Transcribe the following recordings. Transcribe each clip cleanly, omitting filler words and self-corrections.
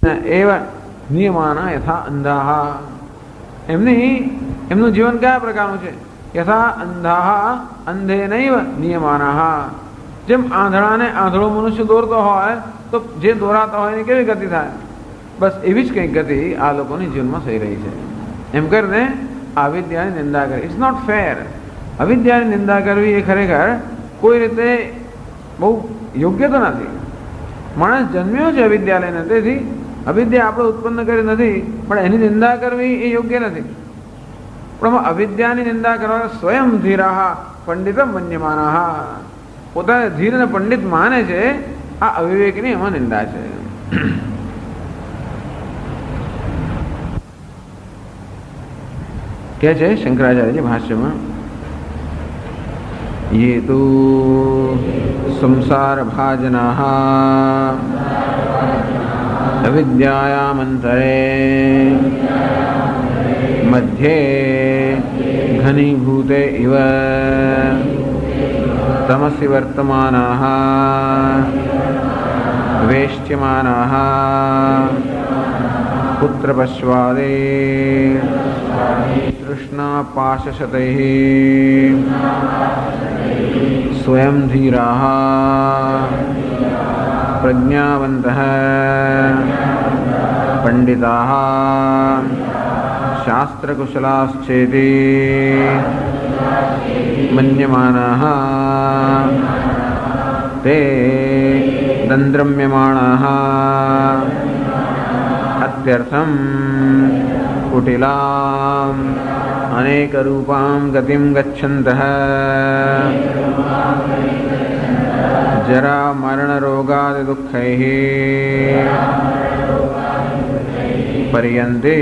એવ નિયમાના યથા અંધાહ, એમનું જીવન કયા પ્રકારનું છે? યથા અંધાહ અંધેનૈવ નિયમાનાહ, જેમ આંધળાને આંધળો મનુષ્ય દોરતો હોય તો જે દોરાતા હોય એની કેવી ગતિ થાય, બસ એવી જ કંઈક ગતિ આ લોકોની જીવનમાં થઈ રહી છે. એમ કરીને અવિદ્યાની નિંદા કરી. It's not fair. અવિદ્યાની નિંદા કરવી એ ખરેખર કોઈ રીતે બહુ યોગ્ય તો નથી. માણસ જન્મ્યો છે અવિદ્યા લઈને, તેથી અવિદ્યા આપણે ઉત્પન્ન કરી નથી, પણ એની નિંદા કરવી એ યોગ્ય નથી. પણ અવિદ્યાની નિંદા કરવા સ્વયં ધીરાહ પંડિતમ મન્યમાનાહ, પોતાને ધીર અને પંડિત માને છે, આ અવિવેકની એમાં નિંદા છે. क्या है शंकराचार्य जी भाष्य में, ये तो संसार भाजनाः अविद्यायामन्तरे मध्ये घनीभूते इव तमसि वर्तमानाः वेष्ट्यमानाः पुत्रपश्वादे तृष्णापाशशतैः स्वयं धीराः प्रज्ञावन्तः पंडिताः शास्त्रकुशलाश्चेति मन्यमानाः ते दन्द्रम्यमाणाः अत्यर्थं कुटिलाम् अनेकरूपां गतिं गच्छन्तः जरा मरणरोगादिदुःखैः पर्यन्ते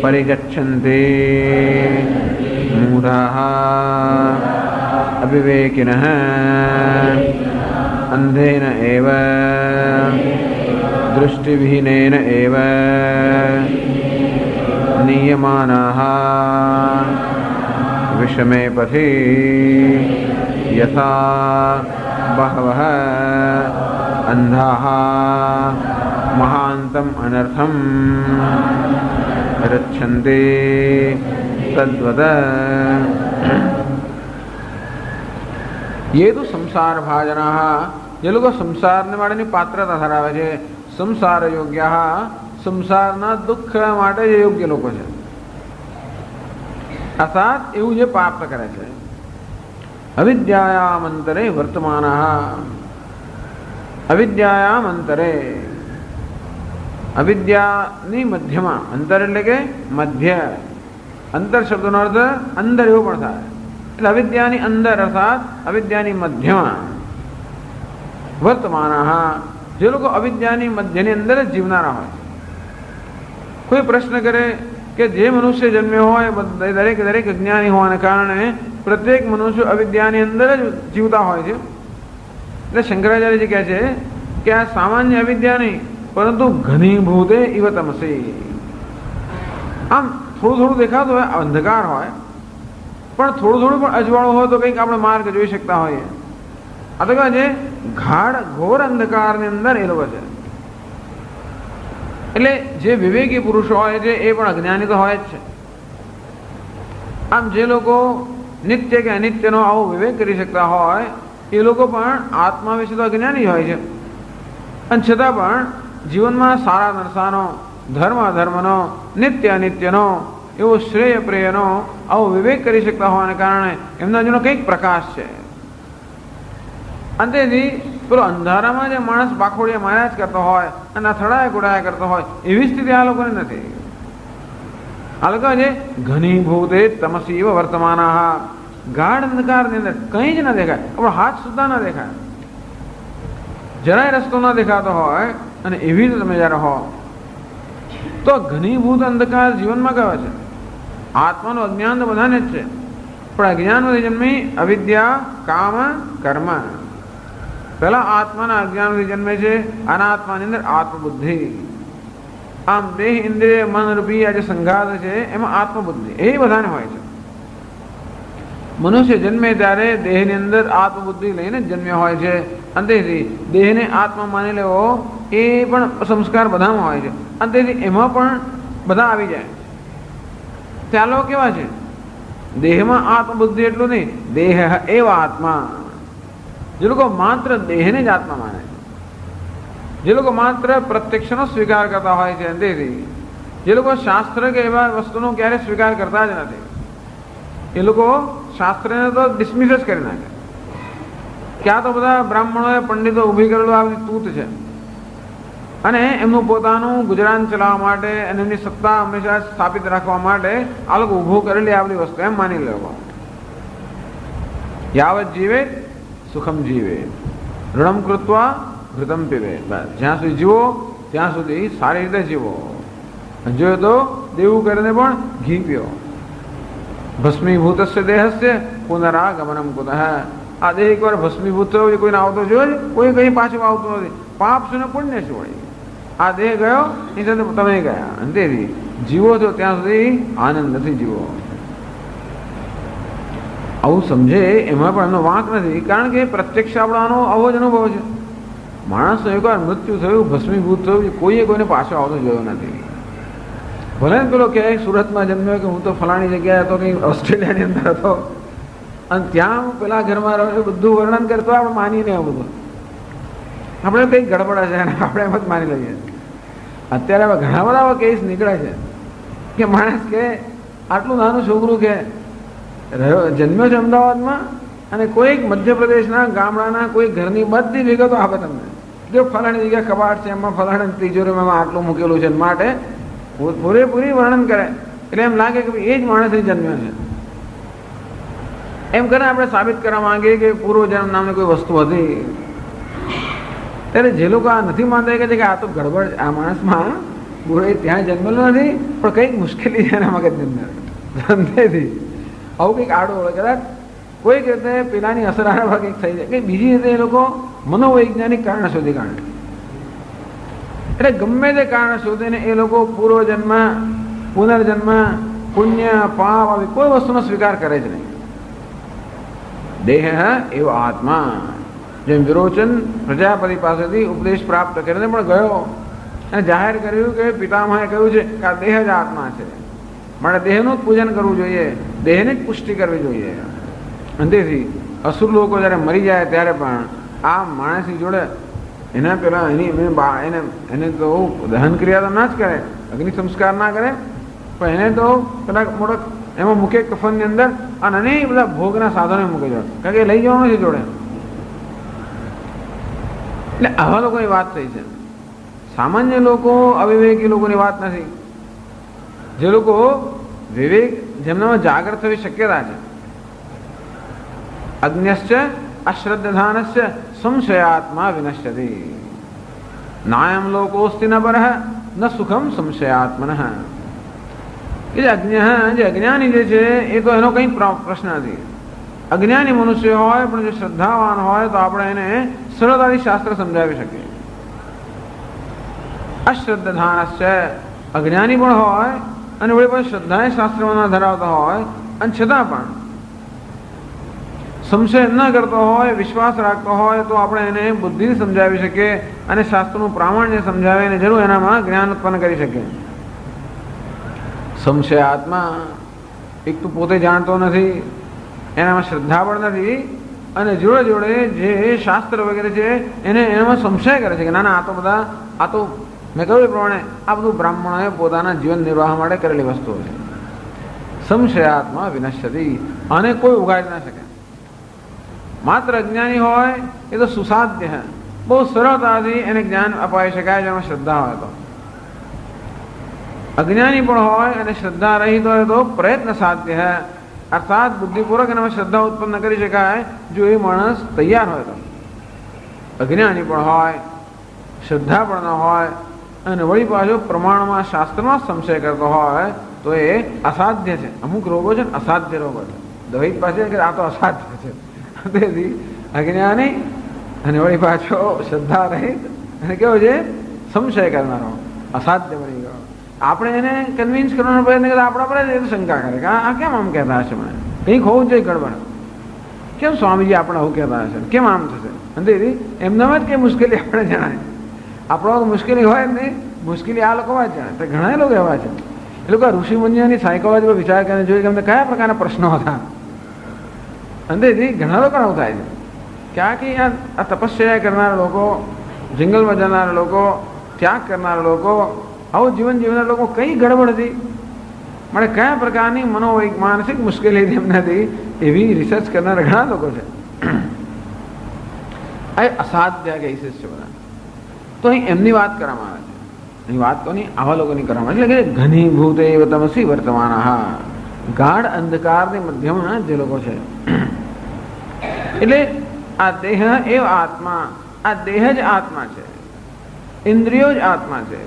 परिगच्छन्ते मूढाः अविवेकिनः अंधेन एव दृष्टिविहीनेन एव नीयमानाः विषमे पथि यथा बहवः अंधाः महान्तम् अनर्थम् रक्षन्ते तद्वत् ये तो संसार भाजनाः, જે લોકો સંસારને માટેની પાત્રતા ધરાવે છે, સંસાર યોગ્ય, સંસારના દુઃખ માટે જે યોગ્ય લોકો છે, અર્થાત એવું જે પ્રાપ્ત કરે છે. અવિદ્યાયામ અંતરે વર્તમાનઃ, અવિદ્યાયામ અંતરે, અવિદ્યાની મધ્યમાં, અંતર એટલે કે મધ્ય, અંતર શબ્દનો અર્થ અંદર એવો પણ થાય, એટલે અવિદ્યાની અંદર અર્થાત અવિદ્યાની મધ્યમાં વર્તમાનઃ, જે લોકો અવિદ્યાની મધ્યની અંદર જ જીવનારા હોય. કોઈ પ્રશ્ન કરે કે જે મનુષ્ય જન્મ્યો હોય દરેક અજ્ઞાની હોવાને કારણે પ્રત્યેક મનુષ્ય અવિદ્યાની અંદર જ જીવતા હોય છે. એટલે શંકરાચાર્યજી કહે છે કે આ સામાન્ય અવિદ્યા નહીં, પરંતુ ઘનીભૂતે ઇવ તમસી. આમ થોડું થોડું દેખાતું હોય, અંધકાર હોય, પણ થોડું થોડું પણ અજવાળું હોય તો કંઈક આપણે માર્ગ જોઈ શકતા હોઈએ. અથવા જે ગાઢ ઘોર અંધકારની અંદર એ લોકો છે. એટલે જે વિવેકી પુરુષો હોય છે એ પણ અજ્ઞાની તો હોય જ છે. આમ જે લોકો નિત્ય કે અનિત્યનો આવો વિવેક કરી શકતા હોય એ લોકો પણ આત્મા વિશે તો અજ્ઞાની હોય છે, અને છતાં પણ જીવનમાં સારા નરસાનો, ધર્મ અધર્મનો, નિત્ય અનિત્યનો, એવો શ્રેય પ્રેયનો આવો વિવેક કરી શકતા હોવાને કારણે એમના જેનો કંઈક પ્રકાશ છે. અંતેથી પેલો અંધારામાં જે માણસ બાખોડિયા માર્યા જ કરતો હોય અને અથડાયા ગુડાયા કરતો હોય એવી સ્થિતિ આ લોકોની નથી. આ લોકો છે ઘનીભૂતે તમસી એવ વર્તમાનઃ, ગાઢ અંધકારની અંદર કંઈ જ ન દેખાય, આપણો હાથ સુદ્ધા ન દેખાય, જરાય રસ્તો ન દેખાતો હોય, અને એવી રીતે તમે જ્યારે હો તો ઘનીભૂત અંધકાર જીવનમાં કયો છે? આત્માનું અજ્ઞાન તો બધાને જ છે, પણ અજ્ઞાનમાંથી જન્મી અવિદ્યા, કામ, કર્મ. પહેલા આત્માના અજ્ઞાનથી જન્મે છે અનાત્માની અંદર આત્મબુદ્ધિ. આમ દેહ ઇન્દ્રિય મન રૂપી આ જે સંઘાત છે એમાં આત્મબુદ્ધિ એ બધાને હોય છે. મનુષ્ય જન્મે ત્યારે દેહની અંદર આત્મબુદ્ધિ લઈને જન્મ્યો હોય છે, અંતેથી દેહને આત્મા માની લેવો એ પણ સંસ્કાર બધામાં હોય છે અને તેથી એમાં પણ બધા આવી જાય. ત્યાં લોકો કેવા છે, દેહમાં આત્મબુદ્ધિ એટલું નહીં, દેહ એવા આત્મા. જે લોકો માત્ર દેહને જ આત્મા માને, જે લોકો માત્ર પ્રત્યક્ષનો સ્વીકાર કરતા હોય છે, તેથી જે લોકો શાસ્ત્ર કે એવા વસ્તુનો ક્યારે સ્વીકાર કરતા જ નથી, એ લોકો શાસ્ત્રને તો ડિસમિસ જ કરી નાખે. ક્યાં તો બધા બ્રાહ્મણોએ પંડિતો ઊભી કરેલું આ બધી તૂત છે અને એમનું પોતાનું ગુજરાન ચલાવવા માટે અને એમની સત્તા હંમેશા સ્થાપિત રાખવા માટે આ લોકો ઊભું કરેલી આ બધી વસ્તુ એમ માની લેવા. યાવત જીવે સુખમ જીવે, ઋણમ કૃત્વા ઘૃતમ પીવે. જ્યાં સુધી જીવો ત્યાં સુધી સારી રીતે જીવો. જોયો તો દેવું કરીને પણ ઘી પીઓ. ભસ્મીભૂતસ્ય દેહસ્ય પુનરાગમનમ કુતઃ. આ દેહ એકવાર ભસ્મીભૂત થયો, કોઈને આવતો જોયો, કોઈ કઈ પાછું આવતું નથી. પાપ શું ને પુણ્ય શું હોય? આ દેહ ગયો એ સાથે તમે ગયા. અને તેથી જીવો છો ત્યાં સુધી આનંદ નથી જીવો. આવું સમજે એમાં પણ એમનો વાંક નથી, કારણ કે પ્રત્યક્ષ આપણો આવો જ અનુભવ છે. માણસનો એકવાર મૃત્યુ થયું, ભસ્મીભૂત થયું, કોઈએ કોઈને પાછો આવતો જોયો નથી. ભલે ને પેલો કે સુરતમાં જન્મ્યો કે હું તો ફલાણી જગ્યાએ હતો, કંઈ ઓસ્ટ્રેલિયાની અંદર હતો અને ત્યાં હું પેલા ઘરમાં રહ્યો, બધું વર્ણન કરતો આપણે માની નહીં. આવું બધું આપણે કંઈક ગડબડ છે અને આપણે એમ જ માની લઈએ. અત્યારે હવે ઘણા બધા એવા કેસ નીકળે છે કે માણસ કે આટલું નાનું છોકરું કે જન્મ્યો છે અમદાવાદમાં અને કોઈક મધ્યપ્રદેશના ગામડાના કોઈ ઘરની બધી વિગતો આપે તમને કે ફલાણી જગ્યા કબાટ છે, એમાં ફલાણી તિજોરીમાં આટલું મૂકેલું છે, માટે પૂરેપૂરી વર્ણન કરે. એટલે એમ લાગે કે એ જ માણસ જન્મ્યો છે. એમ કરે આપણે સાબિત કરવા માંગીએ કે પૂર્વજન્મ નામની કોઈ વસ્તુ હતી. ત્યારે જે લોકો આ નથી માનતા કે આ તો ગડબડ, આ માણસમાં પૂરો ત્યાં જન્મેલો નથી પણ કંઈક મુશ્કેલી છે એના મગજની અંદર ધંધેથી આવું કંઈક આડો હોય, કદાચ કોઈક રીતે પેલાની અસર આના પર કંઈક થઈ જાય, કંઈક બીજી રીતે એ લોકો મનોવૈજ્ઞાનિક કારણ શોધી કાઢે. એટલે ગમે તે કારણ શોધીને એ લોકો પૂર્વજન્મ, પુનર્જન્મ, પુણ્ય, પાપ આવી કોઈ વસ્તુનો સ્વીકાર કરે જ નહીં. દેહ એવો આત્મા. જેમ વિરોચન પ્રજાપતિ પાસેથી ઉપદેશ પ્રાપ્ત કરીને પણ ગયો અને જાહેર કર્યું કે પિતામહે કહ્યું છે કે આ દેહ જ આત્મા છે, મારે દેહનું જ પૂજન કરવું જોઈએ, દેહની જ પુષ્ટિ કરવી જોઈએ. અને તેથી અસુર લોકો જ્યારે મરી જાય ત્યારે પણ આ માણસની જોડે એના પેલા એને તો દહન ક્રિયા તો ના જ કરે, અગ્નિ સંસ્કાર ના કરે, પણ એને તો પેલા મોટો એમાં મૂકે કફનની અંદર અને અનેક બધા ભોગના સાધનો મૂકે જોડે, કારણ કે લઈ જવાનું છે જોડે. એટલે આવા લોકોની વાત થઈ છે. સામાન્ય લોકો, અવિવેકી લોકોની વાત નથી. જે લોકો વિવેક, જેમનામાં જાગૃત થવી શક્યતા છે. અજ્ઞશ્ચ અશ્રદ્ધાનશ્ચ સંશયાત્મા વિનશ્યતિ. નાયમ લોકોસ્તિ ન પરઃ ન સુખમ સંશયાત્મન. એ જે અજ્ઞાની જે છે એ તો એનો કંઈ પ્રશ્ન નથી. અજ્ઞાની મનુષ્ય હોય પણ જો શ્રદ્ધાવાન હોય તો આપણે એને સરળતાથી શાસ્ત્ર સમજાવી શકીએ. અશ્રદ્ધાનશ્ચ, અજ્ઞાની પણ હોય અને વળી પણ શ્રદ્ધાએ શાસ્ત્રમાં ધરાવતા હોય અને છતાં પણ સંશય ન કરતો હોય, વિશ્વાસ રાખતો હોય તો આપણે એને બુદ્ધિ સમજાવી શકીએ અને શાસ્ત્રનું પ્રામાણ્ય સમજાવીને જરૂર એનામાં જ્ઞાન ઉત્પન્ન કરી શકીએ. સંશય આત્મા, એક તો પોતે જાણતો નથી, એનામાં શ્રદ્ધા પણ નથી અને જોડે જોડે જે શાસ્ત્ર વગેરે છે એને એનામાં સંશય કરે છે કે ના ના, આ તો મેં કહ્યું એ પ્રમાણે આ બધું બ્રાહ્મણોએ પોતાના જીવન નિર્વાહ માટે કરેલી વસ્તુઓ છે. સંશયાત્મા વિનશ્યતિ, આને કોઈ ઉગાડી ના શકે. માત્ર અજ્ઞાની હોય એ તો સુસાધ્ય હે, બહુ સરળતાથી એને જ્ઞાન અપાવી શકાય જેમાં શ્રદ્ધા હોય તો. અજ્ઞાની પણ હોય અને શ્રદ્ધા રહિત હોય તો પ્રયત્ન સાધ્ય હે, અર્થાત બુદ્ધિપૂર્વક એનામાં શ્રદ્ધા ઉત્પન્ન કરી શકાય જો એ માણસ તૈયાર હોય તો. અજ્ઞાની પણ હોય, શ્રદ્ધા પણ ન હોય અને વળી પાછો પ્રમાણમાં શાસ્ત્રમાં સંશય કરતો હોય તો એ અસાધ્ય છે. અમુક રોગો છે ને અસાધ્ય રોગો છે. દવાઈ પાસે આ તો અસાધ્ય છે. તેથી અજ્ઞાની અને વળી પાછો શ્રદ્ધા રહિત અને કેવો છે સંશય કરનારો, અસાધ્ય બની ગયો. આપણે એને કન્વિન્સ કરવાનો પ્રયત્ન કરતા આપણા પર જ શંકા કરે કે આ કેમ આમ કહેતા હશે, મને કંઈક હોવું જોઈએ ગડબડ, કેમ સ્વામીજી આપણે આવું કહેતા હશે, કેમ આમ થશે. અને તેથી એમનામાં જ કંઈ મુશ્કેલી આપણે જણાય આપણો મુશ્કેલી હોય જ નહીં, મુશ્કેલી આ લોકો જ જાણે. તો ઘણા લોકો એવા છે, એ લોકો ઋષિ મુનિઓની સાયકોલોજી પર વિચાર કરીને જોયું કે અમને કયા પ્રકારના પ્રશ્નો હતા. અંતેથી ઘણા લોકો આવું થાય છે કે આ તપસ્યા કરનારા લોકો, જંગલમાં જનારા લોકો, ત્યાગ કરનારા લોકો, આવું જીવન જીવનારા લોકો કઈ ગડબડ હતી, મને કયા પ્રકારની માનસિક મુશ્કેલી એમને હતી, એવી રિસર્ચ કરનારા ઘણા લોકો છે. આ અસાધ્ય કેસીસ છે બધા. તો અહીં એમની વાત કરવામાં આવે છે. અહીં વાત તો નહીં, આવા લોકોની કરવામાં એટલે કે ઘનીભૂત એવ તમસી વર્તમાન, ગાઢ અંધકારની મધ્યમાં જે લોકો છે. એટલે આ દેહ એવ આત્મા, આ દેહ જ આત્મા છે, ઇન્દ્રિયો જ આત્મા છે,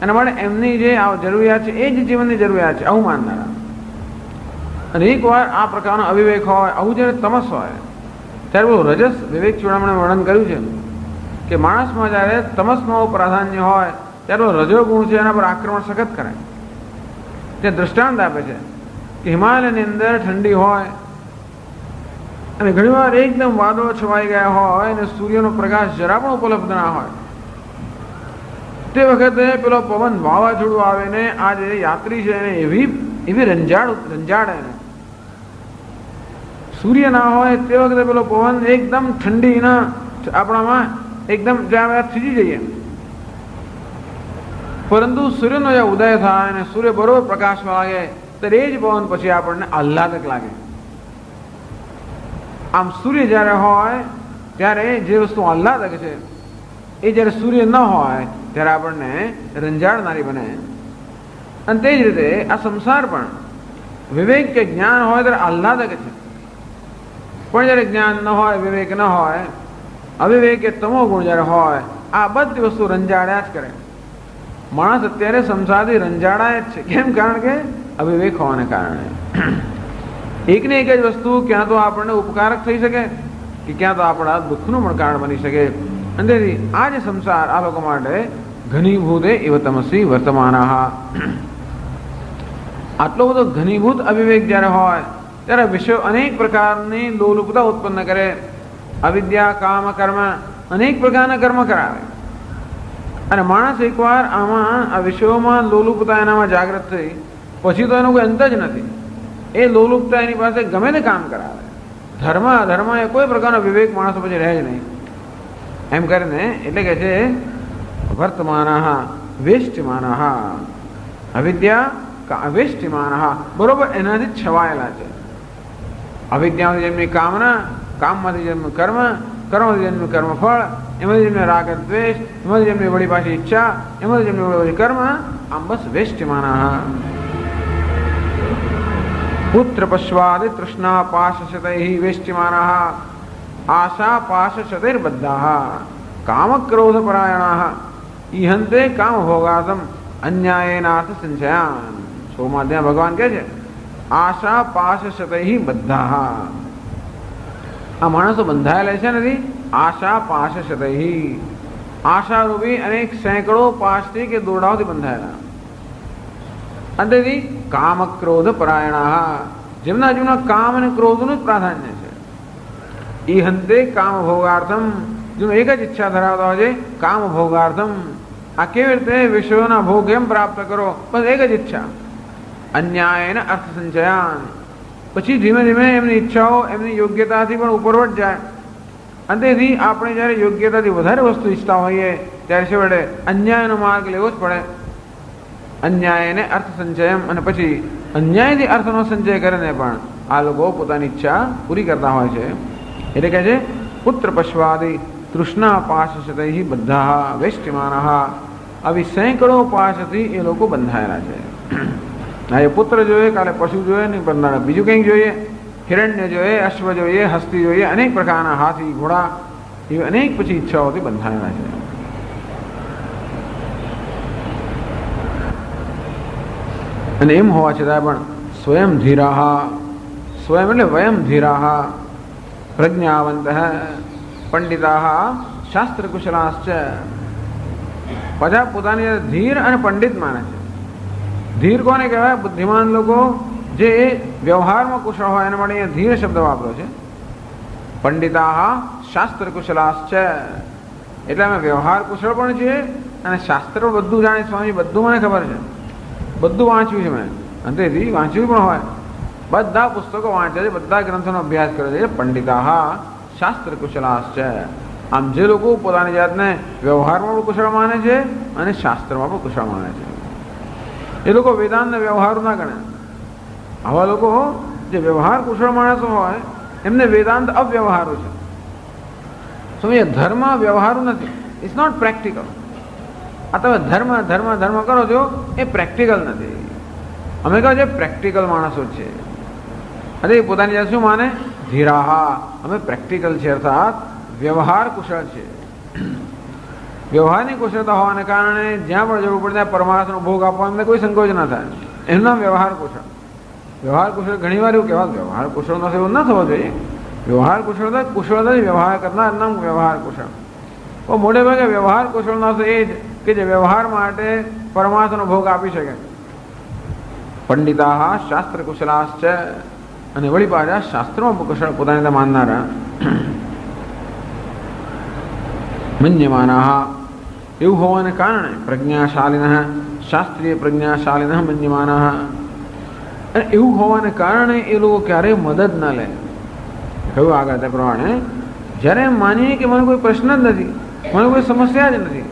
અને માટે એમની જે જરૂરિયાત છે એ જ જીવનની જરૂરિયાત છે, આવું માનનારા. અને એકવાર આ પ્રકારનો અવિવેક હોય, આવું જ્યારે તમસ હોય, ત્યારે બોલું રજસ વિવેક ચૂડામણે વર્ણન કર્યું છે કે માણસમાં જ્યારે તમસનું પ્રાધાન્ય હોય ત્યારે રજોગુણ છે એના પર આક્રમણ સખત કરે. તે દ્રષ્ટાંત આપે છે કે હિમાલયની અંદર ઠંડી હોય અને ઘણીવાર એકદમ વાદળો છવાઈ ગયા હોય અને સૂર્યનો પ્રકાશ જરા પણ ઉપલબ્ધ ના હોય, તે વખતે પેલો પવન વાવાઝોડું આવે ને આ જે યાત્રી છે એને એવી રંજાડે ને, સૂર્ય ના હોય તે વખતે પેલો પવન એકદમ ઠંડીના આપણામાં એકદમ જ્યાં થીજી જઈએ. પરંતુ સૂર્યનો જે ઉદય થાય અને સૂર્ય બરોબર પ્રકાશમાં લાગે ત્યારે એ જ પવન પછી આપણને આહ્લાદક લાગે. આમ સૂર્ય જ્યારે હોય ત્યારે જે વસ્તુ આહ્લાદક છે એ જ્યારે સૂર્ય ન હોય ત્યારે આપણને રંજાડનારી બને. અને તે જ રીતે આ સંસાર પણ વિવેક કે જ્ઞાન હોય ત્યારે આહ્લાદક છે, પણ જ્યારે જ્ઞાન ન હોય, વિવેક ન હોય, અવિવેક કે તમો ગુણ જ્યારે હોય, આ બધી વસ્તુ રંજાડ્યા જ કરે. માણસ અત્યારે સંસારથી રંજાડાય જ છે. કેમ? કારણ કે અવિવેક હોવાને કારણે. એકને એક જ વસ્તુ ક્યાં તો આપણને ઉપકારક થઈ શકે કે ક્યાં તો આપણા દુઃખનું પણ કારણ બની શકે. અને તેથી આ જે સંસાર આ લોકો માટે ઘનીભૂતે એવ તમસી વર્તમાના, આટલો બધો ઘનીભૂત અવિવેક જ્યારે હોય ત્યારે વિશ્વ અનેક પ્રકારની લોલુપતા ઉત્પન્ન કરે. અવિદ્યા, કામ, કર્મ, અનેક પ્રકારના કર્મ કરાવે. અને માણસ એકવાર આમાં આ વિશ્વમાં લોલુપતા એનામાં જાગૃત થઈ પછી તો એનો કોઈ અંત જ નથી. એ લોલુપતા એની પાસે ગમે તે કામ કરાવે. ધર્મ અધર્મ એ કોઈ પ્રકારનો વિવેક માણસો પછી રહે જ નહીં. એમ કરીને એટલે કે છે વર્તમાના વેષ્ટિમાના, અવિદ્યા વેષ્ટિમાના, બરોબર એનાથી છવાયેલા છે. અવિદ્યામાંથી જેમની કામના, કામમાંથી જન્મ કર્મ, કર્મથી જન્મ કર્મફળ, એમાંથી જેમને રાગ દ્વેષ, એમાંથી જેમની વળી પાછી ઈચ્છા, એમાંથી જેમની વળી કર્મ, આમ બસ વેષ્ટિમાના. પુત્ર પશ્વાદિ તૃષ્ણા પાશશતૈ વેષ્ટિમાના, આશા પાશશતૈર્બદ્ધાઃ, કામક્રોધ પરાયણાઃ, ઈહંતે કામ ભોગાર્થમ અન્યાયેનાર્થ સંશયાન. સોમાધ્યાય ભગવાન કહે છે આશા પાશશતૈ બદ્ધાઃ. આ માણસો બંધાયેલા છે નથી આશા પાશશતૈ, આશારૂપી અનેક સેંકડો પાશથી કે દોરડાઓથી બંધાયેલા. અંતેથી કામ ક્રોધ પરાયણા, જેમના જીવનમાં કામ અને ક્રોધનું જ પ્રાધાન્ય છે. ઈહંતે કામ ભોગાર્થમ, જેનો એક જ ઈચ્છા ધરાવતા હોય છે કામ ભોગાર્થમ. આ કેવી રીતે વિશ્વના ભોગ કેમ પ્રાપ્ત કરો, બસ એક જ ઈચ્છા. અન્યાયને અર્થ સંચયાન, પછી ધીમે ધીમે એમની ઈચ્છાઓ એમની યોગ્યતાથી પણ ઉપરવટ જાય. અંતેથી આપણે જ્યારે યોગ્યતાથી વધારે વસ્તુ ઈચ્છતા હોઈએ ત્યારે છેવટે અન્યાયનો માર્ગ લેવો જ પડે. અન્યાયને અર્થ સંચયમ, અને પછી અન્યાયથી અર્થનો સંચય કરીને પણ આ લોકો પોતાની ઈચ્છા પૂરી કરતા હોય છે. એટલે કહે છે પુત્ર પશ્વાદિ તૃષ્ણા પાશશતૈ બદ્ધાઃ વેષ્ટિમાનાઃ, આવી સેંકડો પાશથી એ લોકો બંધાયેલા છે. હા, એ પુત્ર જોઈએ, કાલે પશુ જોઈએ, નહીં પણ બીજું કંઈક જોઈએ, હિરણ્ય જોઈએ, અશ્વ જોઈએ, હસ્તી જોઈએ, અનેક પ્રકારના હાથી, ઘોડા, એવી અનેક પછી ઈચ્છાઓથી બંધાયેલા છે. અને એમ હોવા છતાં પણ સ્વયં ધીરાઃ, સ્વયં એટલે વયમ ધીરાઃ, પ્રજ્ઞાવંત પંડિતાઃ શાસ્ત્રકુશલાશ્ચ. બધા પોતાની ધીર અને પંડિત માને છે. ધીર કોને કહેવાય? બુદ્ધિમાન લોકો જે વ્યવહારમાં કુશળ હોય એના માટે અહીંયા ધીર શબ્દ વાપર્યો છે. પંડિતાઃ શાસ્ત્રકુશલાશ્ચ, એટલે અમે વ્યવહાર કુશળ પણ છીએ અને શાસ્ત્ર બધું જાણે સ્વામી, બધું મને ખબર છે, બધું વાંચ્યું છે મેં, અંતેથી વાંચ્યું પણ હોય, બધા પુસ્તકો વાંચે છે, બધા ગ્રંથોનો અભ્યાસ કરે છે. પંડિતા શાસ્ત્ર કુશલાશ્ચ. આમ જે લોકો પોતાની જાતને વ્યવહારમાં પણ કુશળ માને છે અને શાસ્ત્રમાં પણ કુશળ માને છે, એ લોકો વેદાંતને વ્યવહારો ના ગણે. આવા લોકો જે વ્યવહાર કુશળ માણસો હોય એમને વેદાંત અવ્યવહારો છે. સમજે, ધર્મ વ્યવહારો નથી, ઇટ્સ નોટ પ્રેક્ટિકલ. આ તમે ધર્મ ધર્મ ધર્મ કરો છો એ પ્રેક્ટિકલ નથી. અમે કહો છે પ્રેક્ટિકલ માણસો છે. અરે પોતાની જાત શું માને? ધીરાહા, અમે પ્રેક્ટિકલ છે, અર્થાત વ્યવહાર કુશળ છે. વ્યવહારની કુશળતા હોવાને કારણે જ્યાં પણ જરૂર પડે ત્યાં પરમાર્થનો ભોગ આપવા અમને કોઈ સંકોચ ના થાય. એનું નામ વ્યવહાર કુશળ. વ્યવહાર કુશળ ઘણી વાર એવું કહેવાય, વ્યવહાર કુશળ નથી, એવું ના થવો જોઈએ. વ્યવહાર કુશળતા કુશળતા વ્યવહાર કરનાર નામ વ્યવહાર કુશળ. તો મોટે ભાગે વ્યવહાર કુશળતા તો એ જ કે જે વ્યવહાર માટે પરમાર્થનો ભોગ આપી શકે. પંડિતા શાસ્ત્ર કુશલાશ્ચ. અને વળી પાછા શાસ્ત્રોમાં કુશળ પોતાને માનનારા. મન્યમાના, એવું હોવાને કારણે પ્રજ્ઞાશાલિનઃ, શાસ્ત્રીય પ્રજ્ઞાશાલિનઃ મન્યમાના. અને એવું હોવાને કારણે એ લોકો ક્યારેય મદદ ન લે. કહ્યું આગળ તે પ્રમાણે, જ્યારે એમ માનીએ કે મને કોઈ પ્રશ્ન જ નથી, મને કોઈ સમસ્યા જ નથી,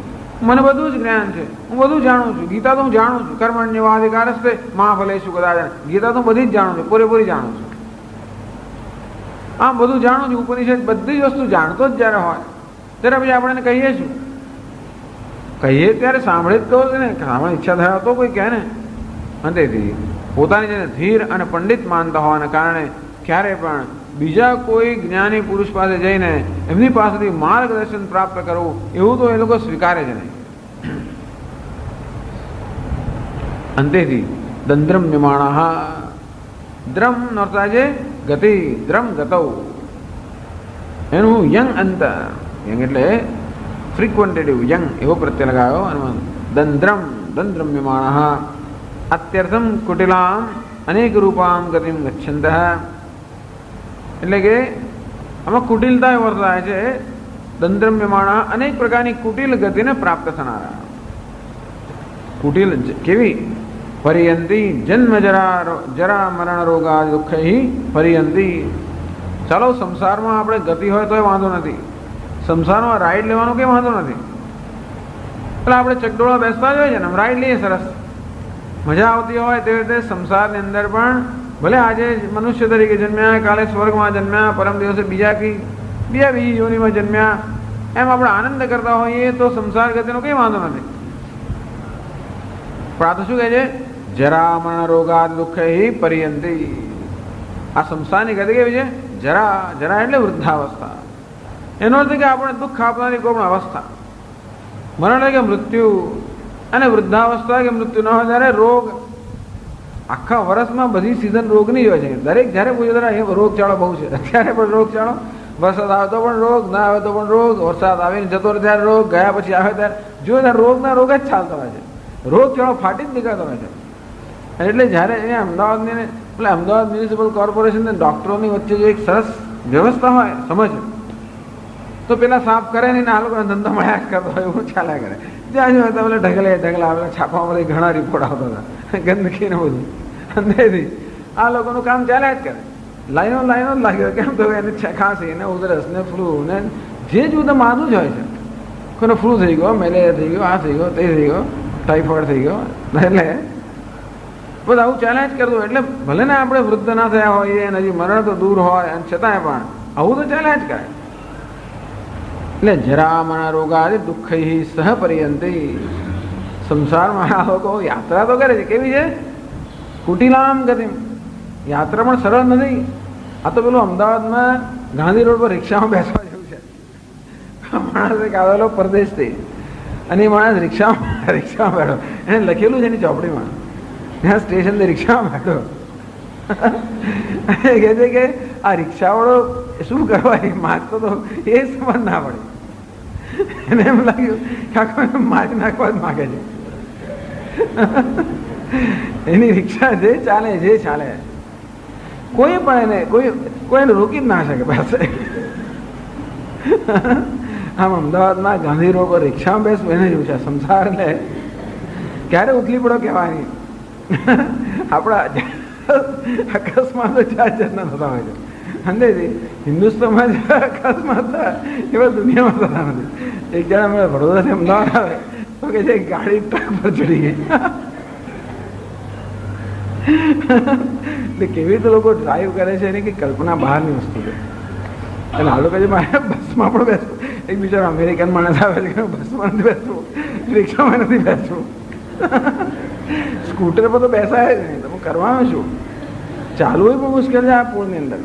મને બધું જ જ્ઞાન છે, હું બધું જાણું છું, ગીતા તો હું જાણું છું, કર્મણ્યવાધિકારસ્તે મા ફલેષુ કદાચન, ગીતા તો બધી જ જાણું છું, પૂરેપૂરી જાણું છું. આમ બધું જાણું છું, ઉપનિષદ બધી જ વસ્તુ જાણતો જ જ્યારે હોય ત્યારે પછી આપણે કહીએ છું, કહીએ ત્યારે સાંભળે જ કહો ને, સાંભળવાની ઈચ્છા થાય તો કોઈ કહે ને. અંતેથી પોતાની જેને ધીર અને પંડિત માનતા હોવાને કારણે ક્યારે પણ બીજા કોઈ જ્ઞાની પુરુષ પાસે જઈને એમની પાસેથી માર્ગદર્શન પ્રાપ્ત કરવું એવું તો એ લોકો સ્વીકારે છે નહીં. અંતેથી દંદ્રમ્યમાણા, દ્રમ નોરતા છે ગતિ, દ્રમ ગતૌ, એનું યંગ અંતર, યંગ એટલે ફ્રીક્વન્ટેટિવ, યંગ એવો પ્રત્યય લગાવ્યો. દંદ્રમ, દંદ્રમ્યમાણા અત્યર્થમ કુટિલામ અનેક રૂપામ ગતિમ ગચ્છંત. એટલે કે આમાં કુટિલતા એવો અર્થ થાય છે. દંદ્રમ્યમાણા અનેક પ્રકારની કુટિલ ગતિને પ્રાપ્ત થનારા. કુટિલ કેવી? પર્યંતી જન્મ જરા મરણ રોગા દુઃખૈ પર્યંતી. ચાલો સંસારમાં આપણે ગતિ હોય તોય વાંધો નથી, સંસારમાં રાઈડ લેવાનો કંઈ વાંધો નથી. એટલે આપણે ચકડોળા બેસતા જ હોય છે ને, રાઈડ લઈએ, સરસ મજા આવતી હોય. તે રીતે સંસારની અંદર પણ ભલે આજે મનુષ્ય તરીકે જન્મ્યા, કાલે સ્વર્ગમાં જન્મ્યા, પરમ દિવસે બીજી યોનિમાં જન્મ્યા, એમ આપણે આનંદ કરતા હોઈએ તો સંસાર ગતિનો કંઈ વાંધો નથી. પણ આ તો શું કહે છે? જરા મરણ રોગા દુઃખ પર્યંતી. આ સંસારની ગતિ કેવી છે? જરા, જરા એટલે વૃદ્ધાવસ્થા. એનો અર્થ કે આપણે દુઃખ આપનારી કોઈ પણ અવસ્થા. મરણ એટલે કે મૃત્યુ, અને વૃદ્ધાવસ્થા કે મૃત્યુ ન હોય ત્યારે રોગ. આખા વર્ષમાં બધી સિઝન રોગની જ હોય છે. દરેક જ્યારે પૂછે ત્યારે રોગચાળો બહુ છે, અત્યારે પણ રોગચાળો. વરસાદ આવે તો પણ રોગ, ના આવે તો પણ રોગ, વરસાદ આવીને જતો રહે ત્યારે રોગ, ગયા પછી આવે ત્યારે જો ત્યારે રોગના રોગ જ ચાલતો હોય છે. રોગચાળો ફાટી જ નીકળતો હોય છે. એટલે જ્યારે અહીંયા અમદાવાદની એટલે અમદાવાદ મ્યુનિસિપલ કોર્પોરેશન ને ડૉક્ટરોની વચ્ચે જો એક સરસ વ્યવસ્થા હોય, સમજ, તો પેલા સાફ કરે નહીં ને આ લોકોને ધંધો મળ્યા જ કરતો હોય, એવું ચાલ્યા કરે. જ્યાં જો હતા પેલા ઢગલા પેલા છાપામાં ઘણા રિપોર્ટ આવતા હતા, ગંદકી ને બધું. અંદરથી આ લોકોનું કામ ચાલ્યા જ કરે. લાઈનો જ લાગ્યો. કેમ તો એને ખાંસી ને ઉધરસ ને ફ્લૂ ને જે જુદા માનું જ હોય છે. કોઈને ફ્લૂ થઈ ગયો, મેલેરિયા થઈ ગયો, આ થઈ ગયો, તે થઈ ગયો, ટાઈફોઈડ થઈ ગયો, એટલે બધું આવું ચાલ્યા જ કરતું. એટલે ભલે ને આપણે વૃદ્ધ ના થયા હોઈએ અને હજી મરણ તો દૂર હોય, અને છતાંય પણ આવું તો ચાલ્યા જ કરે. એટલે જરા મરણ રોગા દુઃખ સહ પર્યંતી. સંસારમાં આ લોકો યાત્રા તો કરે છે. કેવી છે? કુટિલામ ગતિ. યાત્રા પણ સરળ નથી. આ તો પેલું અમદાવાદમાં ગાંધી રોડ પર રિક્ષામાં બેસવા જેવું છે. માણસ એક આવેલો પરદેશથી, અને એ માણસ રિક્ષામાં બેઠો, એને લખેલું છે એની ચોપડીમાં, ત્યાં સ્ટેશનથી રિક્ષામાં બેઠો. કહે છે કે આ રિક્ષાવાળો શું કરવા માગતો તો એ સમજ ના પડે. એને એમ લાગ્યું કે આખો માર્ગ નાખવા જ માગે છે. એની રિક્ષા જે ચાલે કોઈ પણ એને કોઈ એને રોકી જ ના શકે પાસે. આમ અમદાવાદમાં ગાંધી રોડ પર રિક્ષામાં બેસવું એને જેવું છે સંસારને ક્યારે ઉથલી પડો કહેવાની. આપણા અકસ્માત જાત જાતના થતા હોય છે સમજેથી. હિન્દુસ્તાનમાં જે અકસ્માત થયા એવા દુનિયામાં થતા નથી. એક જણા અમે વડોદરાથી અમદાવાદ આવે તો કે છે ગાડી ટ્રક પર ચડી ગઈ. એટલે કેવી રીતે લોકો ડ્રાઈવ કરે છે એની કંઈ કલ્પના બહારની વસ્તુ છે. એટલે આ લોકો છે મારે બસમાં પણ બેસવું. એક બિચારો અમેરિકન માણસ આવે છે કે બસમાં નથી બેસવું, રિક્ષામાં નથી બેસવું, સ્કૂટર પર તો બેસાય જ નહીં. તમે કરવાનું શું? ચાલવું પણ મુશ્કેલ છે આ પુલની અંદર.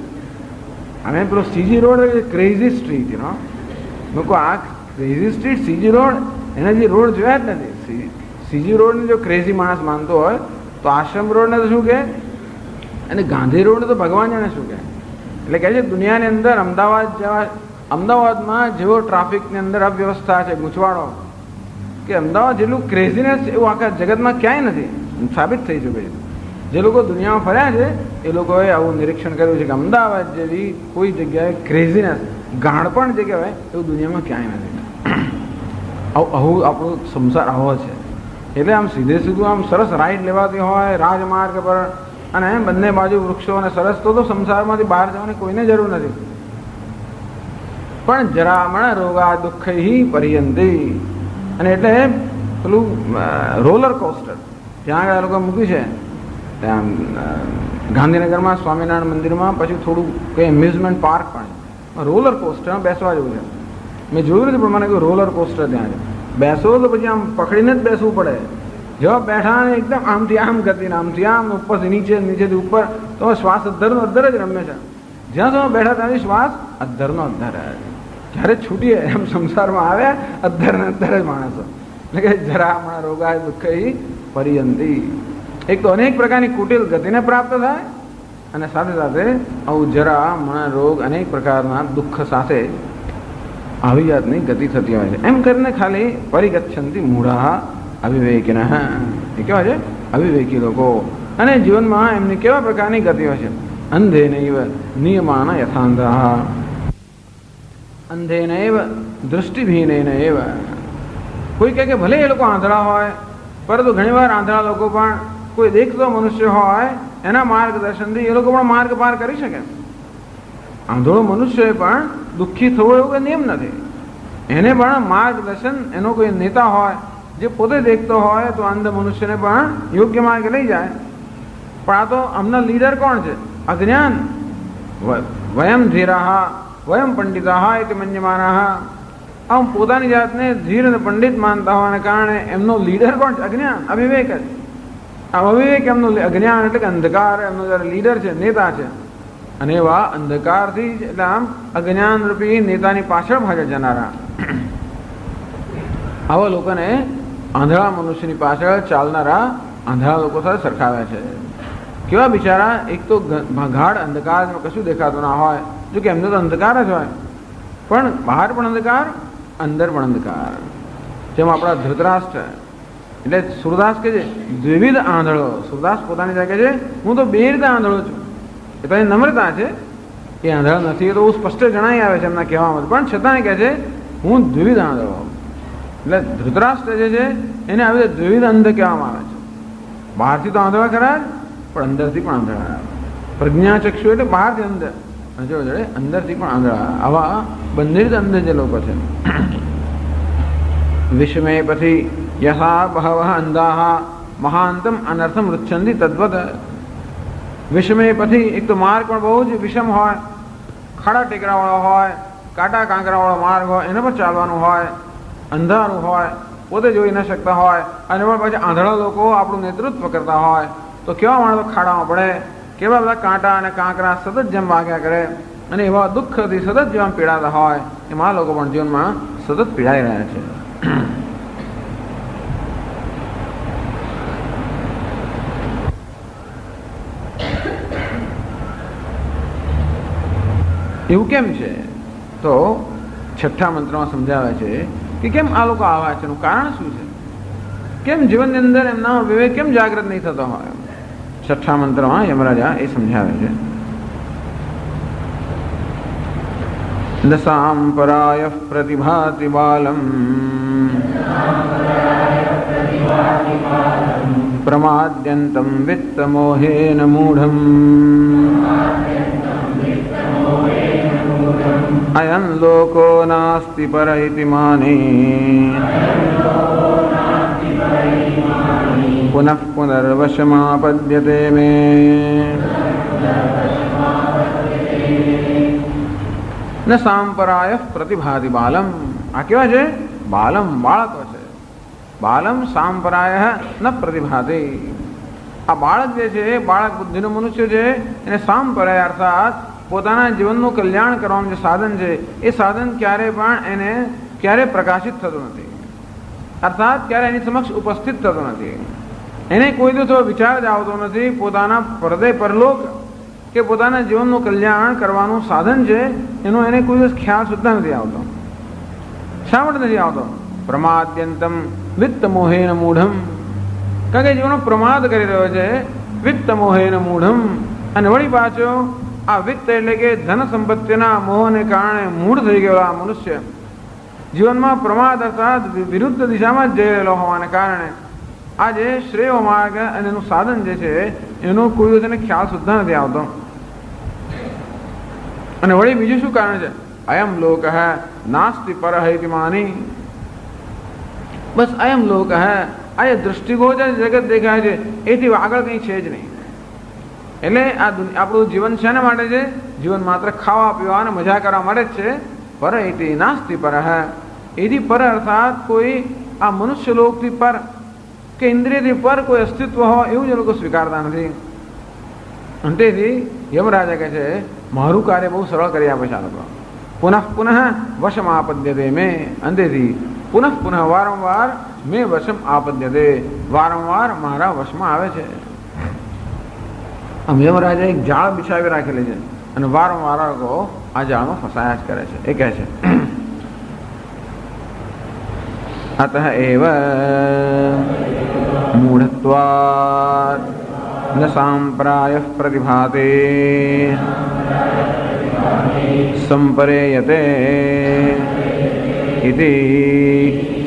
અને પેલો CG road crazy street you know લોકો આ ક્રેઝી સ્ટ્રીટ સીજી રોડ એના જે રોડ જોયા જ નથી. સીજી રોડને જો ક્રેઝી માણસ માનતો હોય તો આશ્રમ રોડને તો શું કહે અને ગાંધી રોડને તો ભગવાન જાણે શું કહે. એટલે કહે છે દુનિયાની અંદર અમદાવાદમાં જેવો ટ્રાફિકની અંદર અવ્યવસ્થા છે, ગૂંચવાડો, કે અમદાવાદ જેટલું ક્રેઝીનેસ એવું આખા જગતમાં ક્યાંય નથી. સાબિત થઈ ચૂકે છે. જે લોકો દુનિયામાં ફર્યા છે એ લોકોએ આવું નિરીક્ષણ કર્યું છે કે અમદાવાદ જેવી કોઈ જગ્યાએ ક્રેઝીનેસ, ગાણપણ જે કહેવાય એવું દુનિયામાં ક્યાંય નથી. આવું આપણો સંસાર આવો છે. એટલે આમ સીધે સીધું આમ સરસ રાઈડ લેવાતી હોય રાજમાર્ગ પર અને બંને બાજુ વૃક્ષો અને સરસ તો સંસારમાંથી બહાર જવાની કોઈને જરૂર નથી. પણ જરામણ રોગા દુઃખૈ પર્યંતી. અને એટલે પેલું રોલર કોસ્ટર ત્યાં આગળ લોકો મૂક્યું છે ત્યાં ગાંધીનગરમાં સ્વામિનારાયણ મંદિરમાં. પછી થોડું કંઈ એમ્યુઝમેન્ટ પાર્ક પણ રોલર કોસ્ટરમાં બેસવા જેવું છે. મેં જોયું નથી પણ મને કહ્યું રોલર કોસ્ટર ત્યાં છે. બેસો તો પછી આમ પકડીને જ બેસવું પડે. જો બેઠા ને એકદમ આમથી આમ ગતિને આમથી આમ ઉપરથી નીચે, નીચેથી ઉપર, તો શ્વાસ અદ્ધરનો અદ્ધર જ રમે છે. જ્યાં તમે બેઠા ત્યાંથી શ્વાસ અદ્ધરનો અદ્ધર. જ્યારે છૂટીએ એમ સંસારમાં આવ્યા અદ્ધર ને અદ્ધર જ માણસો. એટલે કે જરા હમણાં રોગા દુઃખઈ પર્યંતી. એક તો અનેક પ્રકારની કુટિલ ગતિને પ્રાપ્ત થાય અને સાથે સાથે આવું જરા હમણાં રોગ અનેક પ્રકારના દુઃખ સાથે આવી જાતની ગતિ થતી હોય છે. એમ કરીને ખાલી પરિગચ્છંતી મૂઢા અવિવેકિન. એ કેવા છે? અવિવેકી લોકો. અને જીવનમાં એમની કેવા પ્રકારની ગતિ હોય છે? અંધેનૈવ નિયમાન યથાંધઃ, અંધેનૈવ દૃષ્ટિભીનેનૈવ. કોઈ કહે કે ભલે એ લોકો આંધળા હોય, પરંતુ ઘણીવાર આંધળા લોકો પણ કોઈ દેખતો મનુષ્ય હોય એના માર્ગદર્શનથી એ લોકો પણ માર્ગ પાર કરી શકે. આંધળો મનુષ્ય પણ દુઃખી થવો એવો કોઈ નિયમ નથી. એને પણ માર્ગદર્શન એનો કોઈ નેતા હોય જે પોતે દેખતો હોય તો અંધ મનુષ્યને પણ યોગ્ય માર્ગે લઈ જાય. પણ આ તો આમના લીડર કોણ છે? અજ્ઞાન. વયમ ધીરાહ વયમ પંડિતાહ એક મન્યમાનાહ. આમ પોતાની જાતને ધીર અને પંડિત માનતા હોવાને કારણે એમનો લીડર કોણ છે? અજ્ઞાન, અવિવેક જ. આ અવિવેક એમનો અજ્ઞાન એટલે કે અંધકાર એમનો જયારે લીડર છે, નેતા છે. અને એવા અંધકારથી જ એટલે આમ અજ્ઞાન રૂપી નેતાની પાછળ ભાગે જનારા આવા લોકોને આંધળા મનુષ્યની પાછળ ચાલનારા આંધળા લોકો સાથે સરખાવ્યા છે. કેવા બિચારા? એક તો ગાઢ અંધકાર, કશું દેખાતું ના હોય. જો કે એમને તો અંધકાર જ હોય, પણ બહાર પણ અંધકાર, અંદર પણ અંધકાર. જેમ આપણા ધૃતરાષ્ટ્ર એટલે સુરદાસ કે છે દ્વિવિધ આંધળો. સુરદાસ પોતાની જાગે છે હું તો બે રીતે આંધળો છું. એ તો નમ્રતા છે. એ આંધળા નથી એ તો સ્પષ્ટ જણાઈ આવે છે એમના કહેવામાં, પણ છતાં કહે છે હું દ્વિવિધ આંધળો. એટલે ધૃતરાષ્ટ્ર જે છે એને આવી રીતે દ્વિવિધ અંધ કહેવામાં આવે છે. બહારથી તો આંધળા ખરા જ, પણ અંદરથી પણ આંધળા. પ્રજ્ઞાચક્ષુ એટલે બહારથી અંધ, જોડે અંદરથી પણ આંધળા. આવા બંને રીતે અંધ જે લોકો છે. વિષમે પછી યથા બહવ અંધાહ મહાંતમ અનર્થમ રુચ્છંતિ તદ્વત. વિષમે પછી એક તો માર્ગ પણ બહુ જ વિષમ હોય, ખાડા ટેકરાવાળો હોય, કાંટા કાંકરાવાળો માર્ગ હોય, એના પર ચાલવાનું હોય, અંધારું હોય, પોતે જોઈ ન શકતા હોય, અને પણ પછી આંધળા લોકો આપણું નેતૃત્વ કરતા હોય તો કેવા માણસો ખાડામાં પડે, કેવા બધા કાંટા અને કાંકરા સતત જેમ વાગ્યા કરે અને એવા દુઃખથી સતત જેમ પીડાતા હોય એમાં લોકો પણ જીવનમાં સતત પીડાઈ રહ્યા છે. એવું કેમ છે? તો છઠ્ઠા મંત્રમાં સમજાવે છે કે કેમ આ લોકો આવા છે, એનું કારણ શું છે? કેમ જીવનની અંદર એમના વિવેક કેમ જાગૃત નહીં થતો હોય? છઠ્ઠા મંત્રમાં યમરાજા એ સમજાવે છે. न सांपरायः प्रतिभाति बालम् प्रमाद्यन्तं वित्तमोहेन मूढम् अयं लोको नास्ति पर इति माने पुनः पुनर्वशमापद्यते मे। न सांपराय प्रतिभाति बालम, आ केवा छे? बालम बाळक छे। बालम सांपराय न प्रतिभाति। आ बाळक जे छे, बाळक बुद्धिनो मनुष्य छे, એને सांपराय अर्थात પોતાના જીવનનું કલ્યાણ કરવાનું જે સાધન છે એ સાધન ક્યારે પણ એને ક્યારે પ્રકાશિત થતું નથી, અર્થાત ક્યારે એની સમક્ષ ઉપસ્થિત થતું નથી। એને કોઈ દિવસ વિચાર જ આવતો નથી પોતાના હૃદય પરલોક કે પોતાના જીવનનું કલ્યાણ કરવાનું સાધન છે એનો એને કોઈ દિવસ ખ્યાલ સુદ્ધા નથી આવતો। શા માટે નથી આવતો? પ્રમાદ્યંતમ વિત્ત મોહેન મૂઢમ, કારણ કે જીવનનો પ્રમાદ કરી રહ્યો છે। વિત્ત મોહેન મૂઢમ, અને વળી પાછો આ વિત્ત એટલે કે ધન સંપત્તિના મોહને કારણે મૂઢ થઈ ગયેલો આ મનુષ્ય જીવનમાં પ્રમાદ અર્થાત વિરુદ્ધ દિશામાં જ જઈ રહેલો હોવાને કારણે આ જે શ્રેય માર્ગ અને એનું સાધન જે છે એનો કોઈ દિવસ એને ખ્યાલ સુદ્ધા નથી આવતો। અને વળી બીજું શું કારણ છે? અયમ લોક હૈ નાસ્તિ પર હૈ માની, બસ અયમ લોક હૈ, આ જે દ્રષ્ટિગોચર જગત દેખાય છે એથી આગળ કંઈ છે જ નહીં। એટલે આ આપણું જીવન શેના માટે છે? જીવન માત્ર ખાવા પીવા અને મજા કરવા માટે જ છે। પર એથી નાસ્તિ પર હૈ, એથી પર અર્થાત કોઈ આ મનુષ્ય લોકથી પર કે ઇન્દ્રિયથી પર કોઈ અસ્તિત્વ હોય એવું જ લોકો સ્વીકારતા નથી। અંતેથી યમરાજા કહે છે મારું કાર્ય બહુ સરળ કરી આપે છે આ લોકો। પુનઃ પુનઃ વશમ આપદ્યતે મેં, અંતેથી પુનઃ પુનઃ વારંવાર મેં વશમ આપદ્યતે, વારંવાર મારા વશમાં આવે છે। આમ યમરાજા એક જાળ બિછાવી રાખેલી છે અને વારંવાર લોકો આ જાળમાં ફસાયા જ કરે છે। એ કહે છે अतः एव मूढ़त्वात् न सांप्रायः प्रतिभाते संपरेयते इति।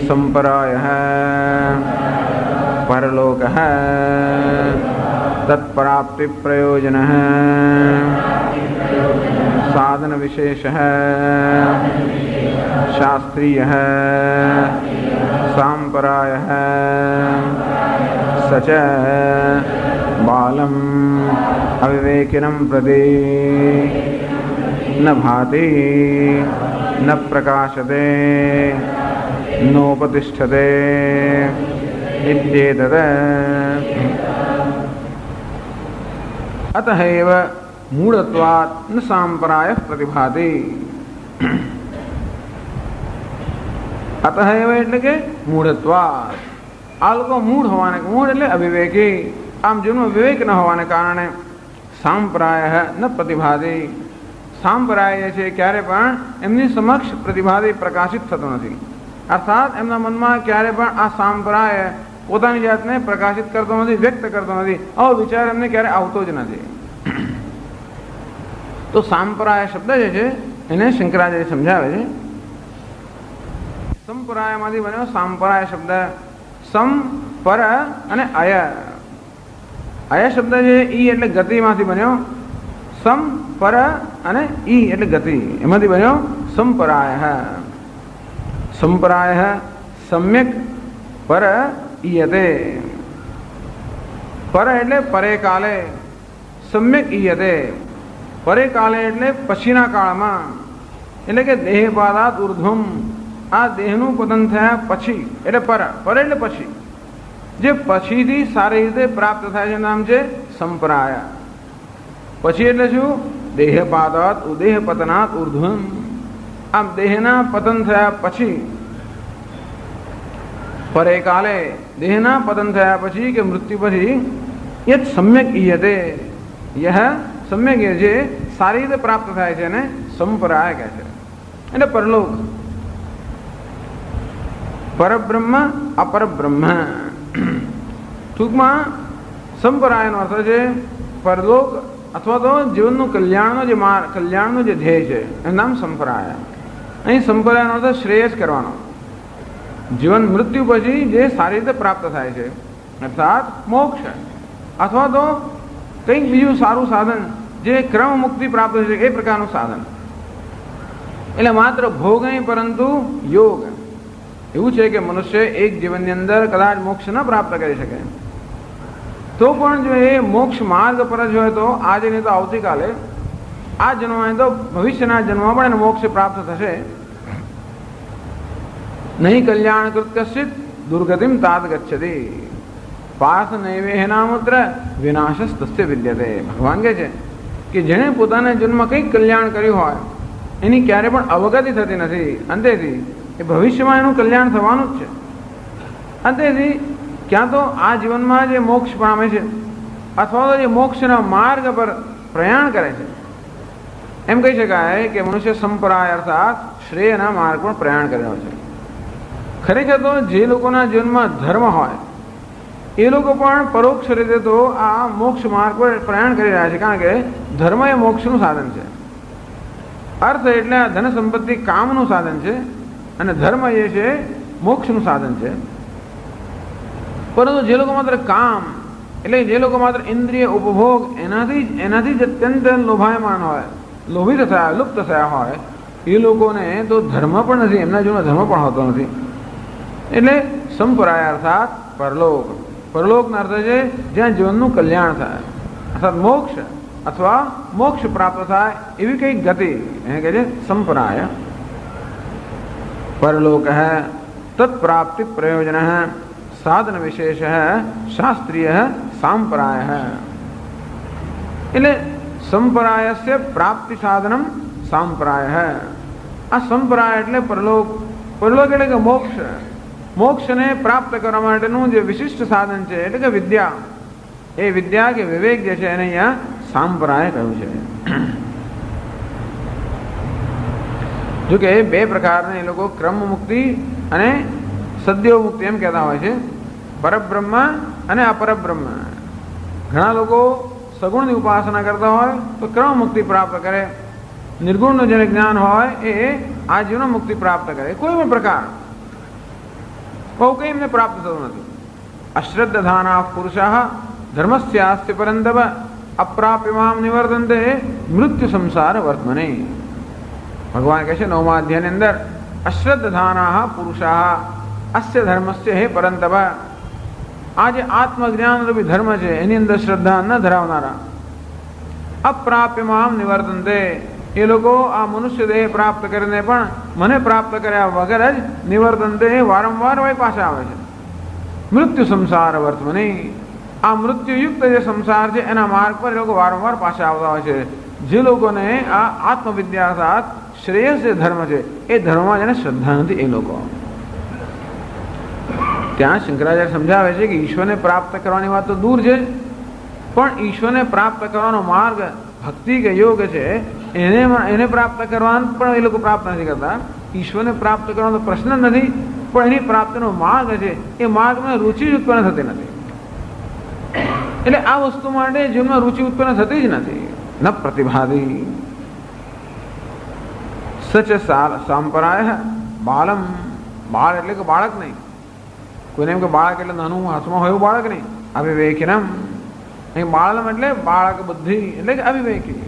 संपरायः परलोकः तत्प्राप्ति प्रयोजनः साधन विशेषः शास्त्रीयः सांपरायः सच बालम् अविवेकिनं प्रति न भाति न प्रकाशते नोपतिष्ठते इत्येतत्। अतः एव मूढ़त्वात् न सांपरायः प्रतिभाति। अतः एव એટલે કે મૂઢત્વાत्, આ લોકો મૂઢ હોવાને, મૂઢ એટલે અવિવેકી, આમ જેનો વિવેક ન હોવાને કારણે सांपरायः न प्रतिभाति, सांपराय છે ક્યારે પણ એમની સમક્ષ प्रतिभाति પ્રકાશિત થતો નથી, અર્થાત એમના મનમાં ક્યારે પણ આ सांपराय પોતાની જાતને પ્રકાશિત કરતો નથી, વ્યક્ત કરતો નથી, આવો વિચાર એમને ક્યારે આવતો જ નથી। તો सांपराय શબ્દ જે છે એને શંકરાચાર્ય સમજાવે છે। સંપરાયમાંથી બન્યો सांपराय શબ્દ। સમ પર અને અય, અય શબ્દ છે ઈ એટલે ગતિમાંથી બન્યો। સમ પર અને ઈ એટલે ગતિ, એમાંથી બન્યો संपरायः। संपरायः सम्यक પર ઈયતે, પર એટલે પરે કાલે, સમ્યક ઈયતે પરે કાલે એટલે પછીના કાળમાં, એટલે કે દેહપાદાત ઉર્ધ્વમ, આ દેહનું પતન થયા પછી એટલે પર, પર એટલે પછી, જે પછીથી સારી રીતે પ્રાપ્ત થાય છે નામ છે સંપરાય। પછી એટલે શું? દેહપાદાત ઉદેહ પતનાત ઉર્ધ્વમ, આમ દેહના પતન થયા પછી, પરે કાલે દેહના પતન થયા પછી કે મૃત્યુ પછી, યત સમ્યક ઈયતે, यह सम्यक જે સારી રીતે પ્રાપ્ત થાય છે એને સંપરાય કહે છે। એટલે પરલોક, પરબ્રહ્મ અપરબ્રહ્મ, ટૂંકમાં સંપરાયનો અર્થ છે પરલોક અથવા તો જીવનનું કલ્યાણનું જે ધ્યેય છે એનું નામ સંપ્રાય. અહીં સંપ્રાયનો અર્થ શ્રેયસ કરવાનો, જીવન મૃત્યુ પછી જે સારી રીતે પ્રાપ્ત થાય છે અર્થાત મોક્ષ, અથવા તો કંઈક બીજું સારું સાધન જે ક્રમ મુક્તિ પ્રાપ્ત છે એ પ્રકારનું સાધન. એટલે માત્ર ભોગ નહીં પરંતુ યોગ. એવું છે કે મનુષ્ય એક જીવનની અંદર કદાચ મોક્ષ ન પ્રાપ્ત કરી શકે તો પણ જો એ મોક્ષ માર્ગ પર જ હોય તો આજે નહીં તો આવતીકાલે, આ જન્મમાં તો ભવિષ્યના જન્મમાં પણ એને મોક્ષ પ્રાપ્ત થશે. નહીં કલ્યાણ કૃત કશ્ચિત દુર્ગતિમ તાત ગચ્છતિ પાર્થ નૈવેહનામુત્ર વિનાશસ્તસ્ય વિદ્યતે. ભગવાન કહે છે કે જેણે પોતાના જન્મમાં કંઈક કલ્યાણ કર્યું હોય એની ક્યારે પણ અવગતિ થતી નથી. અંતેથી એ ભવિષ્યમાં એનું કલ્યાણ થવાનું જ છે. અંતેથી ક્યાં તો આ જીવનમાં જે મોક્ષ પામે છે અથવા તો જે મોક્ષના માર્ગ પર પ્રયાણ કરે છે એમ કહી શકાય કે મનુષ્ય સંપ્રાય અર્થાત શ્રેયના માર્ગ પર પ્રયાણ કરી રહ્યો છે. ખરેખર તો જે લોકોના જીવનમાં ધર્મ હોય એ લોકો પણ પરોક્ષ રીતે તો આ મોક્ષ માર્ગ પર પ્રયાણ કરી રહ્યા છે, કારણ કે ધર્મ એ મોક્ષનું સાધન છે. અર્થ એટલે ધન સંપત્તિ કામનું સાધન છે અને ધર્મ એ છે મોક્ષનું સાધન છે. પરંતુ જે લોકો માત્ર કામ એટલે જે લોકો માત્ર ઇન્દ્રિય ઉપભોગ એનાથી જ અત્યંત લોભાયમાન હોય, લોભિત થયા, લુપ્ત થયા હોય, એ લોકોને તો ધર્મ પણ નથી, એમના જીવનમાં ધર્મ પણ હોતો નથી. એટલે સંપ્રાય અર્થાત પરલોક. પરલોકનો અર્થ છે જ્યાં જીવનનું કલ્યાણ થાય અર્થાત મોક્ષ અથવા મોક્ષ પ્રાપ્ત થાય એવી કઈ ગતિ એને કહે છે સંપ્રાય. પરલોક તત્પ્રાપ્તિ પ્રયોજન સાધન વિશેષ શાસ્ત્રીય સાંપ્રાય. એટલે સંપ્રાયસ્ય પ્રાપ્તિ સાધનમ સાંપ્રાય. આ સંપ્રાય એટલે પરલોક. પરલોક એટલે કે મોક્ષ. મોક્ષને પ્રાપ્ત કરવા માટેનું જે વિશિષ્ટ સાધન છે એટલે કે વિદ્યા. એ વિદ્યા કે વિવેક જે છે એને અહીંયા સાંપ્રાય કહ્યું છે. જોકે બે પ્રકારના એ લોકો ક્રમ મુક્તિ અને સદ્યો મુક્તિ એમ કહેતા હોય છે, પરબ્રહ્મ અને અપરબ્રહ્મ. ઘણા લોકો સગુણની ઉપાસના કરતા હોય તો ક્રમ મુક્તિ પ્રાપ્ત કરે, નિર્ગુણનું જેને જ્ઞાન હોય એ આજીવન મુક્તિ પ્રાપ્ત કરે. કોઈ પણ પ્રકાર બહુ કંઈ એમને પ્રાપ્ત થતું નથી. અશ્રદ્ધાના પુરુષા ધર્મસ્યાસ્તિ પરંતપ અપ્રાપ્યમામ નિવર્તન્તે મૃત્યુ સંસાર વર્તમને. ભગવાન કહે છે 9મા અધ્યાયની અંદર અશ્રદ્ધાના પુરુષા અસ્ય ધર્મસ્ય હે પરંતપ. આ જે આત્મજ્ઞાન રૂપી ધર્મ છે એની અંદર શ્રદ્ધા ન ધરાવનારા અપ્રાપ્યમામ નિવર્તન્તે, એ લોકો આ મનુષ્ય દેહ પ્રાપ્ત કરીને પણ મને પ્રાપ્ત કર્યા વગર જ નિવર્તન્તે વારંવાર વય પાસે આવે છે. મૃત્યુ સંસાર વર્તમને. આ મૃત્યુયુક્ત જે સંસાર છે એના માર્ગ પર એ લોકો વારંવાર પાછા આવતા હોય છે. જે લોકોને આ આત્મવિદ્યા અર્થાત શ્રેયસ જે ધર્મ છે એ ધર્મમાં જેને શ્રદ્ધા નથી એ લોકો. ત્યાં શંકરાચાર્ય સમજાવે છે કે ઈશ્વરને પ્રાપ્ત કરવાની વાત તો દૂર છે, પણ ઈશ્વરને પ્રાપ્ત કરવાનો માર્ગ ભક્તિ કે યોગ છે એને પ્રાપ્ત કરવાનું પણ એ લોકો પ્રાપ્ત નથી કરતા. ઈશ્વરને પ્રાપ્ત કરવાનો પ્રશ્ન નથી, પણ એની પ્રાપ્તિનો માર્ગ છે એ માર્ગમાં રુચિ ઉત્પન્ન થતી નથી. એટલે આ વસ્તુ માટે જીવનમાં રુચિ ઉત્પન્ન થતી જ નથી. ન પ્રતિભાદી સચ સાંપ્રાય બાલમ. બાળ એટલે કે બાળક નહીં. કોઈને એમ કે બાળક એટલે નાનું હાથમાં હોય એવું બાળક નહીં. અવિવેકીનમ. અહીં બાળમ એટલે બાળક બુદ્ધિ એટલે કે અવિવેકી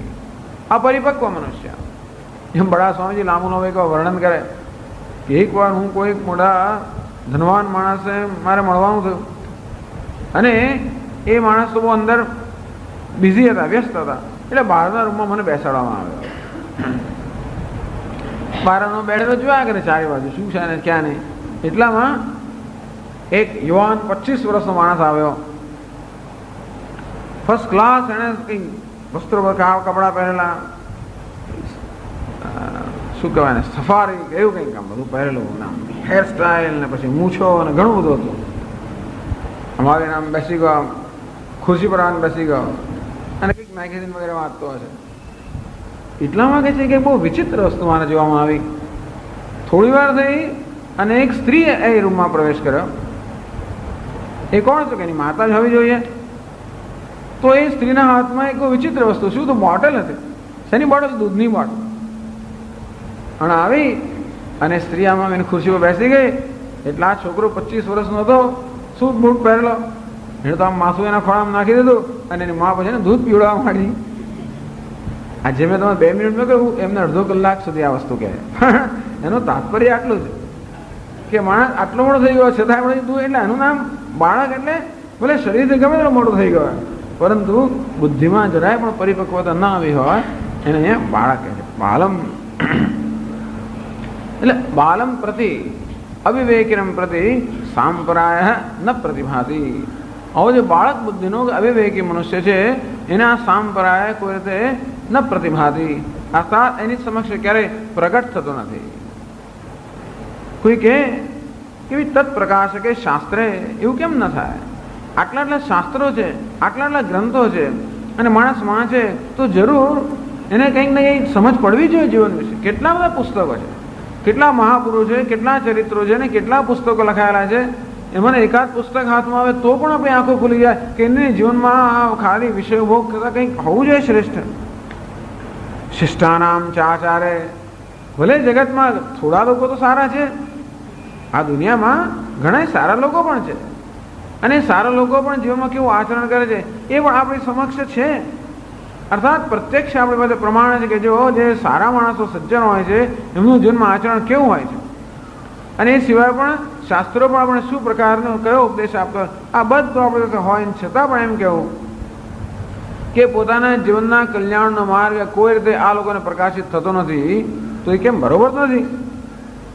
અપરિપક્વ મનુષ્ય. એમ બડા સ્વામીજી લાંબુ વર્ણન કરે કે એકવાર હું કોઈ મોટા ધનવાન માણસે મારે મળવાનું થયું અને એ માણસ તો બહુ અંદર બિઝી હતા, વ્યસ્ત હતા, એટલે બહારના રૂમમાં મને બેસાડવામાં આવ્યો. બહારનો બેઠેલો જોયા કરે ચારે બાજુ શું છે ને ક્યાં નહીં. એટલામાં એક યુવાન 25 વર્ષનો માણસ આવ્યો. ફર્સ્ટ ક્લાસ, એને કંઈ વસ્ત્રો પર કપડાં પહેરેલા, શું કહેવાય ને સફારી એવું કંઈક કામ બધું પહેરેલું, નામ હેરસ્ટાઈલ ને પછી મૂછો અને ઘણું બધું હતું. અમારે નામ બેસી ગયો, ખુરશી પર આવીને બેસી ગયો અને કંઈક મેગેઝિન વગેરે વાંચતો હશે. એટલામાં કહે છે કે બહુ વિચિત્ર વસ્તુ મારે જોવામાં આવી. થોડી વાર થઈ અને એક સ્ત્રી એ રૂમમાં પ્રવેશ કર્યો. એ કોણ છે કે એની માતા જ હોવી જોઈએ. તો એ સ્ત્રીના હાથમાં એક વિચિત્ર વસ્તુ, શું તો બોટલ હતી. શેની બોટલ? દૂધની બોટલ. અને આવી અને સ્ત્રી આમાં એની ખુરશી પર બેસી ગઈ. એટલે આ છોકરો 25 વર્ષનો હતો, સૂટ બૂટ પહેરેલો, એને તો આમ માથું એના ખોળામાં નાખી દીધું અને એની મા પછી દૂધ પીવડાવવા માંડી. આ જે મેં તમે 2 મિનિટમાં કહ્યું એમને અડધો કલાક સુધી આ વસ્તુ કહે. એનું તાત્પર્ય આટલું છે કે માણસ આટલો મોટો થઈ ગયો છતાં આપણે દૂધ, એટલે એનું નામ બાળક. એટલે ભલે શરીરથી ગમે તેટલો મોટો થઈ ગયો પરંતુ બુદ્ધિમાં જરાય પણ પરિપક્વતા ન આવી હોય એને અહીંયા બાળક કહે છે. બાલમ એટલે બાલમ પ્રતિ અવિવેકિનમ પ્રતિ સાંપ્રાય ન પ્રતિભાતી. આવો જે બાળક બુદ્ધિનો અવિવેકી મનુષ્ય છે એને આ સાંપ્રાય કોઈ રીતે ન પ્રતિભાતી, અર્થાત એની સમક્ષ ક્યારેય પ્રગટ થતો નથી. કોઈ કે કેવી તત્પ્રકાશ કે શાસ્ત્રે એવું કેમ ન થાય? આટલા આટલા શાસ્ત્રો છે, આટલા આટલા ગ્રંથો છે અને માણસ વાંચે તો જરૂર એને કંઈક ને કંઈક સમજ પડવી જોઈએ જીવન વિશે. કેટલા બધા પુસ્તકો છે, કેટલા મહાપુરુષો છે, કેટલા ચરિત્રો છે ને કેટલા પુસ્તકો લખાયેલા છે. એમાં એકાદ પુસ્તક હાથમાં આવે તો પણ આપણી આંખો ખુલી જાય કે એની જીવનમાં ખાલી વિષય ભોગ કરતા કંઈક હોવું જોઈએ શ્રેષ્ઠ. શિષ્ટાનામ ચાચારે, ભલે જગતમાં થોડા લોકો તો સારા છે, આ દુનિયામાં ઘણા સારા લોકો પણ છે અને સારા લોકો પણ જીવનમાં કેવું આચરણ કરે છે એ પણ આપણી સમક્ષ છે. અર્થાત પ્રત્યક્ષ આપણી પાસે પ્રમાણ છે કે જો જે સારા માણસો સજ્જન હોય છે એમનું જીવનમાં આચરણ કેવું હોય છે. અને એ સિવાય પણ શાસ્ત્રો પણ આપણે શું પ્રકારનો કયો ઉપદેશ આપતો, આ બધું આપણી પાસે હોય છતાં પણ એમ કહેવું કે પોતાના જીવનના કલ્યાણનો માર્ગ કોઈ રીતે આ લોકોને પ્રકાશિત થતો નથી તો એ કેમ બરોબર નથી?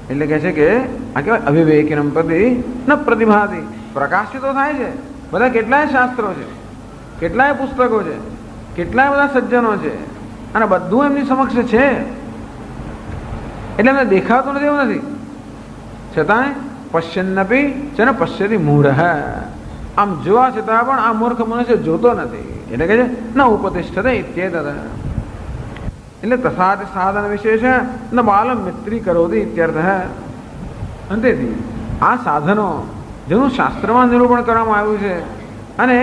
એટલે કહે છે કે આ કહેવાય અવિવેકિનમ પ્રતિ ન પ્રતિભાતી. પ્રકાશિત થાય છે, બધા કેટલાય શાસ્ત્રો છે, કેટલાય પુસ્તકો છે, કેટલાય બધા સજ્જનો છે અને બધું એમની સમક્ષ છે એટલે એમને દેખાતું નથી એવું નથી. છતાંય પશ્યન્નપી છે ને પશ્યતિ મૂઢ, આમ જોવા છતાં પણ આ મૂર્ખ મનુષ્ય જોતો નથી. એટલે કે છે ન ઉપતિષ્ઠતે ઇત્યેતદ. એટલે તથા સાધન વિશેષ ન બાલમ મિત્રી કરોતિ ઇત્યર્થ. અંતેથી આ સાધનો જેનું શાસ્ત્રમાં નિરૂપણ કરવામાં આવ્યું છે અને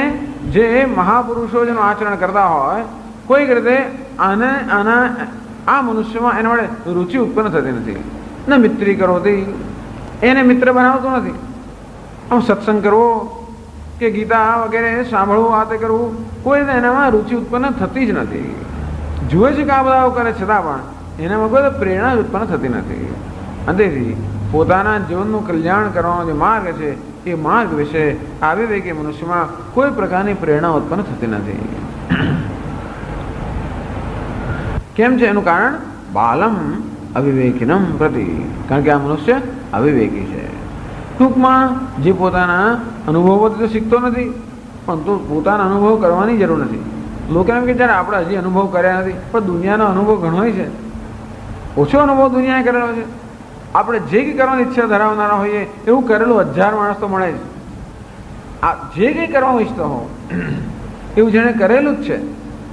જે મહાપુરુષો જેનું આચરણ કરતા હોય કોઈક રીતે આના આ મનુષ્યમાં એના વડે રુચિ ઉત્પન્ન થતી નથી. ન મિત્રી કરોતી, એને મિત્ર બનાવતું નથી. આમ સત્સંગ કરવો કે ગીતા વગેરે સાંભળવું, આ તે કરવું, કોઈ રીતે એનામાં રુચિ ઉત્પન્ન થતી જ નથી. જુએ છે કે આ બધા કરે છતાં પણ એનામાં કોઈ પ્રેરણા જ ઉત્પન્ન થતી નથી. અંતેથી પોતાના જીવનનું કલ્યાણ કરવાનો જે માર્ગ છે એ માર્ગ વિશે અવિવેકી મનુષ્યમાં કોઈ પ્રકારની પ્રેરણા ઉત્પન્ન થતી નથી. કેમ છે એનું કારણ? બાલમ અવિવેકિનમ પ્રતિ, કારણ કે આ મનુષ્ય અવિવેકી છે. ટૂંકમાં જે પોતાના અનુભવોથી તો શીખતો નથી પણ તો પોતાના અનુભવ કરવાની જરૂર નથી. લોકો એમ કે જ્યારે આપણે હજી અનુભવ કર્યા નથી, પણ દુનિયાનો અનુભવ ઘણો છે. ઓછો અનુભવ દુનિયાએ કરેલો છે. આપણે જે કંઈ કરવાની ઈચ્છા ધરાવનારા હોઈએ એવું કરેલું 1000 માણસ તો મળે જ. આ જે કંઈ કરવાનું ઈચ્છતો હો એવું જેણે કરેલું જ છે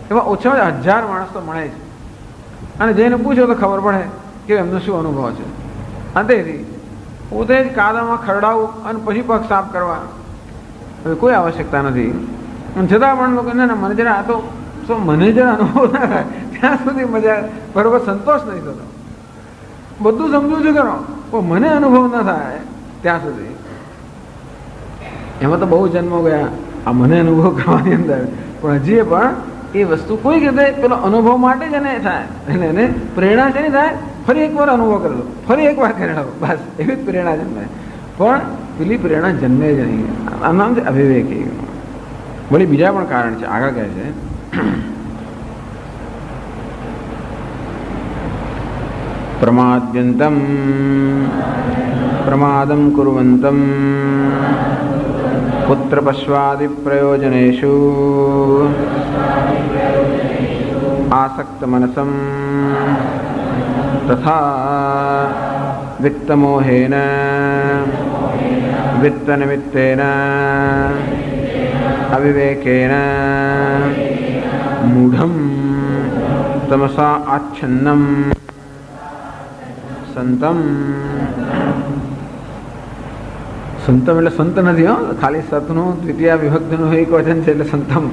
એમાં ઓછામાં 1000 માણસ તો મળે જ. અને જેને પૂછો તો ખબર પડે કે એમનો શું અનુભવ છે. અંતેથી પોતે જ કાદવમાં ખરડાવું અને પછી પગ સાફ કરવા હવે કોઈ આવશ્યકતા નથી. છતાં પણ લોકો ના મને જરા આ તો મને જરા અનુભવ ના થાય ત્યાં સુધી મજા બરોબર સંતોષ નહીં થતો. બધું સમજવું છે કરો પણ મને અનુભવ ના થાય ત્યાં સુધી. એમાં તો બહુ જન્મો ગયા આ મને અનુભવ કરવાની અંદર, પણ હજી પણ એ વસ્તુ કોઈ રીતે પેલો અનુભવ માટે જ એને થાય એટલે એને પ્રેરણા છે ને થાય ફરી એકવાર અનુભવ કરેલો, ફરી એકવાર કરેલો, બસ એવી જ પ્રેરણા જન્મે. પણ પેલી પ્રેરણા જન્મે જ નહીં. આ નામ છે અવિવેકી. વળી બીજા પણ કારણ છે. આગળ કહે છે પ્રમાદ્યંતમ પ્રમાદમ કુર્વંતમ પુત્ર પશ્વાદિ પ્રયોજનેષુ આસક્ત મનસમ તથા વિત્તમોહેન વિત્તનિમિત્તેન અવિવેકેન મૂઢમ તમસા આચ્છન્નમ સંતમ. સંતમ એટલે સંત નથી હો, ખાલી સતનું દ્વિતીય વિભક્તિનું એક વચન છે એટલે સંતમ.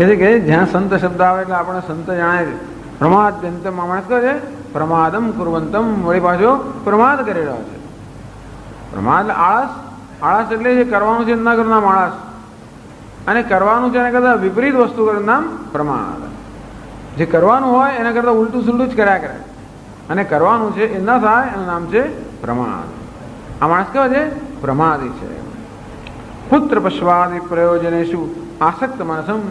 કે છે કે જ્યાં સંત શબ્દ આવે એટલે આપણે સંત જાણે છે. પ્રમાદ્યંતમ માણસ કહે છે પ્રમાદમ કુર્વંતમ, વળી પાછો પ્રમાદ કરી રહ્યો છે. પ્રમાદ આળસ, આળસ એટલે જે કરવાનું છે ન કરનાર આળસ, અને કરવાનું છે એના કરતાં વિપરીત વસ્તુ કરવાનું નામ પ્રમાદ. જે કરવાનું હોય એના કરતાં ઉલટું સુલટું જ કર્યા કરે, અને કરવાનું છે એ ન થાય એનું નામ છે પ્રમાદ. આ માણસ કેવો છે? પ્રમાદી છે. પુત્ર પશ્વાદિ પ્રયોજને શું આસક્ત મનસમ.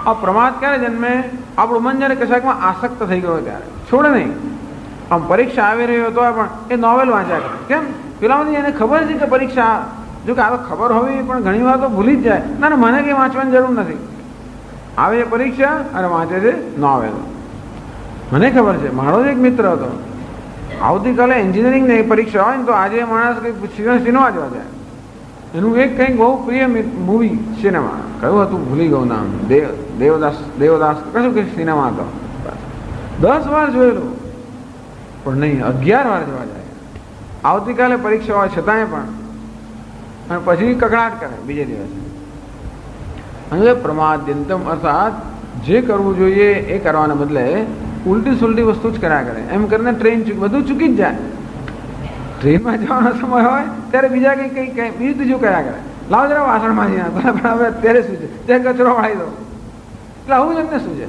આ પ્રમાદ ક્યારે જન્મે? આપણું મન જ્યારે કશાકમાં આસક્ત થઈ ગયો ત્યારે, છોડે નહીં. આમ પરીક્ષા આવી રહી હોય તો પણ એ નોવેલ વાંચ્યા કરે. કેમ? પેલામાંથી એને ખબર છે કે પરીક્ષા, જો કે આ તો ખબર હોવી પણ ઘણી વાર તો ભૂલી જ જાય. ના મને કંઈ વાંચવાની જરૂર નથી. આવે છે પરીક્ષા અને વાંચે છે નોવેલ. મને ખબર છે, મારો જ એક મિત્ર હતો, આવતીકાલે એન્જિનિયરિંગની પરીક્ષા હોય ને તો આજે માણસ કંઈક સિનેમા જોવા જાય. એનું એક કંઈક બહુ પ્રિય મૂવી સિનેમા, કયું હતું ભૂલી ગયું નામ, દેવદાસ કશું કંઈક સિનેમા હતો. 10 વાર જોયેલું પણ નહીં, 11 વાર જોવા જાય. આવતીકાલે પરીક્ષા હોય છતાંય પણ, અને પછી કકડાટ કરે બીજે દિવસે. અને પ્રમાદ્યંતમ અર્થાત જે કરવું જોઈએ એ કરવાને બદલે ઉલટી સુલટી વસ્તુ જ કર્યા કરે. એમ કરીને ટ્રેન બધું ચૂકી જ જાય. ટ્રેનમાં જવાનો સમય હોય ત્યારે બીજા કંઈ બીજું કર્યા કરે. લાવ જરા વાસણમાં પણ હવે અત્યારે શું છે, ત્યાં કચરો વાળી દો. એટલે આવું જ એમને શું છે?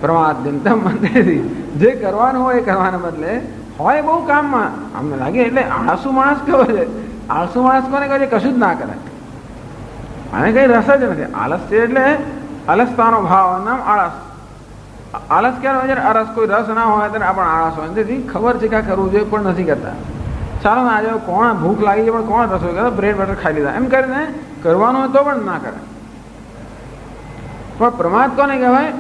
પ્રમાદ્યંતમ મંદિરથી જે કરવાનું હોય એ કરવાને બદલે હોય બહુ કામમાં અમને લાગે. એટલે આળસુ માણસ કેવો છે? આળસુ માણસ કોને કહે છે? કશું જ ના કરે, આને કઈ રસ જ નથી. આળસ છે એટલે અલસતાનો ભાવ, નામ આળસ. આળસ ક્યારે હોય? જ્યારે અરસ કોઈ રસ ના હોય ત્યારે આપણે આળસ હોય. તેથી ખબર છે કે આ કરવું જોઈએ પણ નથી કરતા. ચાલો ને આજે કોણ ભૂખ લાગી છે પણ કોણ રસોઈ કરે, બ્રેડ બટર ખાઈ લીધા, એમ કરીને કરવાનું હોય તો પણ ના કરે. પણ પ્રમાદ કોને કહેવાય?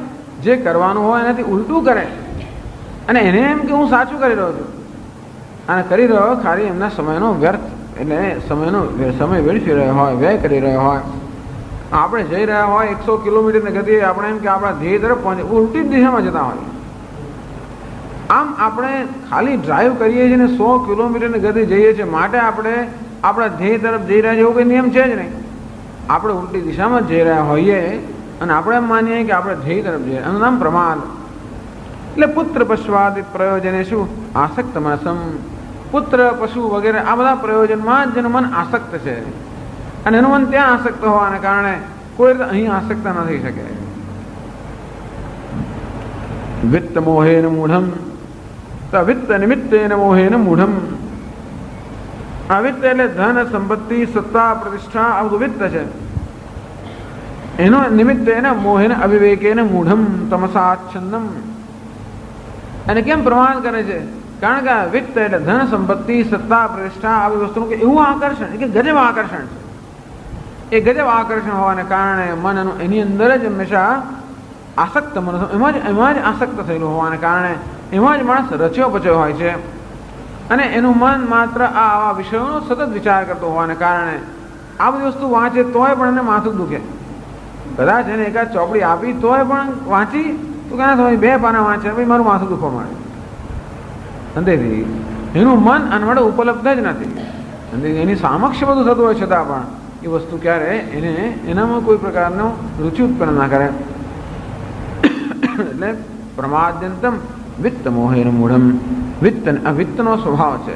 જે કરવાનું હોય એનાથી ઉલટું કરે અને એને એમ કે હું સાચું કરી રહ્યો છું, અને કરી રહ્યો ખાલી એમના સમયનો વ્યર્થ, એટલે સમય વેડફી રહ્યો હોય, વ્યય કરી રહ્યો હોય. આપણે જઈ રહ્યા હોય 100 કિલોમીટરની ગતિએ, આપણે એમ કે આપણા ધ્યેય તરફ પહોંચે, ઉલટી દિશામાં જતા હોય. આમ આપણે ખાલી ડ્રાઈવ કરીએ છીએ ને 100 કિલોમીટરની ગતિ જઈએ છીએ, માટે આપણે આપણા ધ્યેય તરફ જઈ રહ્યા છીએ એવું કંઈ નિયમ છે જ નહીં. આપણે ઉલટી દિશામાં જઈ રહ્યા હોઈએ અને આપણે એમ માનીએ કે આપણે ધ્યેય તરફ જઈએ, એનું નામ પ્રમાદ. એટલે પુત્ર પશ્વાદિ પ્રયોજને શું આસક્ત મનસમ. પુત્ર, પશુ વગેરે આ બધા પ્રયોજનમાં જ જેનું મન આસક્ત છે, અને એનું મન ત્યાં આસક્ત હોવાને કારણે કોઈ રીતે અહીં આસક્ત ન થઈ શકે. વિત્ત મોહેન મૂઢમ, વિત્ત નિમિત્તેન મોહેન મૂઢમ. આ વિત્ત એટલે ધન, સંપત્તિ, સત્તા, પ્રતિષ્ઠા, આ બધું વિત્ત છે. એનો નિમિત્ત એને મોહેન અવિવેકેન મૂઢમ તમસાચ્છન્નમ. અને કેમ પ્રમાદ કરે છે? કારણ કે વિત્ત એટલે ધન, સંપત્તિ, સત્તા, પ્રતિષ્ઠા, આવી વસ્તુનું એવું આકર્ષણ, કે ગજબ આકર્ષણ છે. એ ગજબ આકર્ષણ હોવાને કારણે મન એની અંદર જ હંમેશા આસક્ત મન, એમાં જ આસક્ત થયેલું હોવાને કારણે એમાં જ માણસ રચ્યો પચ્યો હોય છે, અને એનું મન માત્ર આવા વિષયોનો સતત વિચાર કરતો હોવાને કારણે આ બધી વસ્તુ વાંચે તોય પણ એને માથું દુખે. કદાચ એને એકાદ ચોપડી આપી તોય પણ વાંચી તો ક્યાં સમય 2 પાના વાંચે ભાઈ મારું માથું દુખવા માંડે. અંતેથી એનું મન આના માટે ઉપલબ્ધ જ નથી. એની સામક્ષ બધું થતું હોય છતાં પણ એ વસ્તુ ક્યારે એનામાં કોઈ પ્રકારનો રુચિ ઉત્પન્ન ના કરે. એટલે પ્રમાદ્યંતમ વિત્ત મોહેન મૂઢમ. વિત્તનો સ્વભાવ છે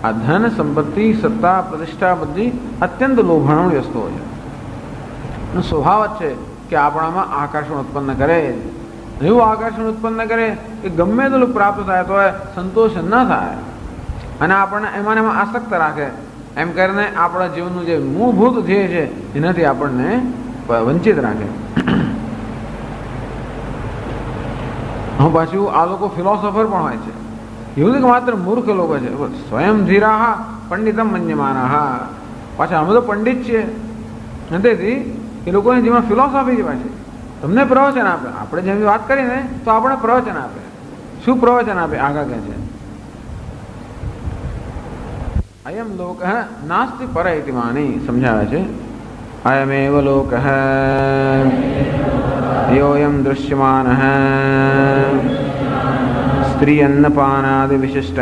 આ ધન, સંપત્તિ, સત્તા, પ્રતિષ્ઠા બધી અત્યંત લોભામણી વસ્તુઓ છે. એનો સ્વભાવ જ છે કે આપણામાં આકર્ષણ ઉત્પન્ન કરે. એવું આકર્ષણ ઉત્પન્ન કરે કે ગમે તેટલું પ્રાપ્ત થાય તો સંતોષ ન થાય, અને આપણને એમાં આસક્ત રાખે. એમ કરીને આપણા જીવનનું જે મૂળભૂત ધ્યેય છે એનાથી આપણને વંચિત રાખે. પાછું આ લોકો ફિલોસોફર પણ હોય છે, એવું કે માત્ર મૂર્ખ લોકો છે. સ્વયં ધીરા પંડિતમ મન્યમાના. પાછા અમે તો પંડિત છીએ, તેથી એ લોકોની જીવન ફિલોસોફી જેવા છે. તમને પ્રવચન આપે, આપણે જેમ વાત કરીને તો આપણે પ્રવચન આપે. શું પ્રવચન આપે? આગળ કહે છે અયમ લોક નાસ્તિ પર ઇતિ માની, સમજાવે છે. અયમેવ લોક યોયમ દૃશ્યમાન સ્ત્રી અન્નપાનાદિ વિશિષ્ટ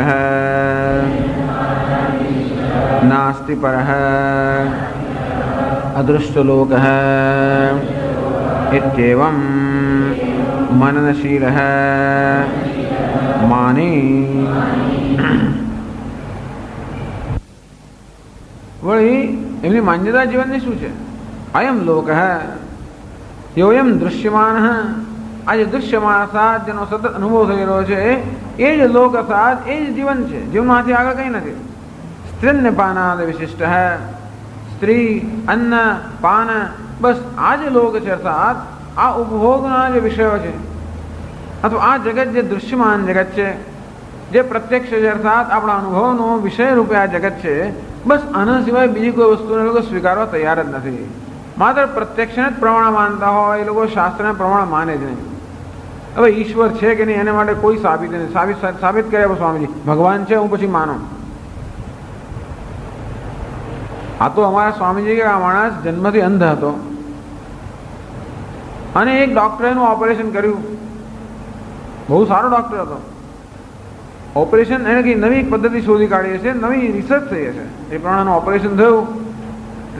નાસ્તિ પર અદૃષ્ટલોક इत्येवं मननशीलः मानी वही एमनी मान्यता जीवन શું છે? અયમ લોક યોયમ દૃશ્યમાન આ જે દૃશ્યમાન સાત જેનો સતત અનુભવ થઈ રહ્યો છે એ જ લોક સાત એ જ જીવન છે. જીવનમાંથી આગળ કંઈ નથી. સ્ત્રીને પાનાદ વિશિષ્ટ સ્ત્રી અન્ન પાન બસ આ જે લોક છે અર્થાત આ ઉપભોગના જે વિષયો છે અથવા આ જગત જે દૃશ્યમાન જગત છે જે પ્રત્યક્ષ છે અર્થાત આપણા અનુભવનો વિષય રૂપે આ જગત છે બસ આના સિવાય બીજી કોઈ વસ્તુને લોકો સ્વીકારવા તૈયાર જ નથી. માત્ર પ્રત્યક્ષને જ પ્રમાણ માનતા હોય એ લોકો શાસ્ત્રને પ્રમાણ માને જ નહીં. હવે ઈશ્વર છે કે નહીં એના માટે કોઈ સાબિત નથી. સાબિત કર્યા સ્વામીજી ભગવાન છે હું પછી માનું. આ તો અમારા સ્વામીજી કે આ માણસ જન્મથી અંધ હતો અને એક ડોક્ટરે એનું ઓપરેશન કર્યું. બહુ સારો ડોક્ટર હતો. ઓપરેશન એને કંઈ નવી પદ્ધતિ શોધી કાઢી હશે, નવી રિસર્ચ થઈ હશે, એ પ્રમાણેનું ઓપરેશન થયું.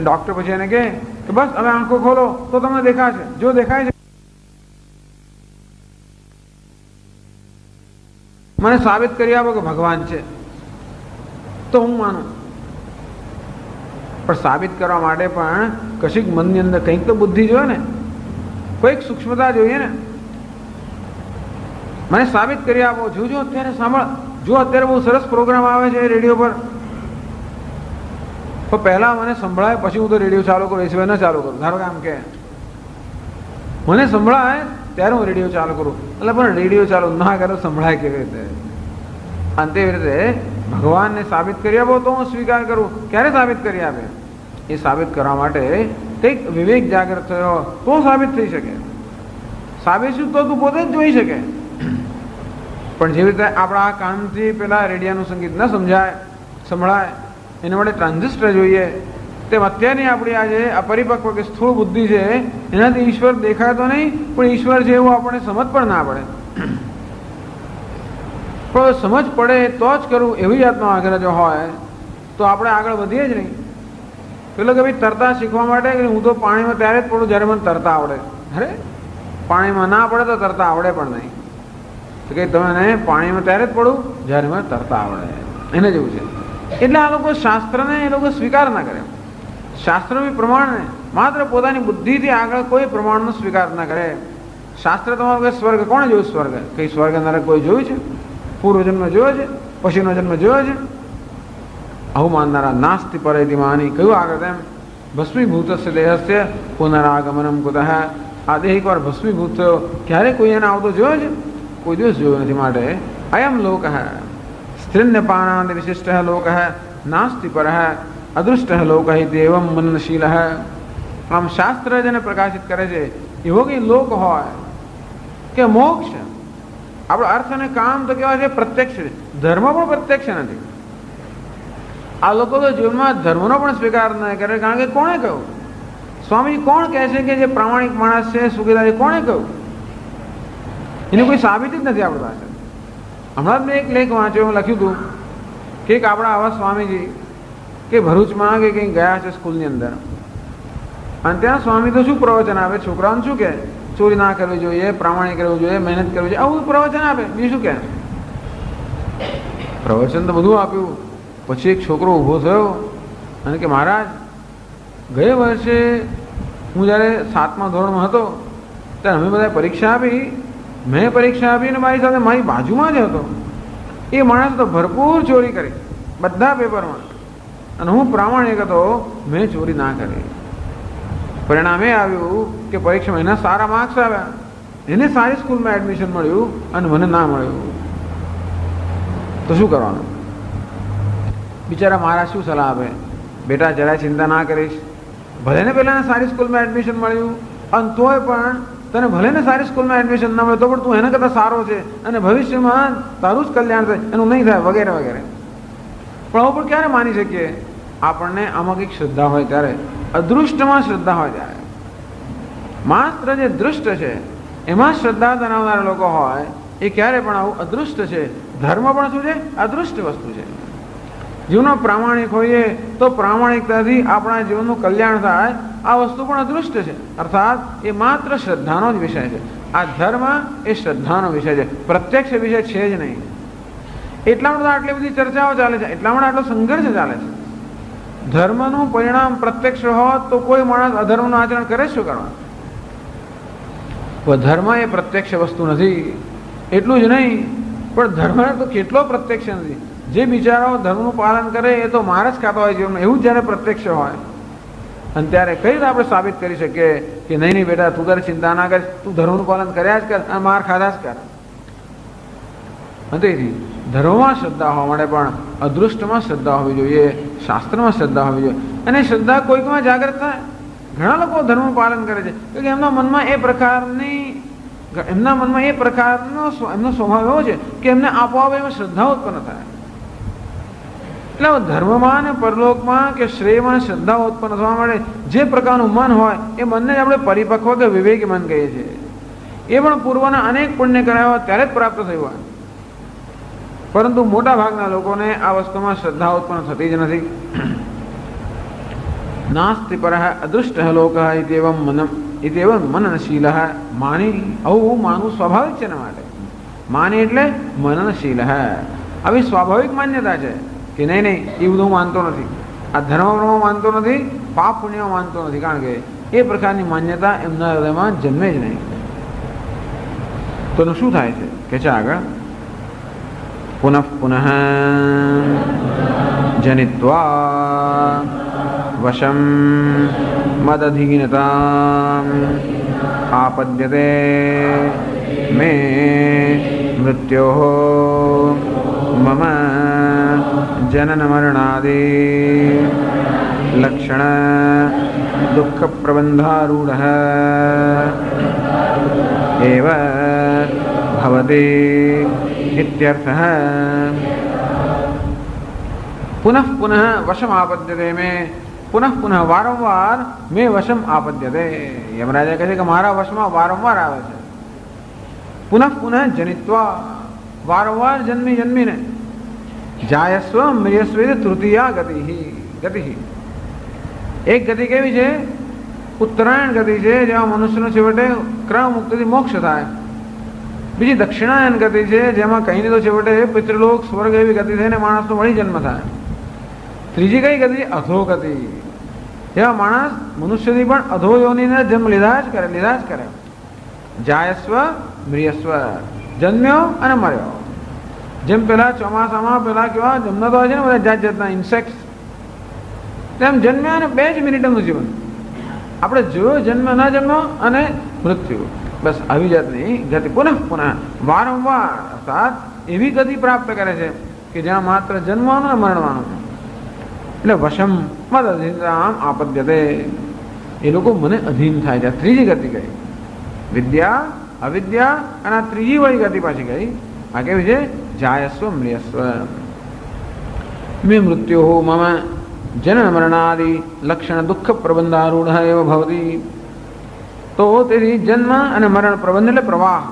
ડોક્ટર પછી એને કહે કે બસ હવે આંખો ખોલો તો તમને દેખાશે. જો દેખાય છે મને સાબિત કરી આપો કે ભગવાન છે તો હું માનું. પણ સાબિત કરવા માટે પણ કશીક મનની અંદર કંઈક તો બુદ્ધિ જોઈએ ને, કોઈક સૂક્ષ્મતા જોઈએ ને. મને સાબિત કરી આપો. જોજો અત્યારે સાંભળ, જો અત્યારે બહુ સરસ પ્રોગ્રામ આવે છે રેડિયો પર, તો પહેલા મને સંભળાય પછી હું તો રેડિયો ચાલુ કરું, એ સિવાય ન ચાલુ કરું. ધારો કે આમ કે મને સંભળાય ત્યારે હું રેડિયો ચાલુ કરું. એટલે પણ રેડિયો ચાલુ ના કરે સંભળાય કેવી રીતે? અને તેવી રીતે ભગવાનને સાબિત કરી આપો તો હું સ્વીકાર કરું. ક્યારે સાબિત કરી આપે? એ સાબિત કરવા માટે કંઈક વિવેક જાગૃત થયો તો સાબિત થઈ શકે. સાબિત શું તો તું પોતે જ જોઈ શકે. પણ જેવી રીતે આપણા કાનથી પેલા રેડિયાનું સંગીત ન સંભળાય એના માટે ટ્રાન્ઝિસ્ટર જોઈએ, તેમ અત્યારની આપણી આજે અપરિપક્વ કે સ્થૂળ બુદ્ધિ છે એનાથી ઈશ્વર દેખાય તો નહીં, પણ ઈશ્વર છે એવું આપણને સમજ પણ ના પડે. પણ સમજ પડે તો જ કરવું એવી જાતનો આગ્રહ જો હોય તો આપણે આગળ વધીએ જ નહીં. પેલો કે ભાઈ તરતા શીખવા માટે હું તો પાણીમાં ત્યારે જ પડું જ્યારે મને તરતા આવડે. અરે પાણીમાં ના પડે તો તરતા આવડે પણ નહીં. તો કે તમે પાણીમાં ત્યારે જ પડું જ્યારે મને તરતા આવડે. એને જેવું છે. એટલે આ લોકો શાસ્ત્રને એ લોકો સ્વીકાર ના કરે. શાસ્ત્ર બી પ્રમાણને માત્ર પોતાની બુદ્ધિથી આગળ કોઈ પ્રમાણનો સ્વીકાર ના કરે. શાસ્ત્ર તમારું કે સ્વર્ગ કોણે જોયું? સ્વર્ગ કઈ સ્વર્ગ નરક કોઈ જોયું છે? પૂર્વજન્મ જોયો છે? પછીનો જન્મ જોયો છે? આવું માનનારા નાસ્તિ પરેતિ માની કહ્યું આગળ તેમ ભસ્મીભૂતસ્ય દેહસ્ય પુનરાગમનમ કુતઃ. આ દેહ એકવાર ભસ્મીભૂત થયો ક્યારે કોઈ એને આવતો જોયો છે? કોઈ દિવસ જોયો નથી. માટે અયમ લોક સ્ત્રીન્યપાનાદ વિશિષ્ટ લોક નાસ્તિ પર અદૃષ્ટ લોક દેવમ મનનશીલ. આમ શાસ્ત્ર જેને પ્રકાશિત કરે છે એવો કંઈ લોક હોય કે મોક્ષ. આપણો અર્થ અને કામ તો કેવા છે? પ્રત્યક્ષ છે. ધર્મ પણ પ્રત્યક્ષ નથી. આ લોકો તો જીવનમાં ધર્મનો પણ સ્વીકાર ન કરે. કારણ કે કોણે કહ્યું? સ્વામીજી કોણ કહે છે કે જે પ્રામાણિક માણસ છે સુખીદારી? કોણે કહ્યું? એની કોઈ સાબિતી જ નથી આપણી પાસે. હમણાં જ મેં એક લેખ વાંચ્યો, લખ્યું હતું કે એક આપણા આવા સ્વામીજી કે ભરૂચમાં કે કંઈ ગયા છે સ્કૂલની અંદર, અને ત્યાં સ્વામી તો શું પ્રવચન આપે? છોકરાઓને શું કહે? ચોરી ના કરવી જોઈએ, પ્રામાણિક રહેવું જોઈએ, મહેનત કરવી જોઈએ, આવું પ્રવચન આપે. બીજું શું કહે? પ્રવચન તો બધું આપ્યું. પછી એક છોકરો ઊભો થયો અને કે મહારાજ, ગયા વર્ષે હું જ્યારે 7મા ધોરણમાં હતો ત્યારે અમે બધા પરીક્ષા આપી. મેં પરીક્ષા આપી અને મારી સાથે મારી બાજુમાં જ હતો એ માણસ તો ભરપૂર ચોરી કરી બધા પેપરમાં, અને હું પ્રામાણિક હતો, મેં ચોરી ના કરી. પરિણામ એ આવ્યું કે પરીક્ષામાં એના સારા માર્ક્સ આવ્યા, એને સારી સ્કૂલમાં એડમિશન મળ્યું અને મને ના મળ્યું. તો શું કરવાનું? બિચારા મારા શું સલાહ આપે? બેટા જરાય ચિંતા ના કરીશ, ભલે ને પેલાને સારી સ્કૂલમાં એડમિશન મળ્યું અને તોય પણ તને ભલે ને સારી સ્કૂલમાં એડમિશન ના મળે તો પણ તું એના કરતાં સારો છે અને ભવિષ્યમાં તારું જ કલ્યાણ થાય, એનું નહીં થાય, વગેરે વગેરે. પણ આવું પણ ક્યારે માની શકીએ? આપણને આમાં કંઈક શ્રદ્ધા હોય ત્યારે, અદૃષ્ટમાં શ્રદ્ધા હોય ત્યારે. માત્ર જે દૃષ્ટ છે એમાં શ્રદ્ધા ધરાવનારા લોકો હોય એ ક્યારે પણ આવું અદૃષ્ટ છે. ધર્મ પણ શું છે? અદૃષ્ટ વસ્તુ છે. જીવનમાં પ્રામાણિક હોઈએ તો પ્રામાણિકતાથી આપણા જીવનનું કલ્યાણ થાય, આ વસ્તુ પણ અદૃષ્ટ છે, અર્થાત એ માત્ર શ્રદ્ધાનો જ વિષય છે. આ ધર્મ એ શ્રદ્ધાનો વિષય છે, પ્રત્યક્ષ વિષય છે જ નહીં. એટલા માટે આટલી બધી ચર્ચાઓ ચાલે છે, એટલા માટે આટલો સંઘર્ષ ચાલે છે. ધર્મનું પરિણામ પ્રત્યક્ષ હોત તો કોઈ માણસ અધર્મનું આચરણ કરે શું કરવા? ધર્મ એ પ્રત્યક્ષ વસ્તુ નથી. એટલું જ નહીં, પણ ધર્મ તો કેટલો પ્રત્યક્ષ નથી. જે બિચારાઓ ધર્મનું પાલન કરે એ તો માર જ ખાતા હોય જીવનમાં, એવું જ્યારે પ્રત્યક્ષ હોય. અને ત્યારે કઈ રીતે આપણે સાબિત કરી શકીએ કે નહીં નહીં બેટા તું તારી ચિંતા ના કર, તું ધર્મનું પાલન કર્યા જ કર અને માર ખાધા જ કર. તેથી ધર્મમાં શ્રદ્ધા હોવા માટે પણ અદૃષ્ટમાં શ્રદ્ધા હોવી જોઈએ, શાસ્ત્રમાં શ્રદ્ધા હોવી જોઈએ. અને શ્રદ્ધા કોઈકમાં જાગૃત થાય. ઘણા લોકો ધર્મનું પાલન કરે છે કે એમના મનમાં એ પ્રકારનો એમનો સ્વભાવ એવો છે કે એમને આપોઆપ એમાં શ્રદ્ધા ઉત્પન્ન થાય. એટલે ધર્મમાં અને પરલોકમાં કે શ્રેયમાં શ્રદ્ધા ઉત્પન્ન થવા માટે જે પ્રકારનું મન હોય એ મનને જ આપણે પરિપક્વ કે વિવેકી મન કહીએ છીએ. એ પણ પૂર્વના અનેક પુણ્ય કરાવ્યા ત્યારે જ પ્રાપ્ત થયું હોય. પરંતુ મોટા ભાગના લોકોને આ વસ્તુમાં શ્રદ્ધા ઉત્પન્ન થતી જ નથી. નાસ્તિ પરઃ અદૃષ્ટઃ લોકઃ ઇત્યેવં મનનશીલઃ. માની આવું માનવું સ્વાભાવિક છે. એના માટે માની એટલે મનનશીલ. આવી સ્વાભાવિક માન્યતા છે કે નહીં નહીં એ બધું માનતો નથી, આ ધર્મ માનતો નથી, પાપ પુણ્ય માનતો નથી, કારણ કે એ પ્રકારની માન્યતા એમના હૃદયમાં જન્મે જ નહીં. તો એનું શું થાય છે કે છે આગળ, પુનઃ પુનઃ જનિત્વા વશમ મદધીનતામ આપદ્યતે મે મૃત્યોઃ મમ જનન મરણાદિ લક્ષણ દુઃખ પ્રબંધારૂઢઃ એવ ભવતિ ઇત્યર્થઃ. પુનઃ પુનઃ વશમ આપદ્યતે મે, પુનઃ પુનઃ વારંવાર મેં વશમ આપદ્યતે. યમરાજા કહે છે કે મારા વશમાં વારંવાર આવે છે. પુનઃ પુનઃ જનિત્વા, વારંવાર જન્મી જન્મીને. જાયસ્વ મ્રિયસ્વ તૃતીયા ગતિ. એક ગતિ કેવી છે? ઉત્તરાયણ ગતિ છે, જેમાં મનુષ્યનો છેવટે ક્રમ મુક્તિથી મોક્ષ થાય. બીજી દક્ષિણાયન ગતિ છે, જેમાં કહીને તો છેવટે પિતૃલોક સ્વર્ગ એવી ગતિ થઈને માણસનો વળી જન્મ થાય. ત્રીજી કઈ ગતિ? અધોગતિ, જેમાં માણસ મનુષ્યથી પણ અધોયોનીને જન્મ લીધા જ કરે. જાયસ્વ મ્રિયસ્વ, જન્મ્યો અને મર્યો. જેમ પેલા ચોમાસામાં પેલા કેવા જન્મતા હોય છે ને બધા જાત જાતના ઇન્સેક્ટ, તેમ જન્મ્યા અને 2 જ મિનિટનું જીવન. આપણે જોયો જન્મ ના જન્મ અને મૃત્યુ, બસ આવી જાતની ગતિ. પુનઃ પુનઃ વારંવાર, અર્થાત એવી ગતિ પ્રાપ્ત કરે છે કે જ્યાં માત્ર જન્મવાનું અને મરણવાનું. એટલે વશમ મદ અધીનતામ આપદ્યતે, એ લોકો મને અધીન થાય છે. ત્રીજી ગતિ ગઈ વિદ્યા અવિદ્યા, અને આ ત્રીજી વાળી ગતિ પાછી ગઈ. આ કેવી છે? જાયસ્વ મ્રિયસ્વ મે મૃત્યો મમ જનન મરણાદિ લક્ષણ દુઃખ પ્રબંધારૂઢ એવ ભવતી. તો તેથી જન્મ અને મરણ પ્રબંધ એટલે પ્રવાહ.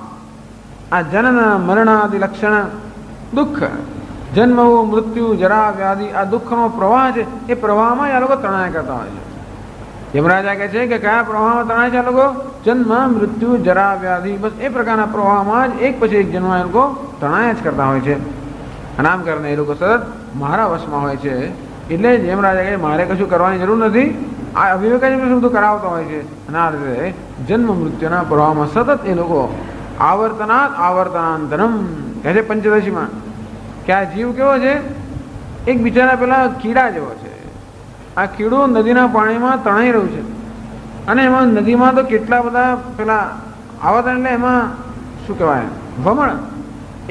આ જનન મરણાદિ લક્ષણ દુઃખ, જન્મ મૃત્યુ જરા વ્યાધિ, આ દુઃખનો પ્રવાહ છે. એ પ્રવાહમાં આ લોકો તણાય કરતા હોય છે. યમરાજા કહે છે કે કયા પ્રવાહમાં તણાય છે આ લોકો? જન્મ મૃત્યુ જરા વ્યાધિ, બસ એ પ્રકારના પ્રવાહમાં જ એક પછી એક જન્મ એ લોકો તણાય જ કરતા હોય છે. આમ કરીને એ લોકો સતત મારા વશમાં હોય છે. એટલે જ યમરાજા કહે મારે કશું કરવાની જરૂર નથી, આ અવિવેક જ બધું કરાવતો હોય છે. અને આ રીતે જન્મ મૃત્યુના પ્રવાહમાં સતત એ લોકો આવર્તનાંતરમ કહે છે પંચદશીમાં કે આ જીવ કેવો છે? એક બિચારા પેલા કીડા જેવો છે. આ કીડું નદીના પાણીમાં તણાઈ રહ્યું છે, અને એમાં નદીમાં તો કેટલા બધા પેલા આવર્તન, એટલે એમાં શું કહેવાય વમળ.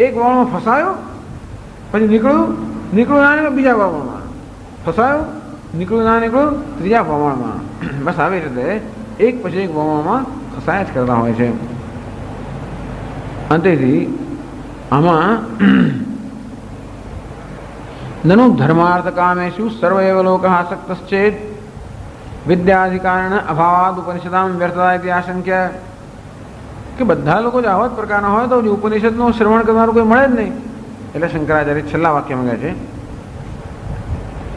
એક વમળમાં ફસાયો, પછી નીકળ્યું ના નીકળ્યું બીજા વમળમાં ફસાયો, નીકળ્યું ના નીકળ્યું ત્રીજા વમળમાં. બસ આવી રીતે એક પછી એક વમળમાં ફસાયા જ કરતા હોય છે. અંતેથી આમાં નનુ ધર્માર્થ કામેષુ સર્વ એવ લોકઃ આસક્તશ્ચેત વિદ્યાધિકારણ અભાવાદ ઉપનિષદામ વ્યર્થતા ઇતિ આશંક્ય. કે બધા લોકો જો આવા જ પ્રકારના હોય તો ઉપનિષદનું શ્રવણ કરનારું કોઈ મળે જ નહીં. એટલે શંકરાચાર્ય છેલ્લા વાક્યમાં કહે છે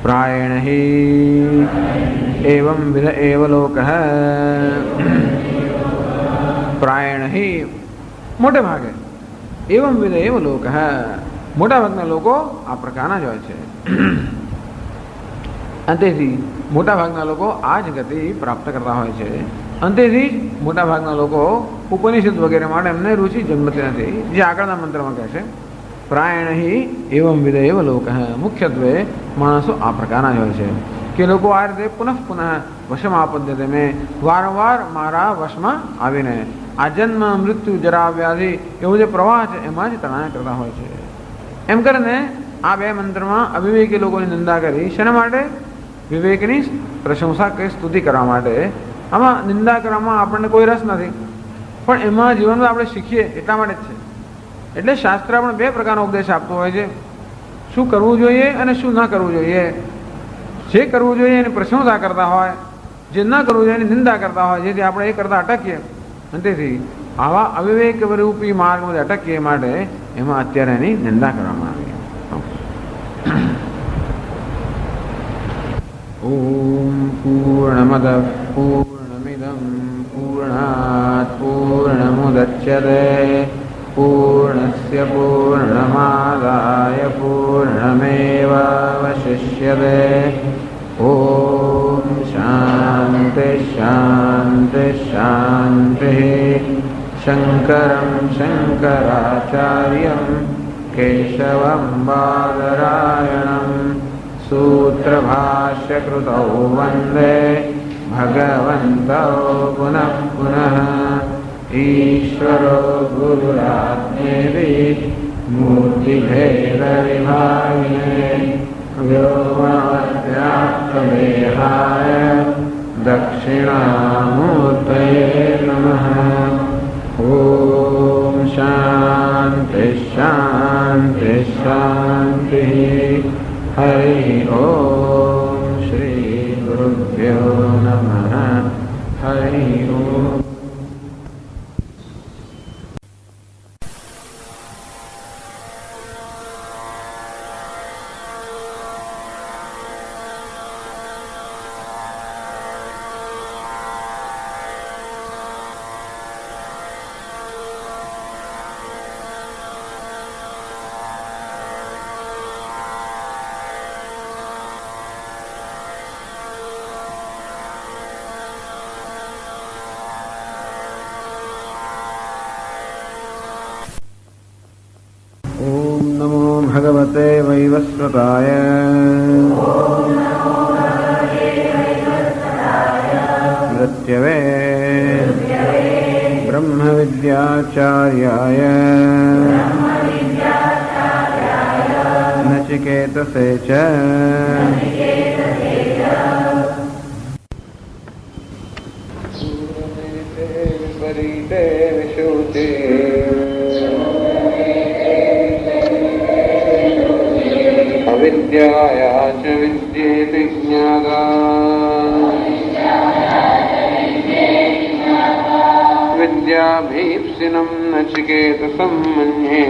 प्रायण ही एवं विध एव लोकः प्रायण ही मोटे भागे एवं विध एव लोकः मोटा भागना लोको आ प्रकारना ज होय छे अंतेथी मोटा भागना लोको आ ज गति प्राप्त करता होय छे अंतेथी मोटा भागना लोको उपनिषद वगैरह माटे एમને रुचि जन्मती નથી જે આગળના મંત્રમાં કહે છે प्रायण ही एवं विध एव लोकः मुख्यत्वे माणसो आ प्रकारना ज होय छे કે લોકો આ રીતે પુનઃ પુનઃ વશમાપદ્યતે મેં વારંવાર મારા વશમાં આવીને આ જન્મ મૃત્યુ જરા વ્યાધિ એવો જે પ્રવાહ છે એમાં જ તણાયા કરતા હોય છે એમ કરીને આ બે મંત્રમાં અવિવેકી લોકોની નિંદા કરી શેના માટે વિવેકની પ્રશંસા કે સ્તુતિ કરવા માટે આમાં નિંદા કરવામાં આપણને કોઈ રસ નથી પણ એમાં જીવનમાં આપણે શીખીએ એટલા માટે જ છે એટલે શાસ્ત્ર આપણે બે પ્રકારનો ઉપદેશ આપતો હોય છે શું કરવું જોઈએ અને શું ન કરવું જોઈએ જે કરવું જોઈએ એની પ્રશંસા કરતા હોય જે ન કરવું જોઈએ એની નિંદા કરતા હોય જેથી આપણે એ કરતા અટકીએ અને તેથી આવા અવિવેક રૂપી માર્ગમાં અટકીએ માટે એમાં અત્યારે એની નિંદા કરવામાં આવી ઓમ પૂર્ણમદ પૂર્ણમિદં પૂર્ણાત પૂર્ણમુદચ્યતે પૂર્ણસ્ય પૂર્ણમાદાય પૂર્ણમેવાવશિષ્યતે ઓમ શાંતિ શાંતિ શાંતિ શંકરં શંકરાચાર્યં केशवं बादरायणं सूत्रभाष्यकृतौ वन्दे भगवन्तौ पुनः पुनः ईश्वरो गुरुरात्मेति मूर्तिभेदविभागिने व्योमवद्व्याप्तदेहाय दक्षिणामूर्तये नमः ओम शांति शांति शांति हरि ओम श्री गुरुभ्यो नमः हरि ओम भगवते वैवस्वताय मृत्यवे ब्रह्मविद्याचार्याय नचिकेतसे च विपरीते विशुचे अविद्याया च विद्येति ज्ञाता विद्याभीप्सिनं नचिकेतसं मन्ये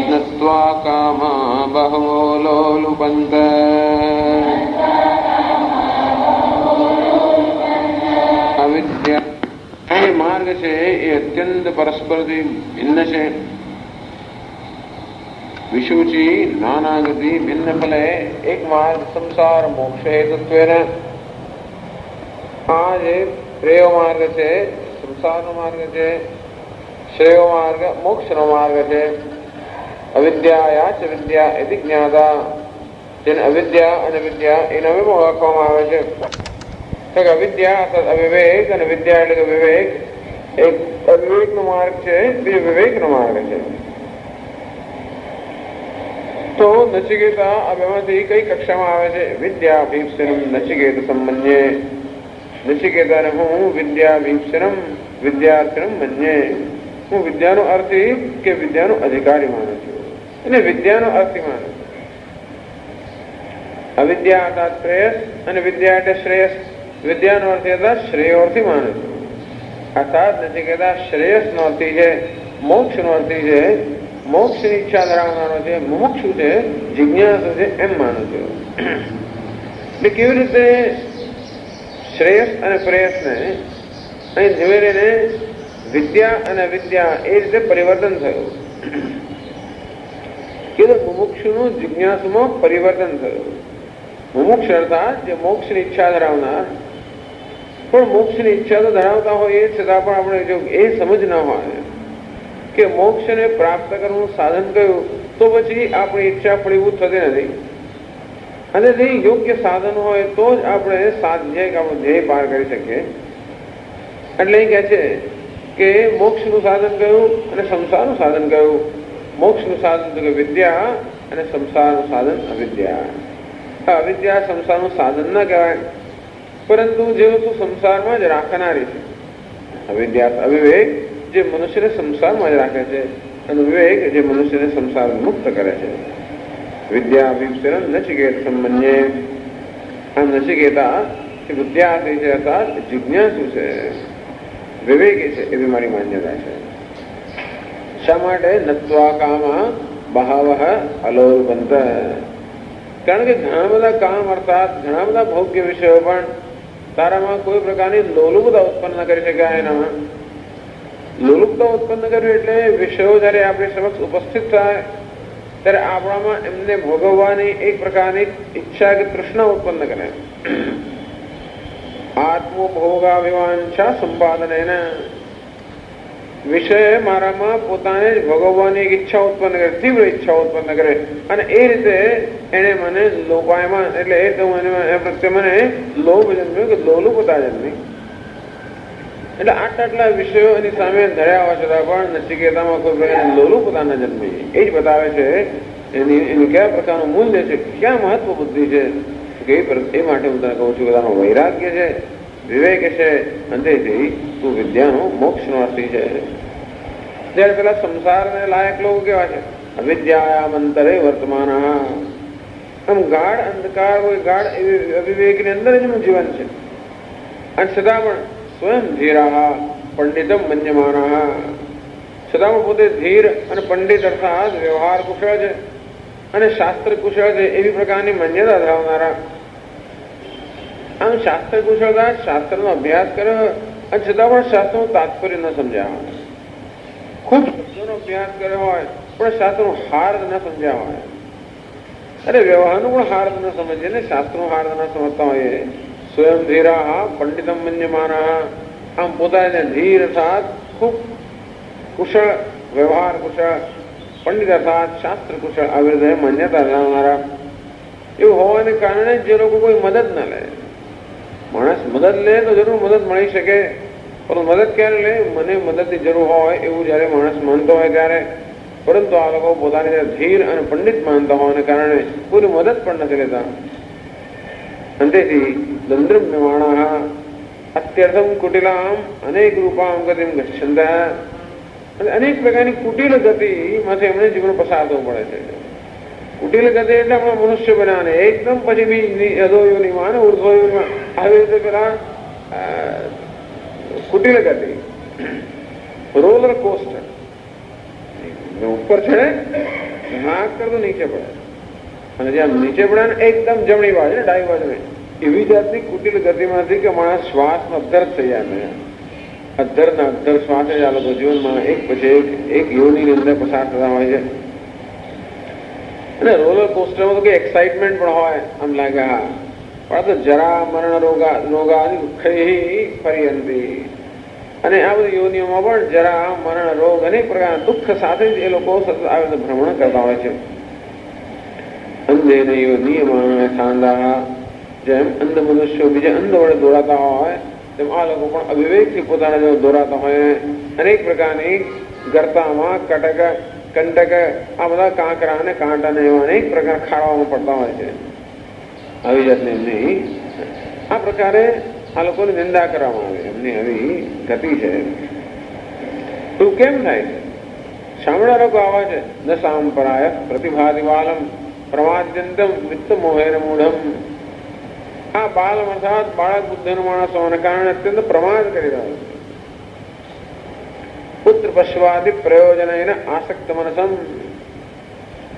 नत्वा कामा बहवो लोलुपन्त अविद्या मार्ग છે એ અત્યંત પરસ્પરથી ભિન્ન છે વિશુચિ નાનાગતિ ભિન્ન ફલે એક માર્ગ સંસાર મોક્ષ હેતુત્વેન આ જે શ્રેયો માર્ગ છે સંસારનો માર્ગ છે શ્રેયો માર્ગ મોક્ષનો માર્ગ છે અવિદ્યાયા ચ વિદ્યા ઇતિ જ્ઞાતા જેને અવિદ્યા અને વિદ્યા એના વિમો ઓળખવામાં આવે છે અવિદ્યા અર્થાત અવિવેક અને વિદ્યા એટલે કે વિવેક એક અવિવેક નો માર્ગ છે બીજો વિવેક નો માર્ગ છે તો નચિકેતા આ બેમાંથી કઈ કક્ષામાં આવે છે વિદ્યાભીપ્સનમ નચિકેત સંમન્યે નચિકેતાને હું વિદ્યાભીપ્સનમ વિદ્યાર્થિનમ મન્યે હું વિદ્યાનો અર્થી કે વિદ્યાનો અધિકારી માનું છું અને વિદ્યાનો અર્થી માનું છું અવિદ્યા અર્થાત શ્રેયસ અને વિદ્યા એટલે શ્રેયસ વિદ્યાનો અર્થ અર્થાત શ્રેયોર્થી માનું છું અર્થાત નચિકેતા શ્રેયસનો અર્થી છે મોક્ષનો અર્થી છે મોક્ષની ઈચ્છા ધરાવનારો છે, મુમુક્ષુ છે, જિજ્ઞાસુ છે, એમ માનો છો. એટલે કેવી રીતે શ્રેયસ અને પ્રેયસને અહીં ધીમે વિદ્યા અને વિદ્યા એ રીતે પરિવર્તન થયું. કીધું મુમુક્ષુનું જિજ્ઞાસુમાં પરિવર્તન થયું. મુમુક્ષ અર્થાત જે મોક્ષની ઈચ્છા ધરાવનાર, પણ મોક્ષની ઈચ્છા તો ધરાવતા હોય એ છતાં પણ આપણે જો એ સમજ ના હોય કે મોક્ષને પ્રાપ્ત કરવાનું સાધન કયું, તો પછી આપણી ઈચ્છા ફળીભૂત થતી નથી. અને જે યોગ્ય સાધન હોય તો જ આપણે સાધ્ય કે આપણું ધ્યેય પાર કરી શકીએ. એટલે એ કહે છે કે મોક્ષનું સાધન કયું અને સંસારનું સાધન કયું. મોક્ષનું સાધન તો કે વિદ્યા અને સંસારનું સાધન અવિદ્યા. અવિદ્યા સંસારનું સાધન ના કહેવાય, પરંતુ જે વસ્તુ સંસારમાં જ રાખનારી છે. અવિદ્યા અવિવેક જે મનુષ્યને સંસારમાં જ રાખે છે, અને વિવેક જે મનુષ્યને સંસાર મુક્ત કરે છે. વિદ્યા વિસ્તરણ નચિકેત સંબંધે. આ નચિકેતા એ વિદ્યાર્થી છે અર્થાત જિજ્ઞાસુ છે, વિવેકી છે, એવી મારી માન્યતા છે. શા માટે? નત્વા કામા બહાવઃ અલોલબંત. કારણ કે ઘણા બધા કામ અર્થાત ઘણા બધા ભોગ્ય વિષયો પણ તારામાં કોઈ પ્રકારની લોલુપતા ઉત્પન્ન કરી શકાય. એનામાં લોલુપતા ઉત્પન્ન કરવી એટલે વિષયો જયારે આપણી સમક્ષ ઉપસ્થિત થાય ત્યારે આપણામાં એમને ભોગવવાની એક પ્રકારની ઈચ્છા કે તૃષ્ણા ઉત્પન્ન કરે. આત્મભોગાભિવાંછા સંપાદન વિષય મારામાં પોતાને જ ભોગવવાની એક ઈચ્છા ઉત્પન્ન કરે, તીવ્ર ઈચ્છા ઉત્પન્ન કરે, અને એ રીતે એને મને લોપાયમાન એટલે એ તો એ પ્રત્યે મને લોભ જન્મ્યો કે લોલુપતા જન્મી. એટલે આટલા વિષયો એની સામે ધર્યા હોવા છતાં પણ નચિકેતામાં કોઈ પ્રકારની લોલુપતા ન જન્મી. એ જ બતાવે છે એનું કયા પ્રકારનું મૂલ્ય છે, ક્યાં મહત્વ બુદ્ધિ છે. એ માટે હું તને કહું છું કે તારો વૈરાગ્ય છે, વિવેક છે, અંતેથી તું વિદ્યાનો મોક્ષનો અર્થી છે. જયારે પેલા સંસારને લાયક લોકો કેવા છે? અવિદ્યાયામ અંતરે વર્તમાન. આમ ગાઢ અંધકાર હોય, ગાઢ એવી અવિવેકની અંદર જ એનું જીવન છે. અને છતાં પણ સ્વયં ધીરા પંડિતમ મન્યમાના. છતાં પણ પોતે ધીર અને પંડિત અર્થાત વ્યવહાર કુશળ છે અને શાસ્ત્ર કુશળ છે એવી પ્રકારની માન્યતા ધરાવનારા. આમ શાસ્ત્ર કુશળતા, શાસ્ત્રનો અભ્યાસ કર્યો અને છતાં પણ શાસ્ત્રનું તાત્પર્ય ન સમજ્યા હોય. ખૂબ શબ્દોનો અભ્યાસ કર્યો હોય પણ શાસ્ત્રનું હાર્દ ન સમજ્યા હોય. અરે વ્યવહારનું પણ હાર્દ ન સમજીએ ને શાસ્ત્રનું હાર્દ ન સમજતા હોઈએ. સ્વયં ધીરા પંડિતમ મન્યમાના. આમ પોતાને ધીર અર્થાત ખૂબ કુશળ, વ્યવહાર કુશળ, પંડિત અર્થાત શાસ્ત્ર કુશળ આવી રીતે માન્યતા ધરાવનારા. એવું હોવાને કારણે જે લોકો કોઈ મદદ ન લે. માણસ મદદ લે તો જરૂર મદદ મળી શકે, પરંતુ મદદ ક્યારે લે? મને મદદની જરૂર હોય એવું જયારે માણસ માનતો હોય ત્યારે. પરંતુ આ લોકો પોતાની ધીર અને પંડિત માનતા હોવાને કારણે કોઈની મદદ પણ નથી લેતા. અંતેથી દંદ્રમ્યમાણા અત્યર્થમ કુટિલામ અનેક રૂપામ ગતિમ ગચ્છન્ત. અનેક પ્રકારની કુટિલ ગતિમાંથી એમને જીવન પસાર થવું પડે છે. કુટિલ ગતિ એટલે આપણા મનુષ્ય બનાવે એકદમ, પછી બી અધોયોનીમાં અને ઉર્ધ્વયોનીમાં આવી રીતે પેલા કુટિલ ગતિ, રોલર કોસ્ટર. ઉપર ચડે હાક કરતો નીચે પડે, અને જ્યાં નીચે પડે ને એકદમ જમણી બાજુ ને ડાબી બાજુ એવી જાતની કુટિલ ગતિમાંથી કે માણસ શ્વાસનો અદ્ધર થઈ જાય. અદ્ધરના અદ્ધર શ્વાસે જ આ લોકો જીવનમાં એક પછી એક યોનિની અંદર પસાર થતા હોય છે. અને રોલર કોસ્ટરમાં તો કઈ એક્સાઇટમેન્ટ પણ હોય, આમ લાગે હા, પણ તો જરા મરણ રોગાની દુઃખી પર્યંતી. અને આ બધી યોનિઓમાં પણ જરા મરણ રોગ અનેક પ્રકારના દુઃખ સાથે જ એ લોકો સતત આવી ભ્રમણ કરતા હોય છે. અંધે નિયમા સાંદા. જેમ અંધ મનુષ્યો બીજા અંધ વડે દોડાતા હોય તેમ આ લોકો પણ અવિવેકથી પોતાના જો દોરાતા હોય. અનેક પ્રકારની ગરતામાં કટક, કંટક, આ બધા કાંકરા અને કાંટા ને એવા અનેક પ્રકાર ખાડવામાં પડતા હોય છે. આવી જાતની એમની આ પ્રકારે આ લોકોની નિંદા કરવામાં આવે. એમની આવી ગતિ છે. એવું કેમ થાય છે? શામળા લોકો આવા છે. દશાંપરાય પ્રતિભાતિ બાલમ પ્રમાદ્યંતમ વિત્ત મોહેર મૂઢમ. આ બાલ અર્થાત બાળક બુદ્ધિનો માણસ હોવાને કારણે અત્યંત પ્રમાદ કરી રહ્યો છે. પુત્ર પશ્વાદિ પ્રયોજન આસક્ત મનસમ.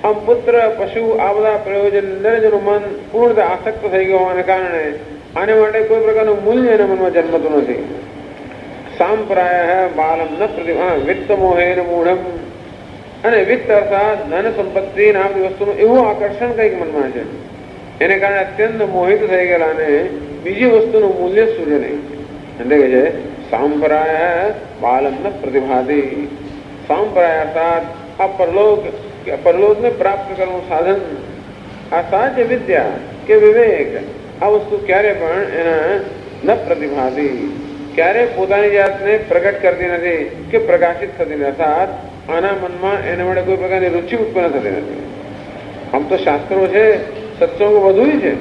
આમ પુત્ર પશુ આ બધા પ્રયોજન અંદર જેનું મન પૂર્ણ આસક્ત થઈ ગયો હોવાને કારણે આને માટે કોઈ પ્રકારનું મૂલ્ય એના મનમાં જન્મતું નથી. સાંપ્રાય બાલમ ન પ્રતિમા વિત્ત મોહેન મૂઢમ, અને વિત્ત અર્થાત ધન સંપત્તિ આ બધી વસ્તુનું એવું આકર્ષણ કંઈક મનમાં છે, એને કારણે અત્યંત મોહિત થઈ ગયેલા અને બીજી વસ્તુનું મૂલ્ય સૂર્ય નહીં. એટલે કે છે સાંપ્રાય બાલમ ન પ્રતિભાતી. સાંપ્રાય અર્થાત આ પરલોકને પ્રાપ્ત કરવાનું સાધન, આ સાચી વિદ્યા કે વિવેક, આ વસ્તુ ક્યારે પણ એના ન પ્રતિભાતી, ક્યારે પોતાની જાતને પ્રગટ કરતી નથી કે પ્રકાશિત થતી નથી. અર્થાત આના મનમાં એના માટે કોઈ પ્રકારની રુચિ ઉત્પન્ન થતી નથી. આમ તો શાસ્ત્રો છે, સત્સંગો બધું છે,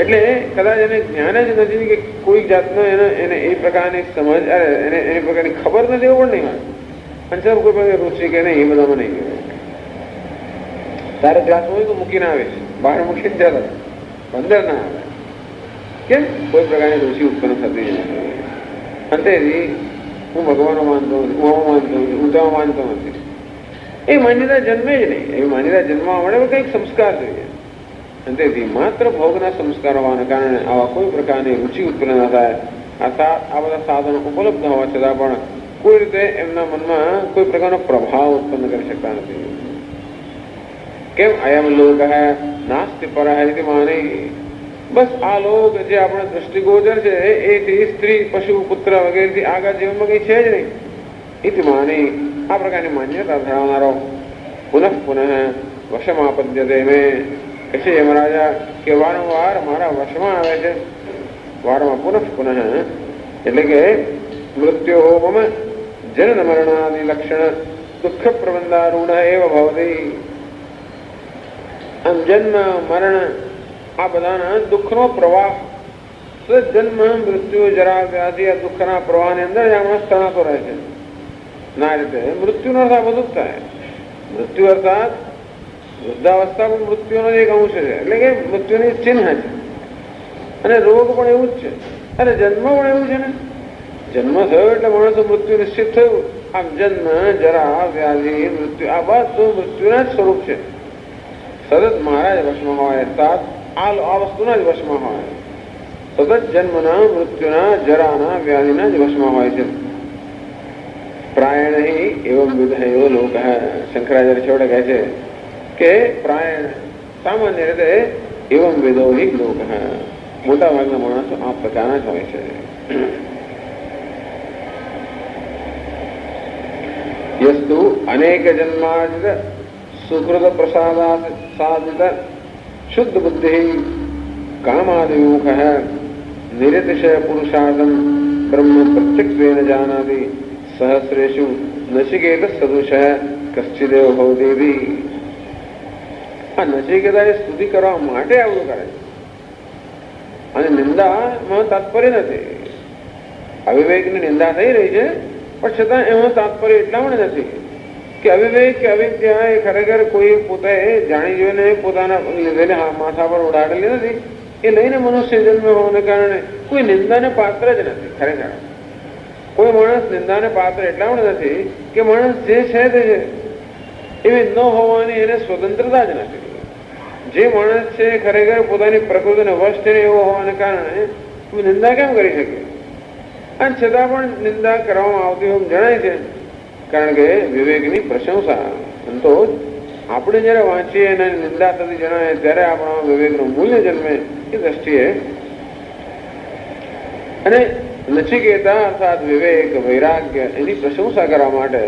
એટલે કદાચ એને જ્ઞાન જ નથી કે કોઈ જાતનો એને એ પ્રકારની સમજ એને એ પ્રકારની ખબર નથી એવું પણ નહીં હોય. અને સાહેબ કોઈ પ્રકારની રુચિ કે નહીં, એ બધામાં નહીં કહેવાય. તારે ક્લાસ હોય તો મૂકીને આવે છે, બહાર મૂકીને જતા અંદર ના આવે. કેમ? કોઈ પ્રકારની રુચિ ઉત્પન્ન થતી નથી. અંતેથી હું ભગવાન માનતો નથી, હું માનતો નથી, હું તો માનતો નથી, એ માન્યતા જન્મે જ નહીં. એવી માન્યતા જન્મવા માટે કંઈક સંસ્કાર જોઈએ. અંતેથી માત્ર ભોગના સંસ્કાર હોવાના કારણે આવા કોઈ પ્રકારની રુચિ ઉત્પન્ન ન થાય. આ બધા સાધનો ઉપલબ્ધ હોવા છતાં પણ કોઈ રીતે એમના મનમાં કોઈ પ્રકારનો પ્રભાવ ઉત્પન્ન કરી શકતા નથી. કેમ? અયમ લોક નાસ્તિ પરહિત માની. બસ આ લોક જે આપણા દ્રષ્ટિગોચર છે એથી સ્ત્રી પશુ પુત્ર વગેરેથી આગળ જીવનમાં કઈ છે જ નહીં. ઇતિ માની, આ પ્રકારની માન્યતા ધરાવનારો પુનઃ પુનઃ વશમાપદ્યતે મેં, કે છે યમરાજા કે વારંવાર મારા વશમાં આવે છે. વારંવાર પુનઃ પુનઃ એટલે કે મૃત્યો મમ જનન મરણાદિ લક્ષણ દુઃખ પ્રબંધારૂઢ એવ ભવતી. આમ જન્મ મરણ આ બધાના દુઃખનો પ્રવાહ, જન્મ મૃત્યુ જરા વ્યાધિ આ દુઃખના પ્રવાહની અંદર જ આપણે તણાતો રહે છે. ના રીતે મૃત્યુનો અર્થ આ બધું જ થાય. મૃત્યુ અર્થાત વૃદ્ધાવસ્થા પણ મૃત્યુનો એક અંશ છે, એટલે કે મૃત્યુની ચિહ્ન છે. અને રોગ પણ એવું જ છે, અને જન્મ પણ એવું છે ને. જન્મ થયો એટલે માણસો મૃત્યુ નિશ્ચિત થયું. આમ જન્મ જરા વ્યાધિ મૃત્યુ આ બધું મૃત્યુના જ સ્વરૂપ છે. સતત મારા જ વશમાં હોય, અર્થાત આ વસ્તુના જ વશમાં હોય. સતત જન્મના મૃત્યુના જરાના વ્યાધિના જ વશમાં હોય છે. પ્રાયણ એવમ વિધ એવો લોક. શંકરાચાર્ય છેવટે કહે છે કે પ્રાયણ સામાન્ય રીતે એવમ વિધો હિ લોક, મોટા ભાગના માણસો આ પ્રકારના જ હોય છે. યસ્તુ અનેક જન્માર્જિત સુકૃત પ્રસાદાત સાધિત શુદ્ધ બુદ્ધિ કામાદિમુખ નિરતિશય પુરુષાર્થમ બ્રહ્મ પ્રત્યક્ષેન જાનાતિ સહસ્રેષુ નચિકેત સદૃશ કશ્ચિદેવ ભવદેવી. આ નચિકેતાએ સ્તુતિ કરવા માટે આવું કરે છે. અને નિંદામાં તાત્પર્ય નથી. અવિવેકની નિંદા થઈ રહી છે, પણ છતાં એમાં તાત્પર્ય એટલા પણ નથી કે અવિવેક કે અવિદ્યા એ ખરેખર કોઈ પોતે જાણી જોઈને પોતાના લીધેને માથા પર ઉડાડેલી નથી. એ લઈને મનુષ્ય જન્મ હોવાને કારણે કોઈ નિંદાને પાત્ર જ નથી. ખરેખર કોઈ માણસ નિંદાને પાત્ર એટલા પણ નથી કે માણસ જે છે તે છે એવી ન હોવાની એને સ્વતંત્રતા જ નથી. જે માણસ છે ખરેખર પોતાની પ્રકૃતિને વશ થઈને એવો હોવાને કારણે નિંદા કેમ કરી શકે? અને છતાં પણ નિંદા કરવામાં આવતી એવું જણાય છે, કારણ કે વિવેકની પ્રશંસા. તો આપણે જયારે વાંચીએ અને નિંદા થતી જણાય ત્યારે આપણા વિવેકનું મૂલ્ય જન્મે એ દ્રષ્ટિએ. અને નચિકેતા અર્થાત વિવેક વૈરાગ્ય એની પ્રશંસા કરવા માટે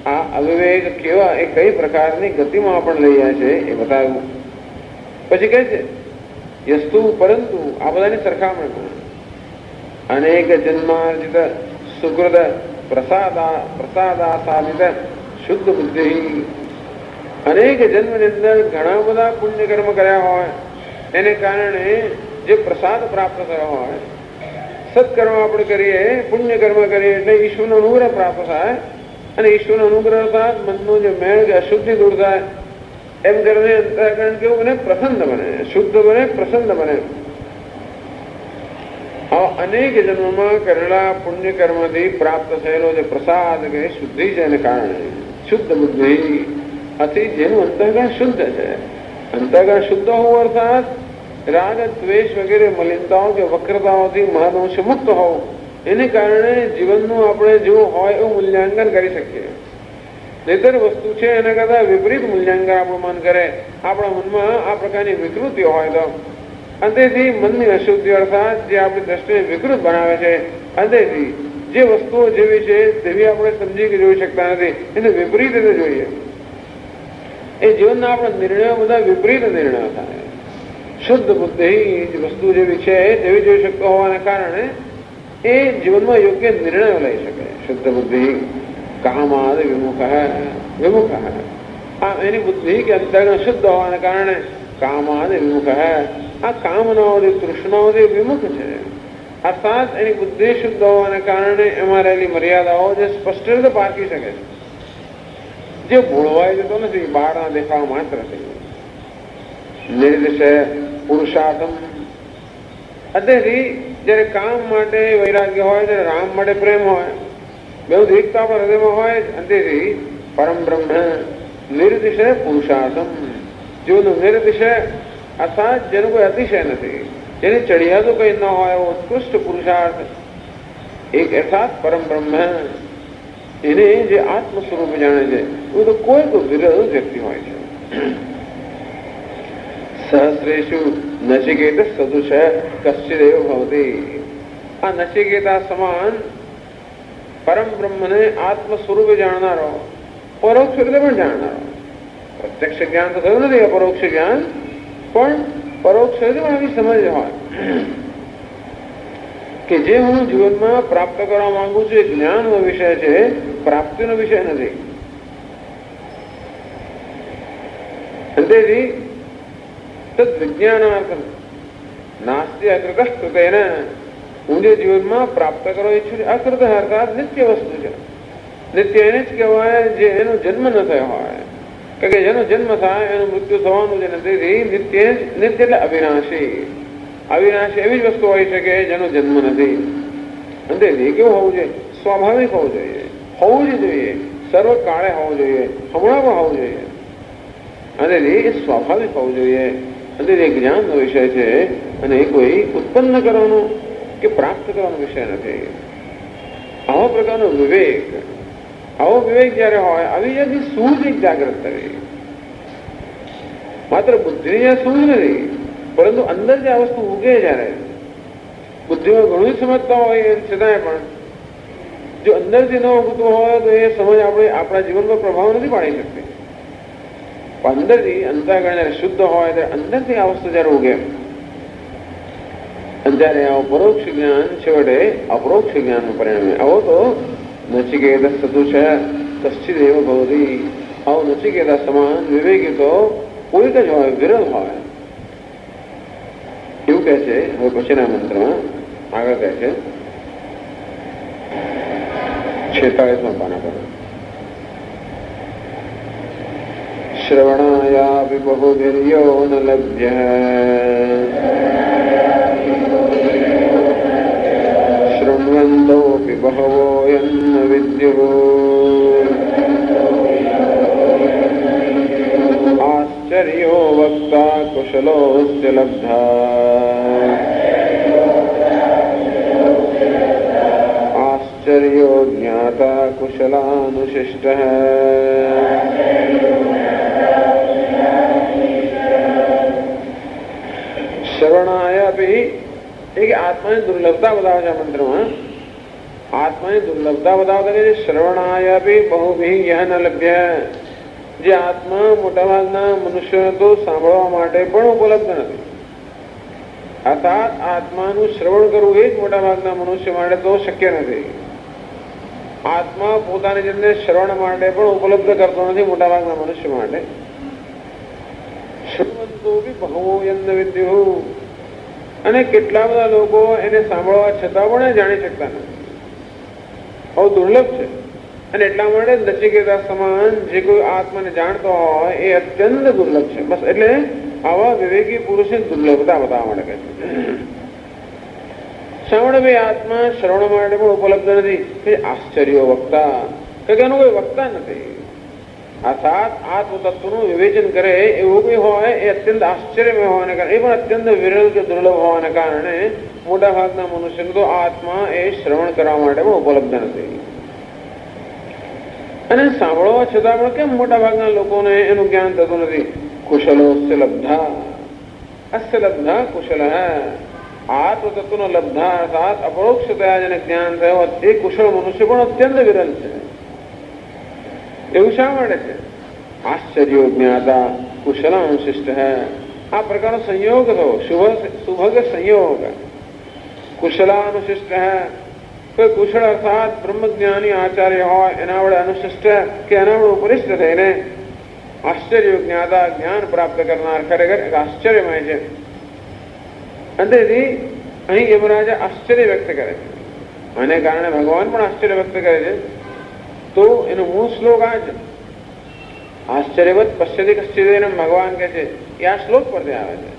આ અવિવેક કેવા એ કઈ પ્રકારની ગતિમાં પણ લઈ જાય છે એ બતાવ્યું. પછી કહે છે યસ્તુ પરંતુ આ બધાની સરખામણી અનેક જન્માર્જિત સુકૃત પ્રસાદા સાધિત શુદ્ધ બુદ્ધિ. અનેક જન્મની અંદર ઘણા બધા પુણ્ય કર્મ કર્યા હોય એને કારણે જે પ્રસાદ પ્રાપ્ત થયો હોય, સત્કર્મ આપણે કરીએ, પુણ્ય કર્મ કરીએ એટલે ઈશ્વરનો અનુગ્રહ પ્રાપ્ત થાય. અને ઈશ્વરનો અનુગ્રહ થાય મનનું જે મેળ કે અશુદ્ધિ દૂર થાય. એમ કરીને અંતઃકરણ કેવું બને? પ્રસન્ન બને, શુદ્ધ બને, પ્રસન્ન બને. અનેક જન્મમાં કરેલા પુણ્ય કર્મથી પ્રાપ્ત થયેલો જે પ્રસાદ કે શુદ્ધિ છે એને કારણે શુદ્ધ બુદ્ધિ આથી જેનું અંતઃકરણ શુદ્ધ છે, અંતઃકરણ શુદ્ધ હોવું અર્થાત રાગ દ્વેષ વગેરે મલિનતાઓ કે વક્રતાઓથી મહદંશ મુક્ત હોવું, એને કારણે જીવનનું આપણે જેવું હોય એવું મૂલ્યાંકન કરી શકીએ. નહીતર વસ્તુ છે એના કરતા વિપરીત મૂલ્યાંકન આપણું મન કરે, આપણા મનમાં આ પ્રકારની વિકૃતિઓ હોય તો અંતેથી મનની અશુદ્ધિ અર્થાત જે આપણી દ્રષ્ટિને વિકૃત બનાવે છે, અંતેથી જે વસ્તુઓ જેવી છે તેવી આપણે સમજી કે જોઈ શકતા નથી, એને વિપરીત રીતે જોઈએ. એ જીવનના આપણા નિર્ણયો બધા વિપરીત નિર્ણયો થાય. શુદ્ધ બુદ્ધિ વસ્તુ જેવી છે તેવી જોઈ શકતો હોવાને કારણે એ જીવનમાં યોગ્ય નિર્ણયો લઈ શકે. શુદ્ધ બુદ્ધિ કામાદ વિમુખ વિમુખ આ એની બુદ્ધિ કે અંતર્ગત શુદ્ધ હોવાને કારણે કામાદ વિમુખ આ કામનાઓથી તૃષ્ણાઓથી વિમુખ છે. અર્થાત એની બુદ્ધિ શુદ્ધ હોવાને કારણે એમાં રહેલી મર્યાદાઓ જે સ્પષ્ટ રીતે પારખી શકે છે, જે ભૂળવાઈ જતો નથી બહારના દેખાવ માત્ર છે. નિર્દિશ પુરુષાર્થમ અત્યારથી જયારે કામ માટે વૈરાગ્ય હોય ત્યારે રામ માટે પ્રેમ હોય, બે એકતા આપણા હૃદયમાં હોય. અંતેથી પરમ બ્રહ્મ નિર્દિશ પુરુષાર્થમ, જેનું નિર્દિશ અર્થાત જેનું કોઈ અતિશય નથી, જેની ચડિયાતું કઈ ન હોય એવો ઉત્કૃષ્ટ પુરુષાર્થ એક અર્થાત પરમ બ્રહ્મ, એને જે આત્મ સ્વરૂપ જાણે છે એવું તો કોઈ વિરલ વ્યક્તિ હોય છે. સહસ્રેશુ નચિકેત સદુષ કશ્ચિદેવ ભવતી. આ નચિકેતા સમાન પરમ બ્રહ્મને આત્મ સ્વરૂપે જાણનારો, પરોક્ષ રીતે પણ જાણનારો. પ્રત્યક્ષ જ્ઞાન તો થયું નથી, અપરોક્ષ જ્ઞાન પણ પરોક્ષ રીતે પણ આવી સમજ હોય કે જે હું જીવનમાં પ્રાપ્ત કરવા માંગુ છું એ જ્ઞાનનો વિષય છે, પ્રાપ્તિનો વિષય નથી. અંતેથી તદ વિજ્ઞાનાર્થમ નાસ્તિ અકૃત કૃતેન, હું જે જીવનમાં પ્રાપ્ત કરવા ઈચ્છું છું અકૃત અર્થાત નિત્ય વસ્તુ છે. નિત્ય એને જ કહેવાય જે એનો જન્મ ન થયો હોય, કે જેનો જન્મ થાય એનું મૃત્યુ થવાનું છે નથી. નિત્ય એટલે અવિનાશી. અવિનાશી એવી જ વસ્તુ હોય છે કે જેનો જન્મ નથી. અંતેથી કેવું હોવું જોઈએ? સ્વાભાવિક હોવું જોઈએ, હોવું જ જોઈએ, સર્વકાળે હોવું જોઈએ, હમણાં પણ હોવું જોઈએ. અંતેથી એ સ્વાભાવિક હોવું જોઈએ. અંતેથી એ જ્ઞાનનો વિષય છે અને એ કોઈ ઉત્પન્ન કરવાનો કે પ્રાપ્ત કરવાનો વિષય નથી. આવો પ્રકારનો વિવેક, આવો વિવેક જયારે હોય, આવી જાતની સૂઝ એક જાગૃત થવી. માત્ર બુદ્ધિની આ સૂઝ નથી, પરંતુ અંદર જે આ વસ્તુ ઉગે જયારે બુદ્ધિમાં ઘણું સમજતા હોય છતાંય પણ જો અંદરથી ન ઉગતું હોય તો એ સમજ આપણે આપણા જીવન પર પ્રભાવ નથી પાડી શકતી. અંદરથી અંતઃકરણ જયારે શુદ્ધ હોય ત્યારે અંદરથી આ વસ્તુ જયારે ઉગે, જ્યારે આવો પરોક્ષ જ્ઞાન છેવટે અપરોક્ષ જ્ઞાનનું પરિણામે. આવો તો નચિકેત સદુષ કશ્ચિદેવ ભવતી. આવો નચિકેતા સમાન વિવેકી તો કોઈક જ હોય, વિરલ હોય. એવું કહે છે. હવે પછીના મંત્રમાં આગળ કહે છે 46મા પાના પર શ્રવણાયાપિ બહુભિર્યો ન લભ્યઃ શૃણ્વन्तોऽપि બહવો યન્ન વિદ્યુઃ આશ્ચર્યો વક્તા કુશલોऽસ્ય લબ્ધઃ આશ્ચર્યો જ્ઞાતા કુશલાનુશિષ્ટઃ શ્રવણાય અપી એ કે આત્માની દુર્લભતા બતાવે છે આ મંત્રમાં. આત્માની દુર્લભતા બતાવતા કે શ્રવણાય અપી બહુભિઃ યહ ન લભ્ય. જે આત્મા મોટાભાગના મનુષ્યોને તો સાંભળવા માટે પણ ઉપલબ્ધ નથી. અર્થાત આત્માનું શ્રવણ કરવું એ જ મોટાભાગના મનુષ્ય માટે તો શક્ય નથી. આત્મા પોતાની જાતને શ્રવણ માટે પણ ઉપલબ્ધ કરતો નથી મોટાભાગના મનુષ્ય માટે. અને કેટલા બધા લોકો એને સાંભળવા છતાં પણ જાણી શકતા નથી. બહુ દુર્લભ છે. અને એટલા માટે નચિકેતા સમાન જે કોઈ આત્માને જાણતો હોય એ અત્યંત દુર્લભ છે. બસ એટલે આવા વિવેકી પુરુષની દુર્લભતા બતાવવા માટે કહે છે. શ્રવણ ભાઈ આત્મા શ્રવણ માટે પણ ઉપલબ્ધ નથી. આશ્ચર્યો વક્તા, કે એનો કોઈ વક્તા નથી. અર્થાત આત્મતત્વનું વિવેચન કરે એવું બી હોય એ અત્યંત આશ્ચર્યમય હોવાને કારણે, એ પણ અત્યંત વિરલ કે દુર્લભ હોવાને કારણે મોટા ભાગના મનુષ્યનું તો આત્મા એ શ્રવણ કરવા માટે પણ ઉપલબ્ધ નથી. અને સાંભળવા છતાં પણ કેમ મોટા ભાગના લોકોને એનું જ્ઞાન થતું નથી? કુશલોસ્ય લબ્ધા અસ્ય લબ્ધા કુશલ આત્મતત્વનો લબ્ધા અર્થાત અપરોક્ષતયા જેને જ્ઞાન થયો એ કુશળ મનુષ્ય પણ અત્યંત વિરલ છે. એવું શા માટે છે? આશ્ચર્યો જ્ઞાતા કુશલામ શિષ્ટ આ પ્રકારનો સંયોગ થયો, શુભગ સંયોગ. કુશલાનુશિષ્ટ કોઈ કુશળ અર્થાત બ્રહ્મજ્ઞાની આચાર્ય હોય એના વડે અનુશિષ્ટ કે એના વડે ઉપરિષ્ઠ થઈને આશ્ચર્ય જ્ઞાતા જ્ઞાન પ્રાપ્ત કરનાર ખરેખર એક આશ્ચર્યમય છે. અંતેથી અહીં યમરાજા આશ્ચર્ય વ્યક્ત કરે છે, આને કારણે ભગવાન પણ આશ્ચર્ય વ્યક્ત કરે છે. તો એનો મૂળ શ્લોક આ છે, આશ્ચર્યવત પશ્યતિ કશ્ચિદેનમ. ભગવાન કહે છે એ આ શ્લોક પરથી આવે છે.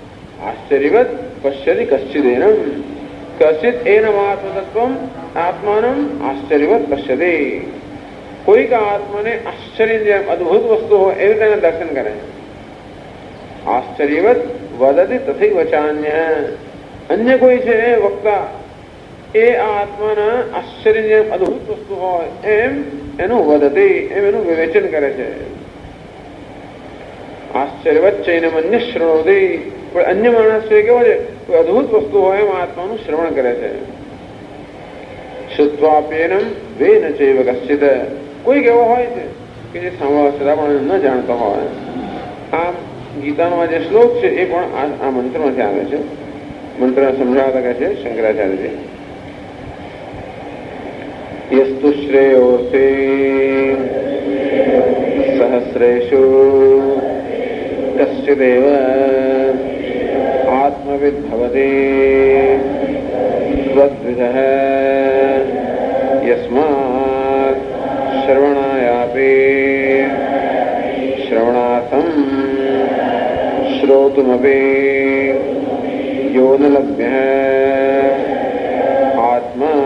આશ્ચર્યવત પશ્યતિ કશ્ચિદેનમ કશ્ચિત એનમ આત્મતત્વમ આત્માનમ આશ્ચર્યવત પશ્યતિ. કોઈક આત્માને આશ્ચર્ય જેમ અદભુત વસ્તુ હોય એવી તેને દર્શન કરે છે. આશ્ચર્યવત વદતિ તથૈ વચાન્ય. અન્ય કોઈ છે વક્તા એ આ આત્માના આશ્ચર્ય જેમ અદભુત વસ્તુ હોય એમ એનું વદતિ, એમ એનું વિવેચન કરે છે. આશ્ચર્યવત ચૈનમ અન્ય શ્રણોતિ. કોઈ અન્ય માણસ છે કેવો છે, કોઈ અદભુત વસ્તુ હોય એમ આત્માનું શ્રવણ કરે છે. શ્રુત્વાપ્યેનમ વેન ચૈવ કશ્ચિત. કોઈક એવો હોય છે કે જે સાંભળવા છતાં પણ ન જાણતો હોય. આમ ગીતાનો આ જે શ્લોક છે એ પણ આ મંત્રમાંથી આવે છે. મંત્ર સમજાવતા કહે છે શંકરાચાર્યજી, યસ્તુ શ્રેયોર્થે સહસ્રેષુ કશ્ચિદેવ આત્મવિદ ભવતિ ત્વદ્વિદઃ યસ્માत् શ્રવણાયાપી શ્રવણાર્થમ શ્રોતુમપી યો ન લભ્યઃ આત્મા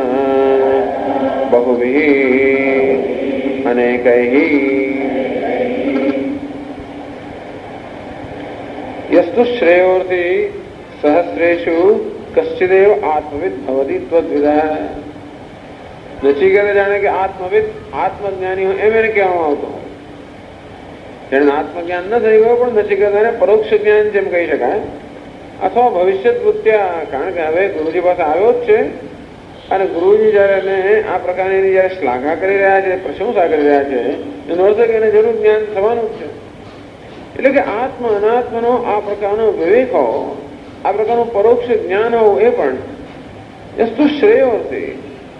બહુભિઃ અનેકૈઃ. યસ્તુ શ્રેયોર્થી સહસ્રેષુ કશ્ચિદેવ આત્મવિદ ભવતિ ત્વદ્વિદઃ. નચિકેતા જાણે કે આત્મવિદ આત્મજ્ઞાની હોય એમ એને કહેવામાં આવતો હોય. જેને આત્મજ્ઞાન ન થઈ ગયો પણ નચિકેતાને પરોક્ષ જ્ઞાન જેમ કહી શકાય, અથવા ભવિષ્યત વૃત્યા. કારણ કે હવે ગુરુજી પાસે આવ્યો જ છે અને ગુરુજી જયારે એને આ પ્રકારની જયારે શ્લાઘા કરી રહ્યા છે, પ્રશંસા કરી રહ્યા છે, એનો અર્થ કે એને જરૂર જ્ઞાન થવાનું જ છે. એટલે કે આત્મ અનાત્મનો આ પ્રકારનો વિવેક હોવો, આ પ્રકારનું પરોક્ષ જ્ઞાન હોવું એ પણ યસ્તુ શ્રેયોર્થી.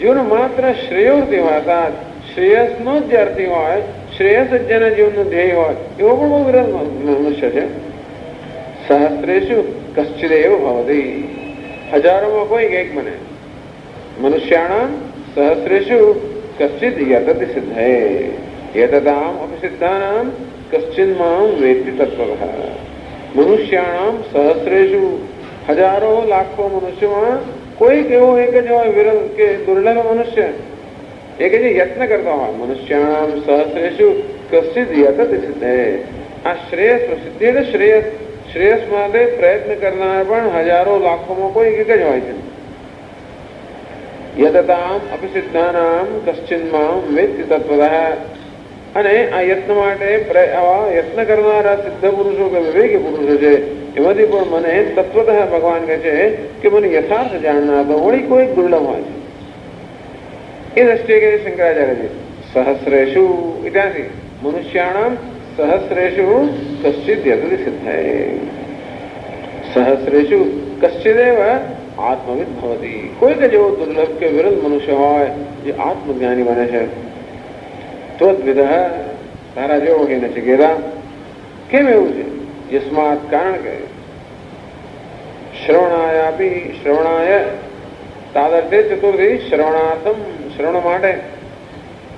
જીવન માત્ર શ્રેયોર્થી હોય, અર્થાત શ્રેયસનો જ અર્થી હોય, શ્રેયસ જ જેના જીવનનું ધ્યેય હોય એવો પણ બહુ વિરલ મનુષ્ય છે. સહસ્રેષુ કશ્ચિદેવ ભવતિ. હજારોમાં કોઈ એક બને. મનુષ્યાણામ સહસ્રેષુ કશ્ચિદ યતતિ સિદ્ધે યતતામ અપસિદ્ધાનામ કશ્ચિન મામ વેત્તિ તત્વતઃ. મનુષ્યાણામ સહસ્રેષુ હજારો લાખો મનુષ્યમાં કોઈક એવો એક જ હોય વિરલ કે દુર્લભ મનુષ્ય, એક જે યત્ન કરતા હોય. મનુષ્યાણામ સહસ્રેષુ કશ્ચિદ યતતિ સિદ્ધે. આ શ્રેયસ સિદ્ધિ એટલે શ્રેયસ, શ્રેયસ માટે પ્રયત્ન કરનાર પણ હજારો લાખોમાં કોઈ એક જ હોય છે. યતતામ અપિસિદ્ધાનામ કશ્ચિન મામ વેત્તિ તત્વતઃ. અને આ યત્ન માટે આવા યત્ન કરનારા સિદ્ધ પુરુષો કે વિવેકી પુરુષો છે એમાંથી પણ મને તત્વતઃ ભગવાન કહે છે કે મને યથાર્થ જાણનાર તો વળી કોઈ દુર્લભ હોય છે. એ દ્રષ્ટિએ કહે શંકરાચાર્યજી સહસ્રેષુ ત્યાંથી મનુષ્યાણામ સહસ્રેષુ કશ્ચિદ યતતિ સિદ્ધે. સહસ્રેષુ કશ્ચિદેવ આત્મવિદ ભવતિ. કોઈક જેવો દુર્લભ કે વિરલ મનુષ્ય હોય જે આત્મજ્ઞાની બને છે. ત્વદ્વિદઃ. તારા જેવો કે નચિકેતા. કેમ એવું છે? યસ્માત. કારણ કે શ્રવણાયાપી. શ્રવણાય તાદર્થે ચતુર્થી. શ્રવણાર્થમ. શ્રવણ માટે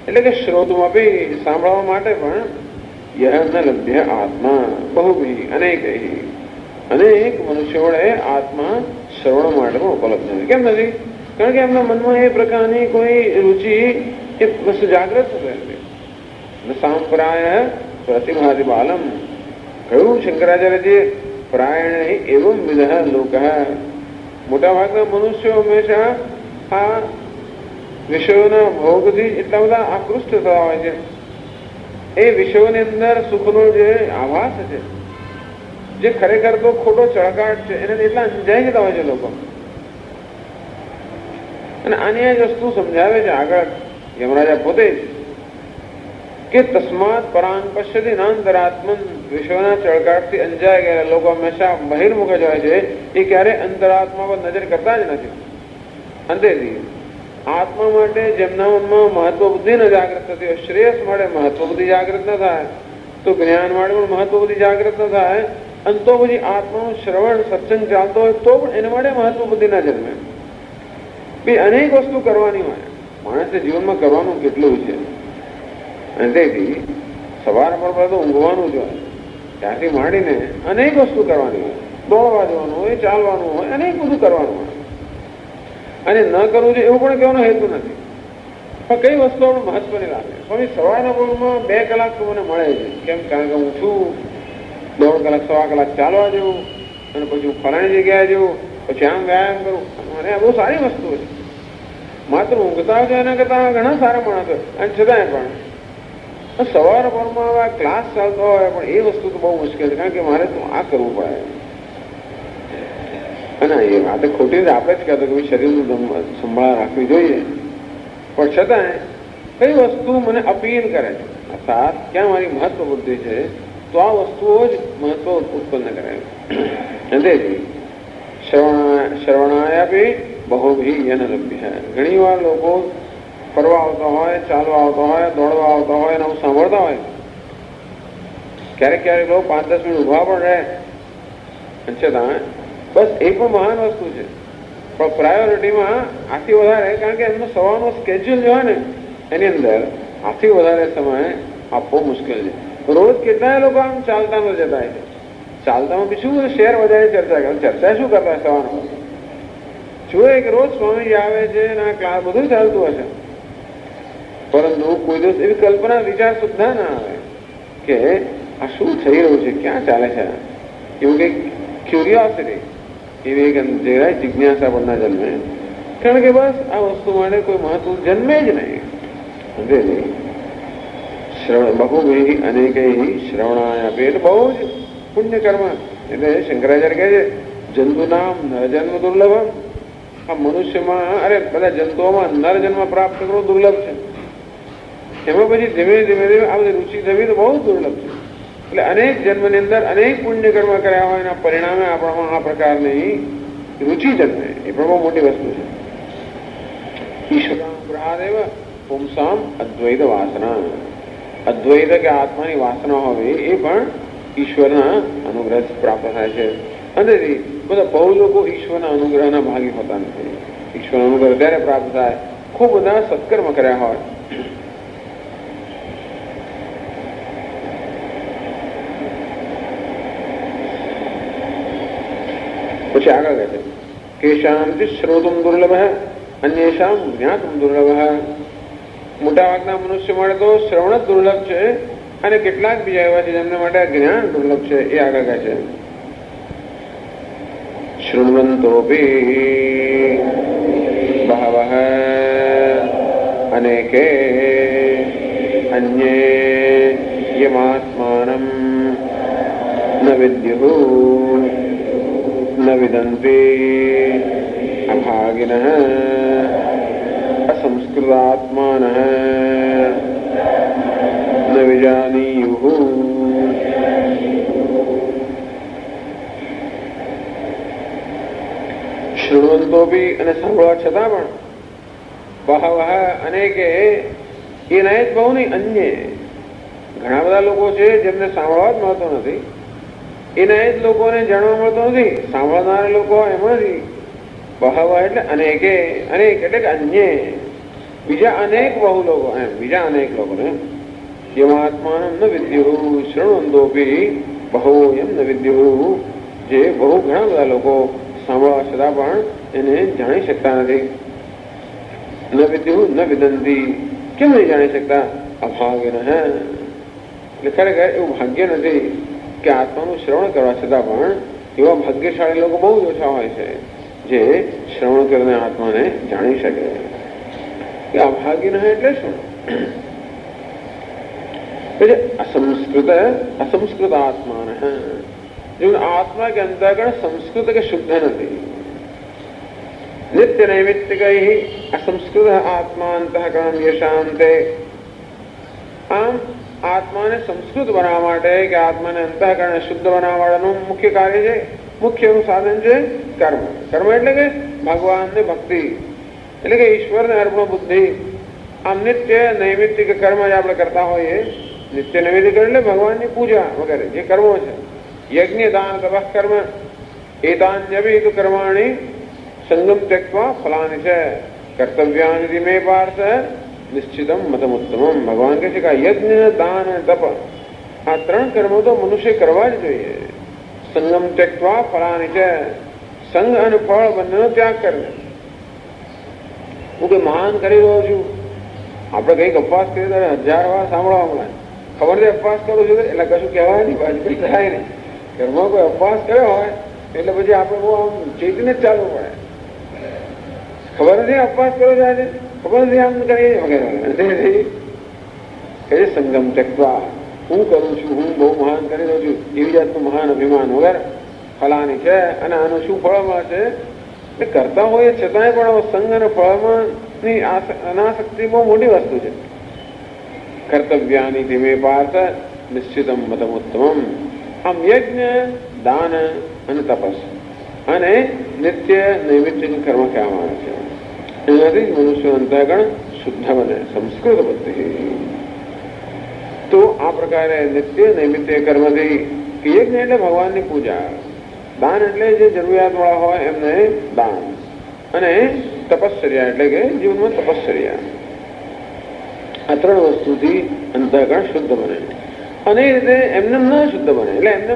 એટલે કે શ્રોતુમ અપી. સાંભળવા માટે પણ યહ ન લભ્ય આત્મા બહુભિઃ અનેકૈઃ. અનેક મનુષ્યો વડે આત્મા શ્રવણ માટે પણ ઉપલબ્ધ નથી. કેમ નથી? કારણ કે એમના મનમાં એ પ્રકારની કોઈ રુચિ એ વસ્તુ જાગ્રત નથી. સાંપ્રાય પ્રતિભાતિ બાલમ કહ્યું શંકરાચાર્યજી પ્રાયણ એવમ વિધ લોક. મોટા ભાગના મનુષ્યો હંમેશા આ વિષયોના ભોગથી એટલા બધા આકૃષ્ટ થતા હોય છે. એ વિષયોની અંદર સુખનો જે આભાસ છે, જે ખરેખર તો ખોટો ચળકાટ છે, એને એટલા અંજાઈ જતા હોય છે લોકો. અને આની જ વસ્તુ સમજાવે છે આગળ યમરાજા પોતે જ કે તસ્માત પરાંગ પશ્યતિ નાંતરાત્મન. વિશ્વના ચળકાટથી અંજાઈ ગયેલા લોકો હંમેશા બહિર્મુખ જ હોય છે. એ ક્યારે અંતરાત્મા પર નજર કરતા જ નથી. અંતેથી આત્મા માટે જેમના મનમાં મહત્વ બુદ્ધિ ન જાગૃત થતી હોય, શ્રેયસ માટે મહત્વ બુદ્ધિ જાગૃત ન થાય, તો જ્ઞાન માટે પણ મહત્વ બુદ્ધિ જાગૃત ન થાય, અને તો પછી આત્માનું શ્રવણ સત્સંગ ચાલતો હોય તો પણ એના માટે મહત્વ બુદ્ધિ ના જન્મે. બી અનેક વસ્તુ કરવાની હોય. માણસને જીવનમાં કરવાનું કેટલું છે. અને તેથી સવાર પર તો ઊંઘવાનું જ હોય, ત્યાંથી માંડીને અનેક વસ્તુ કરવાની હોય. દોડવા જવાનું હોય, ચાલવાનું હોય, અનેક બધું કરવાનું હોય. અને ન કરવું જોઈએ એવું પણ કહેવાનો હેતુ નથી, પણ કઈ વસ્તુ આપણે મહત્વની લાગે. સ્વામી સવારના પરમાં 2 કલાક તો મને મળે છે. કેમ? કારણ કે હું છું 1.5 કલાક 1.25 કલાક ચાલવા જેવું, અને પછી હું ફલાણી જગ્યાએ જવું, પછી આમ વ્યાયામ કરું. અને આ બહુ સારી વસ્તુ છે. માત્ર ઊંઘતા છે એના કરતા ઘણા સારા માણસો, અને છતાંય પણ સવાર પરમાં ક્લાસ ચાલતો હોય પણ એ વસ્તુ તો બહુ મુશ્કેલ છે. કારણ કે મારે તો આ કરવું પડે. અને એ વાત ખોટી રીતે આપણે જ કહેતો કે શરીરનું સંભાળ રાખવી જોઈએ, પણ છતાંય કઈ વસ્તુ મને અપીલ કરે છે, અર્થાત ક્યાં મારી મહત્વ બુદ્ધિ છે, તો આ વસ્તુઓ જ મહત્વ ઉત્પન્ન કરે. તેથી શ્રવણાય બી બહુભી યનલભ્ય. ઘણી વાર લોકો ફરવા આવતા હોય, ચાલવા આવતા હોય, દોડવા આવતા હોય, અને આવું સાંભળતા હોય. ક્યારેક ક્યારેક લોકો 5-10 મિનિટ ઉભા પણ રહે. છતાં બસ એ પણ મહાન વસ્તુ છે, પણ પ્રાયોરિટીમાં આથી વધારે, કારણ કે એમનો સવારનો સ્કેડ્યુલ જે હોય ને એની અંદર આથી વધારે સમય આપવો મુશ્કેલ છે. રોજ કેટલાય લોકો આમ ચાલતા ન જતા છે. ચાલતામાં બી શું શેર વધારે ચર્ચા કરે. ચર્ચા શું કરતા સવારમાં? જોઈએ કે રોજ સ્વામીજી આવે છે અને આ ક્લાસ બધું ચાલતું હશે, પરંતુ કોઈ દિવસ એવી કલ્પના વિચાર સુદ્ધા ના આવે કે આ શું થઈ રહ્યું છે, ક્યાં ચાલે છે. એવું કંઈક ક્યુરિયોસિટી, એવી એક જરાય જિજ્ઞાસા પણ ના જન્મે. કારણ કે બસ આ વસ્તુ માટે કોઈ મહત્વ જન્મે જ નહીં. બહુભી અનેકૈ શ્રવણાય આપે એટલે બહુ જ પુણ્ય કર્મ. એટલે શંકરાચાર્ય કહે છે જંતુ નામ નરજન્મ દુર્લભમ. આ મનુષ્યમાં, અરે બધા જંતુઓમાં નરજન્મ પ્રાપ્ત કરવો દુર્લભ છે. એમાં પછી ધીમે ધીમે આ બધી રુચિ થવી તો બહુ દુર્લભ છે. એટલે અનેક જન્મની અંદર અનેક પુણ્ય કર્મ કર્યા હોય એના પરિણામે આપણામાં આ પ્રકારની રુચિ જન્મે. એ પણ બહુ મોટી વસ્તુ છે. ઈશ્વરામ ગ્રહાદેવ પુંસામ અદ્વૈત વાસના. અદ્વૈત કે આત્માની વાસના હોય એ પણ ઈશ્વરના અનુગ્રહ પ્રાપ્ત થાય છે. અને બધા બહુ લોકો ઈશ્વરના અનુગ્રહના ભાગી હોતા નથી. ઈશ્વરનો અનુગ્રહ ત્યારે પ્રાપ્ત થાય ખૂબ બધા સત્કર્મ કર્યા હોય. પછી આગળ કહે છે કેશાંતિ શ્રોતુમ દુર્લભ અન્યેષામ જ્ઞાતુમ દુર્લભ. મોટા ભાગના મનુષ્ય માટે તો શ્રવણ જ દુર્લભ છે, અને કેટલાક બીજા એવા છે જેમના માટે જ્ઞાન દુર્લભ છે. એ આગળ કહે છે શૃણવંતોપી બહવઃ અનેકે અન્યે યમાત્માનં ન વિદ્યુઃ ન વિદન્તિ અભાગિનઃ અસંસ્કૃતાત્માનઃ ન વિજાનીયુઃ. શૃણવંતો બી અને સાંભળવા છતાં પણ બહવઃ અનેકે, એ નહીં જ બહુ નહીં, અન્ય ઘણા બધા લોકો છે જેમને સાંભળવા જ મળતો નથી. એના જ લોકોને જાણવા મળતો નથી. સાંભળનારા લોકો એમાંથી બહવ એટલે અનેકે, અનેક એટલે કે અન્ય બીજા અનેક બહુ લોકો, એમ બીજા અનેક લોકોને યમાત્માન ન વિદ્યુઃ શૃણવંતોપી બહુ એમ ન વિદ્યુઃ. જે બહુ ઘણા બધા લોકો સાંભળવા છતાં પણ એને જાણી શકતા નથી. ન વિદ્યુઃ ન વિદંતી. કેમ નહીં જાણી શકતા? અભાગિનઃ એટલે ખરેખર એવું ભાગ્ય નથી કે આત્માનું શ્રવણ કરવા છતાં પણ એવા ભાગ્યશાળી લોકો બહુ જ ઓછા હોય છે જે શ્રવણ કરીને આત્માને જાણી શકે. કે અભાગ્ય નહીં એટલે શું? असंस्कृत आत्मा जो आत्मा के अंतःकरण संस्कृत के शुद्ध नहीं. नित्य नैमित्तिक ही असंस्कृत आत्मा अंतःकरण यशांते. आम आत्मा ने संस्कृत बनावा माटे के आत्मा ने अंतःकरण शुद्ध बनावाનું मुख्य कार्य છે, मुख्य साधन છે કર્મ. કર્મ એટલે કે ભગવાનને ભક્તિ, એટલે કે ઈશ્વરને અર્પણ બુદ્ધિ. આમ નિત્ય નૈમિત્તિક કર્મ જે આપણે કરતા હોઈએ, નિત્ય નૈમિત્તિક એટલે ભગવાનની પૂજા વગેરે જે કર્મો છે, યજ્ઞ દાન તપઃ કર્મ, એતાન્યપી તુ કર્માણિ સંગમ ત્યક્ત્વા ફલાનિ છે કર્તવ્યાનિ મે પાર્થ નિશ્ચિતમ મતમુત્તમમ. ભગવાન કહે છે કે યજ્ઞ દાન તપ આ ત્રણ કર્મો તો મનુષ્ય કરવા જ જોઈએ. સંગમ ત્યક્ત્વા ફલાનિ છે, સંગ અને ફળ બંનેનો ત્યાગ કરે. હું કે મહાન કરી રહ્યો છું, આપણે કઈક અપવાસ કરીએ ત્યારે 1000 વાર સાંભળવા મળે. ખબર છે અપવાસ કરું છું એટલે કશું કહેવાય નહીં, બાજુ કઈ થાય નહીં. ઘરમાં કોઈ અપવાસ કર્યો હોય એટલે પછી આપણે બહુ આમ ચેતીને જ ચાલવું પડે. ખબર નથી અપવાસ કર્યો છે આજે, ખબર નથી આમ કરીએ વગેરે વગેરે. સંગમ ત્યક્ત્વા, હું કરું છું, હું બહુ મહાન કરી રહ્યો છું, એવી જાતનું મહાન અભિમાન વગેરે ફલાની છે અને આનું શું ફળમાં છે એ કરતા હોય છતાંય પણ સંગ અને ફળમાં ની અનાસક્તિ બહુ મોટી વસ્તુ છે. કર્તવ્યાની ધીમે પાર્થ નિશ્ચિતમ મતમુત્તમમ. આમ યજ્ઞ દાન અને તપસ અને નિત્ય નૈમિત્તિક કર્મ કહેવામાં આવે છે. એનાથી જ મનુષ્ય અંતઃકરણ શુદ્ધ બને, સંસ્કૃત બુદ્ધિ. તો આ પ્રકારે નિત્ય નૈમિત્ય કર્મથી, યજ્ઞ એટલે ભગવાનની પૂજા, દાન એટલે જે જરૂરિયાત વાળા હોય એમને દાન, અને તપશ્ચર્યા એટલે કે જીવનમાં તપશ્ચર્યા. આ ત્રણ વસ્તુથી અંતઃકરણ શુદ્ધ બને. અને એ રીતે એમને ન શુદ્ધ બને એટલે એમને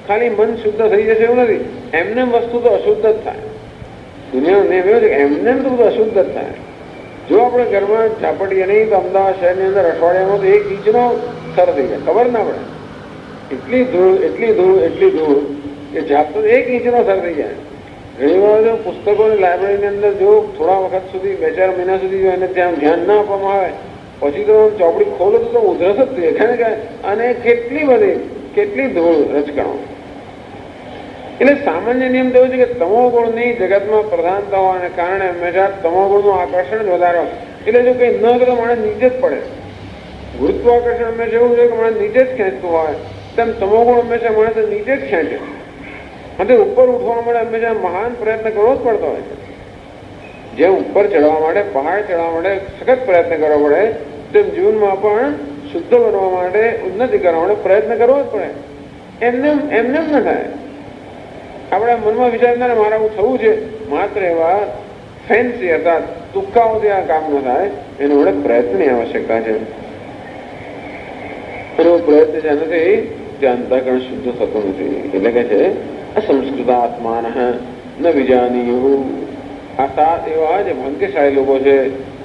ખાલી મન શુદ્ધ થઈ જશે એવું નથી. એમને વસ્તુ તો અશુદ્ધ જ થાય. દુનિયાનો નિયમ એવો છે કે એમને તો બધું અશુદ્ધ જ થાય. જો આપણે ઘરમાં ઝાપટીએ નહીં તો અમદાવાદ શહેરની અંદર અઠવાડિયામાં તો 1 ઇંચનો સર થઈ જાય, ખબર ના પડે. એટલી ધૂળ કે ઝાપતો 1 ઇંચનો સર થઈ જાય. ઘણી વાર જો પુસ્તકોની લાઇબ્રેરીની અંદર જો થોડા વખત સુધી 2-4 મહિના સુધી જો એને ત્યાં ધ્યાન ના આપવામાં આવે પછી તો ચોપડી ખોલો તો ઉધરસ જ થઈ જાય. અને કેટલી ધૂળ રચકણો. એટલે સામાન્ય નિયમ તો એવું છે કે તમોગુણની જગતમાં પ્રધાનતા હોવાને કારણે હંમેશા તમોગુણનું આકર્ષણ જ વધારે. એટલે જો કંઈ ન કરે માણસ નીચે જ પડે. ગુરુત્વાકર્ષણ હંમેશા એવું છે કે માણસ નીચે જ ખેંચતું હોય, તેમ તમોગુણ હંમેશા માણસ નીચે જ ખેંચે. અને ઉપર ઉઠવા માટે હંમેશા મહાન પ્રયત્ન કરવો જ પડતો હોય છે. જેમ ઉપર ચડવા માટે, પહાડ ચડવા માટે સખત પ્રયત્ન કરવો પડે, તેમ જીવનમાં પણ શુદ્ધ બનવા માટે, ઉન્નતિ કરવા માટે પ્રયત્ન કરવો જ પડે. એમને ન થાય. આપણા મનમાં વિચારનાર મારા હું થવું છે, માત્ર એવા ફેન્સી હતા તુક્કાઓથી આ કામ ન થાય. એનો વડે પ્રયત્નની આવશ્યકતા છે. એનો પ્રયત્ન છે નથી તે અંતઃકરણ શુદ્ધ થતું નથી. એટલે કે છે અસંસ્કૃત આત્માન ન વિજાનીયું. આ 7 એવા જે ભાગ્યશાળી લોકો છે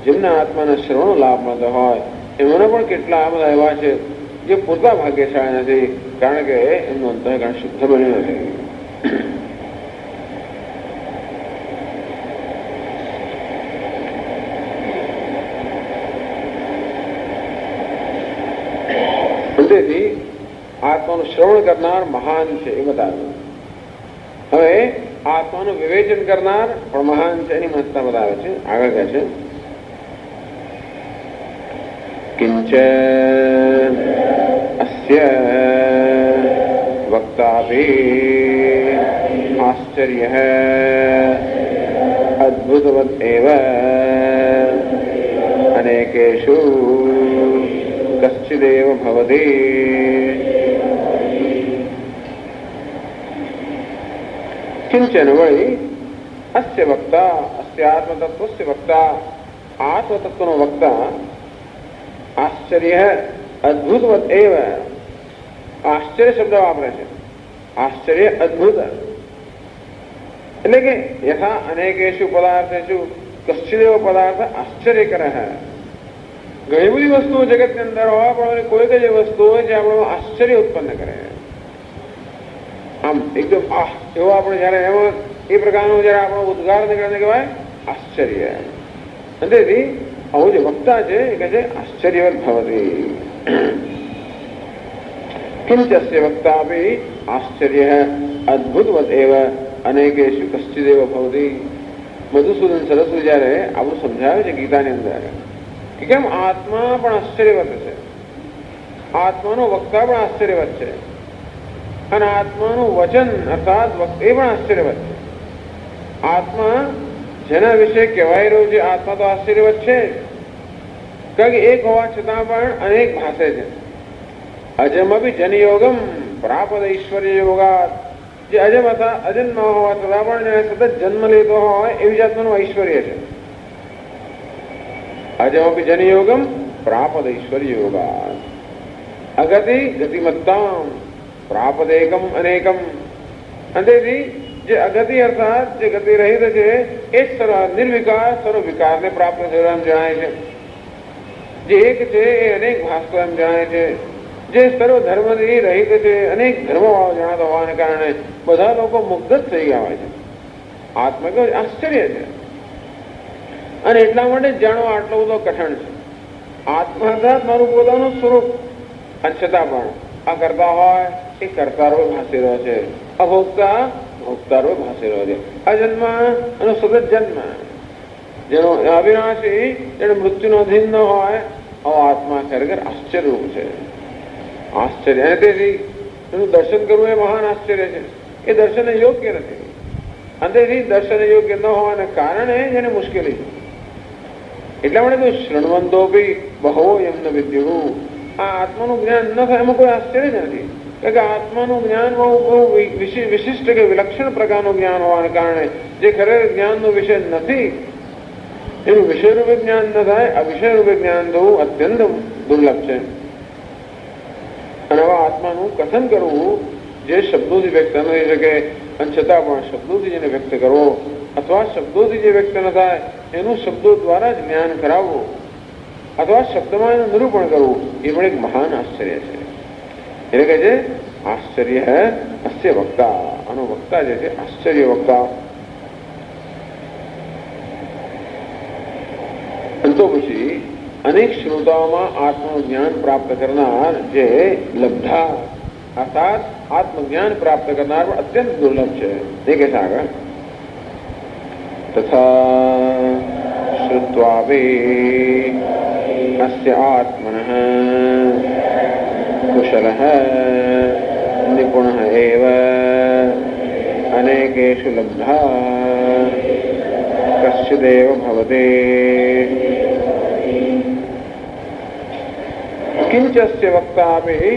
જેમના આત્માના શ્રવણ લાભ મળતો હોય, એમાંના પણ કેટલા બધા એવા છે જે પૂરતા ભાગ્યશાળી નથી, કારણ કે એમનું અંતઃકરણ શુદ્ધ બન્યું નથી. તેથી આત્માનું શ્રવણ કરનાર મહાન છે એ બતાવ્યું. હવે આત્માનું વિવેચન કરનાર પણ મહાન છે એની મહત્તા બતાવે છે. આગળ કહે છે કિંચ અસ્ય વક્તાભી આશ્ચર્ય અદ્ભુતવત એવ અનેકેષુ કશ્ચિદેવ ભવતી. કિંચન વળી અસ્ય વક્તા, અસ્ય આત્મતત્વસ્ય વક્તા, આત્મતત્વનો વક્તા આશ્ચર્ય અદ્ભુતવત એવ. આશ્ચર્ય શબ્દ વાપરે છે. આશ્ચર્ય અદ્ભુત એટલે કે યથા અનેકેષુ પદાર્થેષુ કશ્ચિદેવ પદાર્થ આશ્ચર્યકર. ઘણી બધી વસ્તુઓ જગતની અંદર હોય, પણ કોઈક જ વસ્તુ હોય જે આપણું આશ્ચર્ય ઉત્પન્ન કરે. આમ એકદમ એવો આપણે જયારે એમાં એ પ્રકારનો જયારે આપણો ઉદ્ગાર નીકળે કહેવાય આશ્ચર્ય. અને તેથી આવું જે વક્તા છે એ કહે છે આશ્ચર્યવત ભવતી. કિંચસ્ય વક્તા આપી આશ્ચર્ય અદભુતવત એવ અનેકેશુ કશ્ચિદેવ ભવતી. મધુસૂદન સરસ્વતી જયારે આપણું સમજાવે છે ગીતાની અંદર કે કેમ આત્મા પણ આશ્ચર્યવત છે, આત્માનો વક્તા પણ આશ્ચર્યવત છે, અને આત્માનું વચન અર્થાત એ પણ આશ્ચર્યવત છે. આત્મા જેના વિશે કહેવાય રહ્યું છે આત્મા તો આશ્ચર્યવત છે, કારણ કે એક હોવા છતાં પણ અનેક ભાષે છે. અજમપી જનયોગમ પ્રાપદ ઐશ્વર્ય યોગાત. જે અજમ હતા અજન્મ હોવા છતાં પણ જેને સતત જન્મ લેતો હોય એવી જાતનું ઐશ્વર્ય છે. અજમપી જનયોગમ પ્રાપદ ઐશ્વર્ય યોગાત. અગતિ ગતિમત્તામ પ્રાપદ એકમ અનેકમ. તેથી જે અગતિ અર્થાત જે ગતિ રહિત છે એ નિર્વિકાર સર્વ વિકારને પ્રાપ્ત થયો એમ જણાય છે. જે એક છે એ અનેક ભાસ્કર એમ જણાય છે. જે સર્વ ધર્મથી રહિત છે, અનેક ધર્મવાળો જણાતો હોવાને કારણે બધા લોકો મુગ્ધ જ થઈ ગયા હોય છે. આત્મા કેવું આશ્ચર્ય છે, અને એટલા માટે જ જાણવા આટલો બધો કઠણ છે. આત્મા અર્થાત મારું પોતાનું સ્વરૂપ, અને છતાં પણ આ કરતા હોય એ કરતારો ભાસી રહ્યો છે, અભોગતા ભોગતારો ભાસી રહ્યો છે. અજન્મ અને સતત જન્મ, જેનો અવિનાશી, જેનો મૃત્યુનો અધીન ન હોય, આવો આત્મા ખરેખર આશ્ચર્યરૂપ છે. આશ્ચર્ય. અને તેથી એનું દર્શન કરવું એ મહાન આશ્ચર્ય છે. એ દર્શન યોગ્ય નથી, અને તેથી દર્શન યોગ્ય ન હોવાને કારણે જેને મુશ્કેલી છે. એટલા માટે તો શૃણવંતો બી બહુ એમને વિદ્યું. આ આત્માનું જ્ઞાન ન થાય એમાં કોઈ આશ્ચર્ય જ નથી, કારણ કે આત્માનું જ્ઞાન બહુ વિશિષ્ટ કે વિલક્ષણ પ્રકારનું જ્ઞાન હોવાને કારણે જે ખરેખર જ્ઞાનનો વિષય નથી એનું વિષયરૂપે જ્ઞાન ન થાય, આ વિષયરૂપે જ્ઞાન થવું અત્યંત દુર્લભ છે. અને આવા આત્માનું કથન કરવું જે શબ્દોથી વ્યક્ત ન થઈ શકે, અને છતાં પણ શબ્દોથી જેને વ્યક્ત કરવો, અથવા શબ્દોથી જે વ્યક્ત ન થાય એનું શબ્દો દ્વારા જ જ્ઞાન કરાવવું, અથવા શબ્દમાં એનું નિરૂપણ કરવું, એ પણ એક મહાન આશ્ચર્ય છે. એટલે કે છે આશ્ચર્ય અસ્ય વક્તા. આનો વક્તા જે છે આશ્ચર્ય વક્તા. તો પછી અનેક શ્રોતાઓમાં આત્મનું જ્ઞાન પ્રાપ્ત કરનાર જે લબ્ધા અર્થાત આત્મજ્ઞાન પ્રાપ્ત કરનાર પણ અત્યંત દુર્લભ છે. એ કે છે આગળ તથા શ્રુત્વાપી અસ્ય આત્મનઃ કુશલઃ નિપુણઃ એવ અનેકેષુ લબ્ધા કશ્ચિદેવ ભવતે. કિંચસ્ય વક્તા આપી